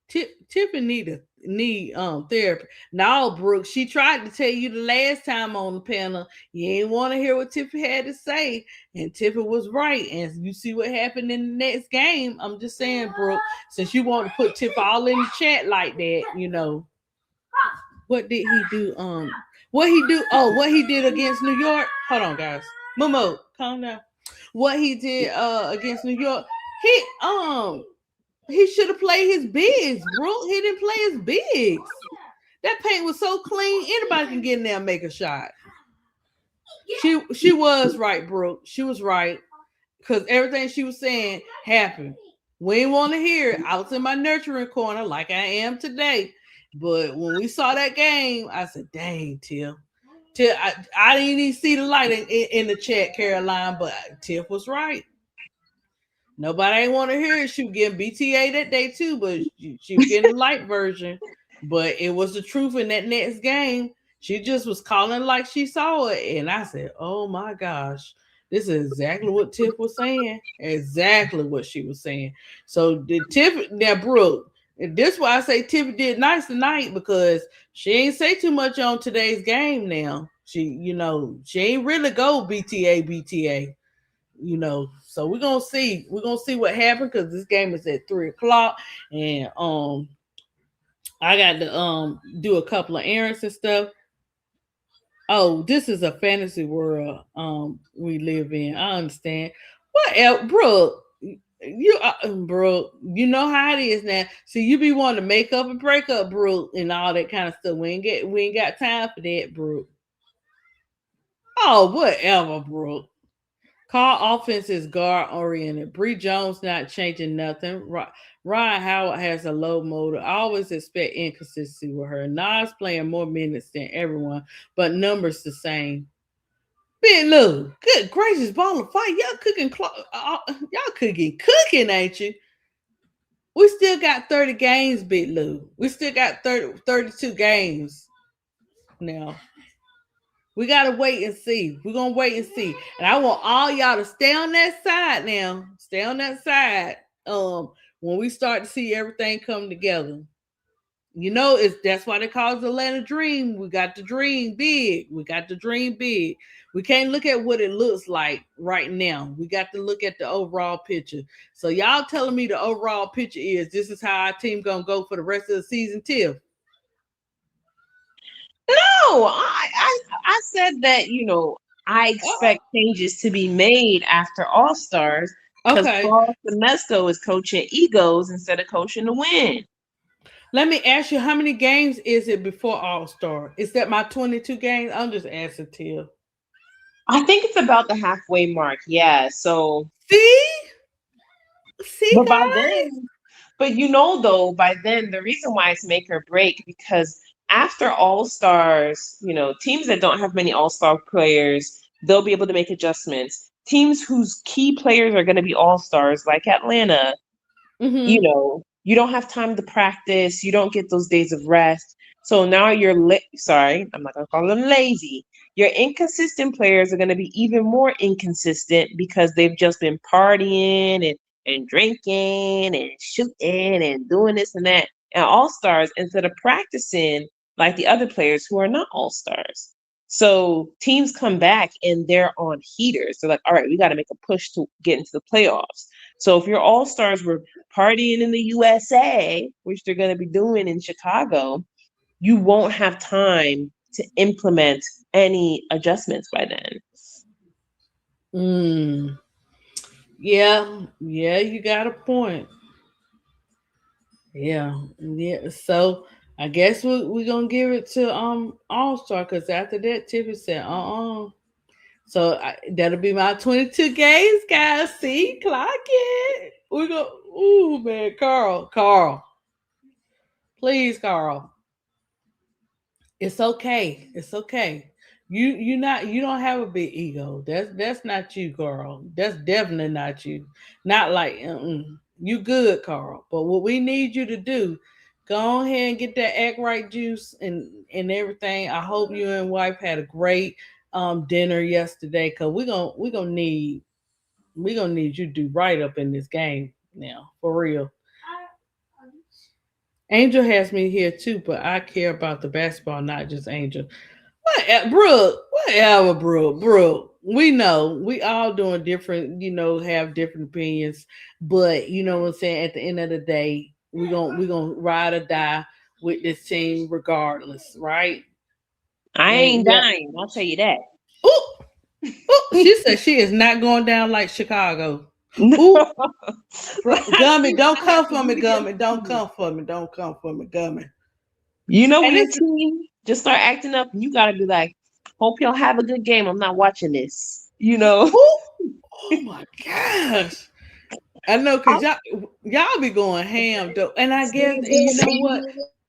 S1: Tiffany need therapy. Now, Brooke, she tried to tell you the last time on the panel. You ain't want to hear what Tiffany had to say, and Tiffany was right. And you see what happened in the next game. I'm just saying, Brooke, since you want to put Tiff all in the chat like that, what did he do? What he do? Oh, what he did against New York? Hold on, guys. Momo, calm down. What he did against New York? He should have played his bigs, bro. He didn't play his bigs. That paint was so clean, anybody can get in there and make a shot. She was right, Brooke. She was right. Because everything she was saying happened. We didn't want to hear it. I was in my nurturing corner like I am today. But when we saw that game, I said, dang, Tiff. I didn't even see the light in the chat, Caroline, but Tiff was right. Nobody ain't want to hear it. She was getting BTA that day too, but she was getting the light version. But it was the truth in that next game. She just was calling like she saw it. And I said, oh my gosh, this is exactly what Tiff was saying. Exactly what she was saying. So did Tiff, now Brooke, and this is why I say Tiff did nice tonight, because she ain't say too much on today's game now. She ain't really go BTA. So we're gonna see what happens, because this game is at 3:00, and I got to do a couple of errands and stuff. Oh, this is a fantasy world we live in. I understand. What else, bro? Bro, you know how it is now. So you be wanting to make up and break up, bro, and all that kind of stuff. We ain't got time for that, bro. Oh, whatever, bro. Call offense is guard oriented. Bree Jones not changing nothing. Ryan Howard has a low motor. I always expect inconsistency with her. Nas playing more minutes than everyone, but numbers the same. Big Lou, good gracious, ball of fire. Y'all cooking, ain't you? We still got 30 games, Big Lou. We still got 32 games now. We gotta wait and see. We're gonna wait and see. And I want all y'all to stay on that side now. Stay on that side. When we start to see everything come together. You know, it's that's why they call it the Atlanta Dream. We got to dream big. We got to dream big. We can't look at what it looks like right now. We got to look at the overall picture. So y'all telling me the overall picture is this is how our team gonna go for the rest of the season, Tiff?
S4: No, I said that, I
S1: Oh,
S4: expect changes to be made after All Stars because
S1: okay.
S4: Paul Semesco is coaching egos instead of coaching to win.
S1: Let me ask you, how many games is it before All Star? Is that my 22 games? I'm just asking, Tiff.
S4: I think it's about the halfway mark. Yeah. So,
S1: See, see,
S4: but by
S1: guys.
S4: then, but though, by then, the reason why it's make or break because after All Stars, teams that don't have many All Star players, they'll be able to make adjustments. Teams whose key players are going to be All Stars, like Atlanta,
S1: Mm-hmm.
S4: you don't have time to practice, you don't get those days of rest. So now sorry, I'm not gonna call them lazy. Your inconsistent players are gonna be even more inconsistent because they've just been partying and drinking and shooting and doing this and that. And all stars instead of practicing like the other players who are not all stars. So teams come back and they're on heaters. They're like, all right, we got to make a push to get into the playoffs. So if your all stars were partying in the USA, which they're going to be doing in Chicago, you won't have time to implement any adjustments by then.
S1: Mm. Yeah, yeah, you got a point. Yeah, yeah. So I guess we're gonna give it to All Star because after that, Tiffany said, So that'll be my 22 games, guys. See, clock it. We go. Ooh, man, Carl, please, Carl. It's okay. It's okay. You don't have a big ego. That's not you, Carl. That's definitely not you. Not like you good, Carl. But what we need you to do, go ahead and get that act right juice and everything. I hope you and wife had a great dinner yesterday because we're gonna need you to do right up in this game now for real. Angel has me here too, but I care about the basketball, not just Angel. What, Brooke? Whatever, Brooke. Brooke. We know we all doing different. Have different opinions, but you know what I'm saying. At the end of the day, we gonna ride or die with this team regardless, right?
S4: I
S1: And
S4: ain't
S1: yeah.
S4: dying, I'll tell you that.
S1: Ooh, ooh. She said she is not going down like Chicago.
S4: No,
S1: Ooh,
S4: last
S1: Gummy,
S4: season
S1: don't
S4: I had
S1: come
S4: to
S1: for me,
S4: root against
S1: Gummy.
S4: the
S1: Don't
S4: team.
S1: come for me. Don't come for me, Gummy.
S4: When
S1: And
S4: your
S1: it's
S4: team just start acting up, you gotta be like, hope y'all have a good game. I'm not watching this.
S1: ooh, oh my gosh. I know because y'all be going ham though, and I guess and you know what,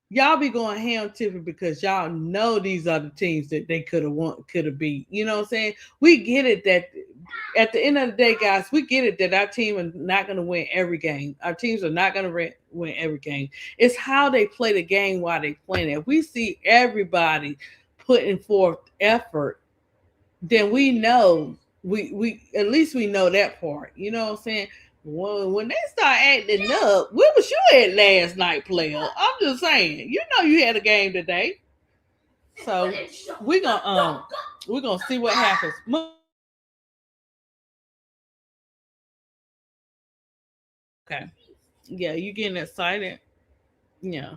S1: y'all be going ham Tiffany because y'all know these are the teams that they could have beat. You know what I'm saying? We get it that at the end of the day, guys, we get it that our team is not going to win every game. Our teams are not going to win every game. It's how they play the game while they playing it. If we see everybody putting forth effort, then we know we at least we know that part. You know what I'm saying? When they start acting up, where was you at last night, player? I'm just saying. You know you had a game today, so we're gonna see what happens. Okay, yeah, you getting excited? Yeah.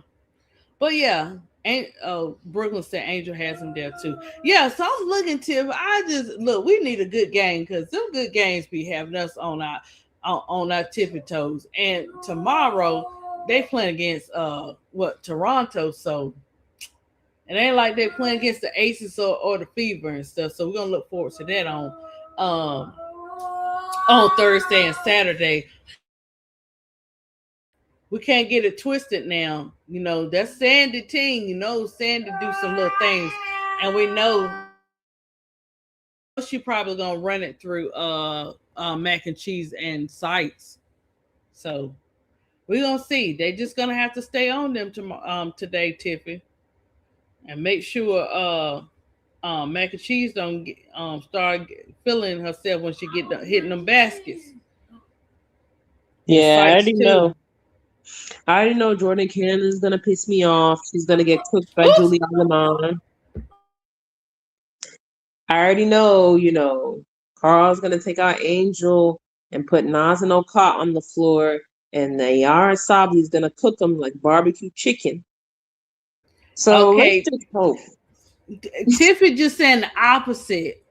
S1: But yeah, and Brooklyn said Angel has him there too. Yeah, so I'm looking, Tiff. I just look. We need a good game because them good games be having us on our tippy toes. And tomorrow they playing against what Toronto, so it ain't like they playing against the Aces or the Fever and stuff. So we're gonna look forward to that um on Thursday and Saturday. We can't get it twisted now. You know, that's Sandy team. You know, Sandy do some little things. And we know she probably gonna run it through mac and cheese and sites. So we're gonna see. They just gonna have to stay on them today, Tiffy. And make sure mac and cheese don't start feeling herself when she hitting them baskets. And
S4: Yeah, I
S1: sites
S4: already
S1: too.
S4: know. I already know Jordan Cannon is gonna piss me off. She's gonna get cooked by
S1: Who's
S4: Julia Lemon. I already know, Carl's gonna take out Angel and put Nas and Okat on the floor, and Nayara Sabli's gonna cook them like barbecue chicken. So let's
S1: okay?
S4: just hope.
S1: Tiffany just saying the opposite.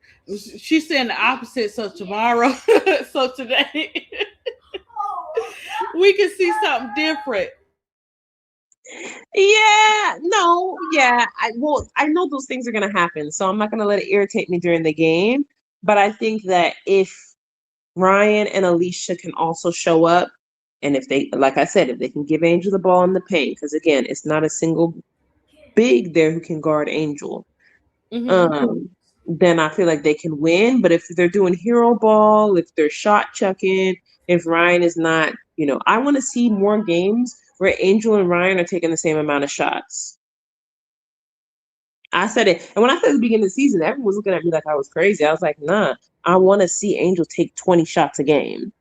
S1: She's saying the opposite. So tomorrow, so today, we can see something different.
S4: Yeah, no, yeah. I know those things are gonna happen, so I'm not gonna let it irritate me during the game. But I think that if Ryan and Alicia can also show up, and if they, like I said, if they can give Angel the ball in the paint, because again, it's not a single big there who can guard Angel.
S1: Mm-hmm.
S4: Then I feel like they can win. But if they're doing hero ball, if they're shot chucking, if Ryan is not, I want to see more games where Angel and Ryan are taking the same amount of shots. I said it, and when I said at the beginning of the season, everyone was looking at me like I was crazy. I was like, nah, I want to see Angel take 20 shots a game.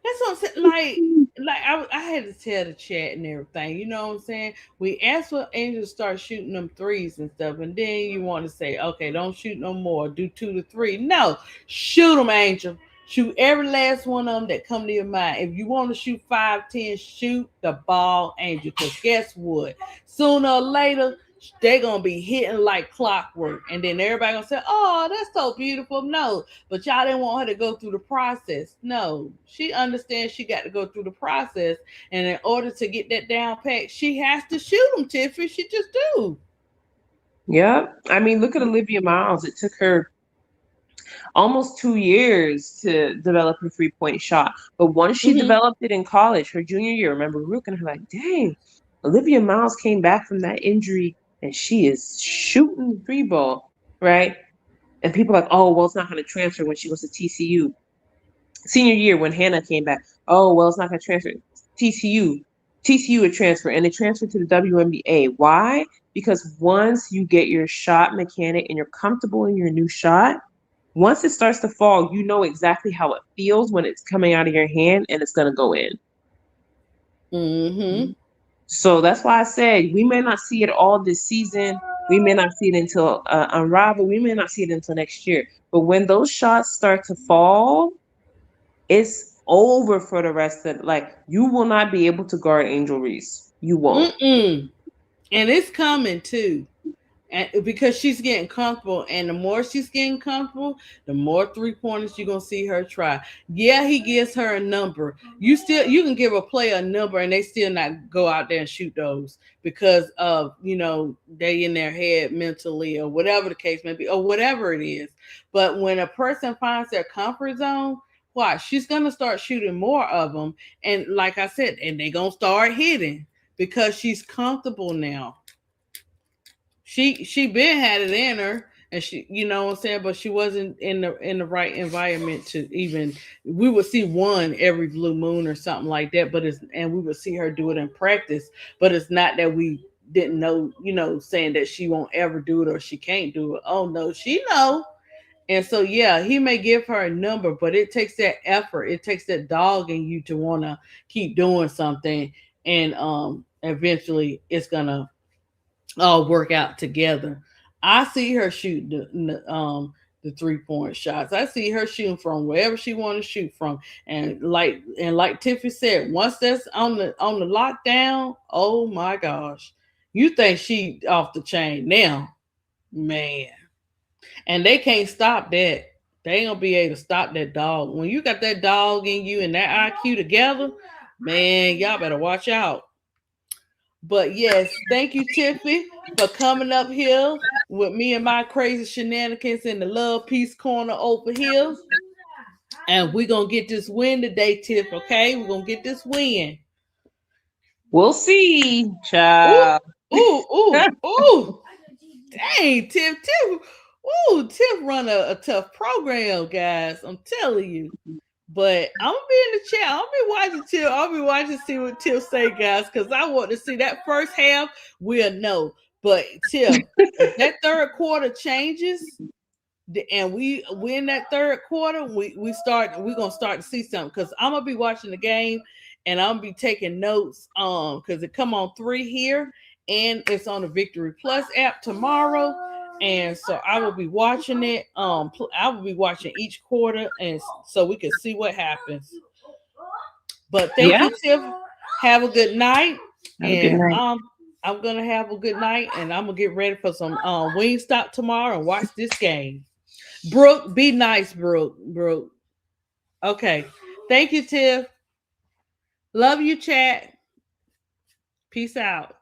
S1: That's what I'm saying. Like I had to tell the chat and everything. You know what I'm saying? We asked for Angel to start shooting them threes and stuff, and then you want to say, okay, don't shoot no more. Do 2 to 3. No, shoot them, Angel. Shoot every last one of them that come to your mind. If you want to shoot 5, 10, shoot the ball, Angel. Because guess what? Sooner or later, they're gonna be hitting like clockwork, and then everybody gonna say, "Oh, that's so beautiful." No, but y'all didn't want her to go through the process. No, she understands she got to go through the process, and in order to get that down pat, she has to shoot them. Tiffany, she just do.
S4: Yep. I mean, look at Olivia Miles. It took her almost 2 years to develop her 3-point shot. But once she
S1: Mm-hmm.
S4: developed it in college, her junior year, remember, we were looking at her like, dang, Olivia Miles came back from that injury and she is shooting the three ball, right? And people are like, oh, well, it's not going to transfer when she goes to TCU. Senior year, when Hannah came back, oh, well, it's not going to transfer. TCU. TCU would transfer, and it transferred to the WNBA. Why? Because once you get your shot mechanic and you're comfortable in your new shot, once it starts to fall, you know exactly how it feels when it's coming out of your hand and it's going to go in.
S1: Mm-hmm.
S4: So that's why I said we may not see it all this season. We may not see it until Unravel. We may not see it until next year. But when those shots start to fall, it's over for the rest of like you will not be able to guard Angel Reese. You won't.
S1: Mm-mm. And it's coming too. And because she's getting comfortable, and the more she's getting comfortable, the more 3 pointers you're gonna see her try. Yeah, he gives her a number. You can give a player a number and they still not go out there and shoot those because of they in their head mentally or whatever the case may be or whatever it is. But when a person finds their comfort zone, watch, she's gonna start shooting more of them, and like I said, and they gonna start hitting because she's comfortable now. She been had it in her, and she, what I'm saying, but she wasn't in the right environment to even. We would see one every blue moon or something like that, but it's and we would see her do it in practice, but it's not that we didn't know, saying that she won't ever do it or she can't do it. Oh no, she know. And so yeah, he may give her a number, but it takes that effort, it takes that dog in you to want to keep doing something, and eventually it's gonna all work out together. I see her shoot the 3-point shots. I see her shooting from wherever she want to shoot from. And like Tiffany said, once that's on the lockdown, oh my gosh. You think she off the chain now, man. And they can't stop that. They ain't gonna be able to stop that dog. When you got that dog in you and that IQ together, man, y'all better watch out. But yes, thank you, Tiffany, for coming up here with me and my crazy shenanigans in the Love Peace Corner over here. And we're gonna get this win today, Tiff. Okay, we're gonna get this win.
S4: We'll see,
S1: Ooh,
S4: child.
S1: ooh. Dang, Tiff. Ooh, Tiff run a tough program, guys. I'm telling you. But I'm gonna be in the chat. I'll be watching Tiff. I'll be watching to see what Tiff say, guys, because I want to see that first half. We'll know. But Tiff, if that third quarter changes, and we win that third quarter, we're gonna start to see something. Because I'm gonna be watching the game, and I'm gonna be taking notes. Because it come on 3 here, and it's on the Victory Plus app tomorrow. And so I will be watching it. I will be watching each quarter, and so we can see what happens. But thank
S4: Yeah.
S1: you, Tiff. Have a good night,
S4: Have a good
S1: and
S4: night.
S1: I'm gonna have a good night, and I'm gonna get ready for some Wingstop tomorrow and watch this game. Brooke, be nice, Brooke. Brooke. Okay. Thank you, Tiff. Love you, chat. Peace out.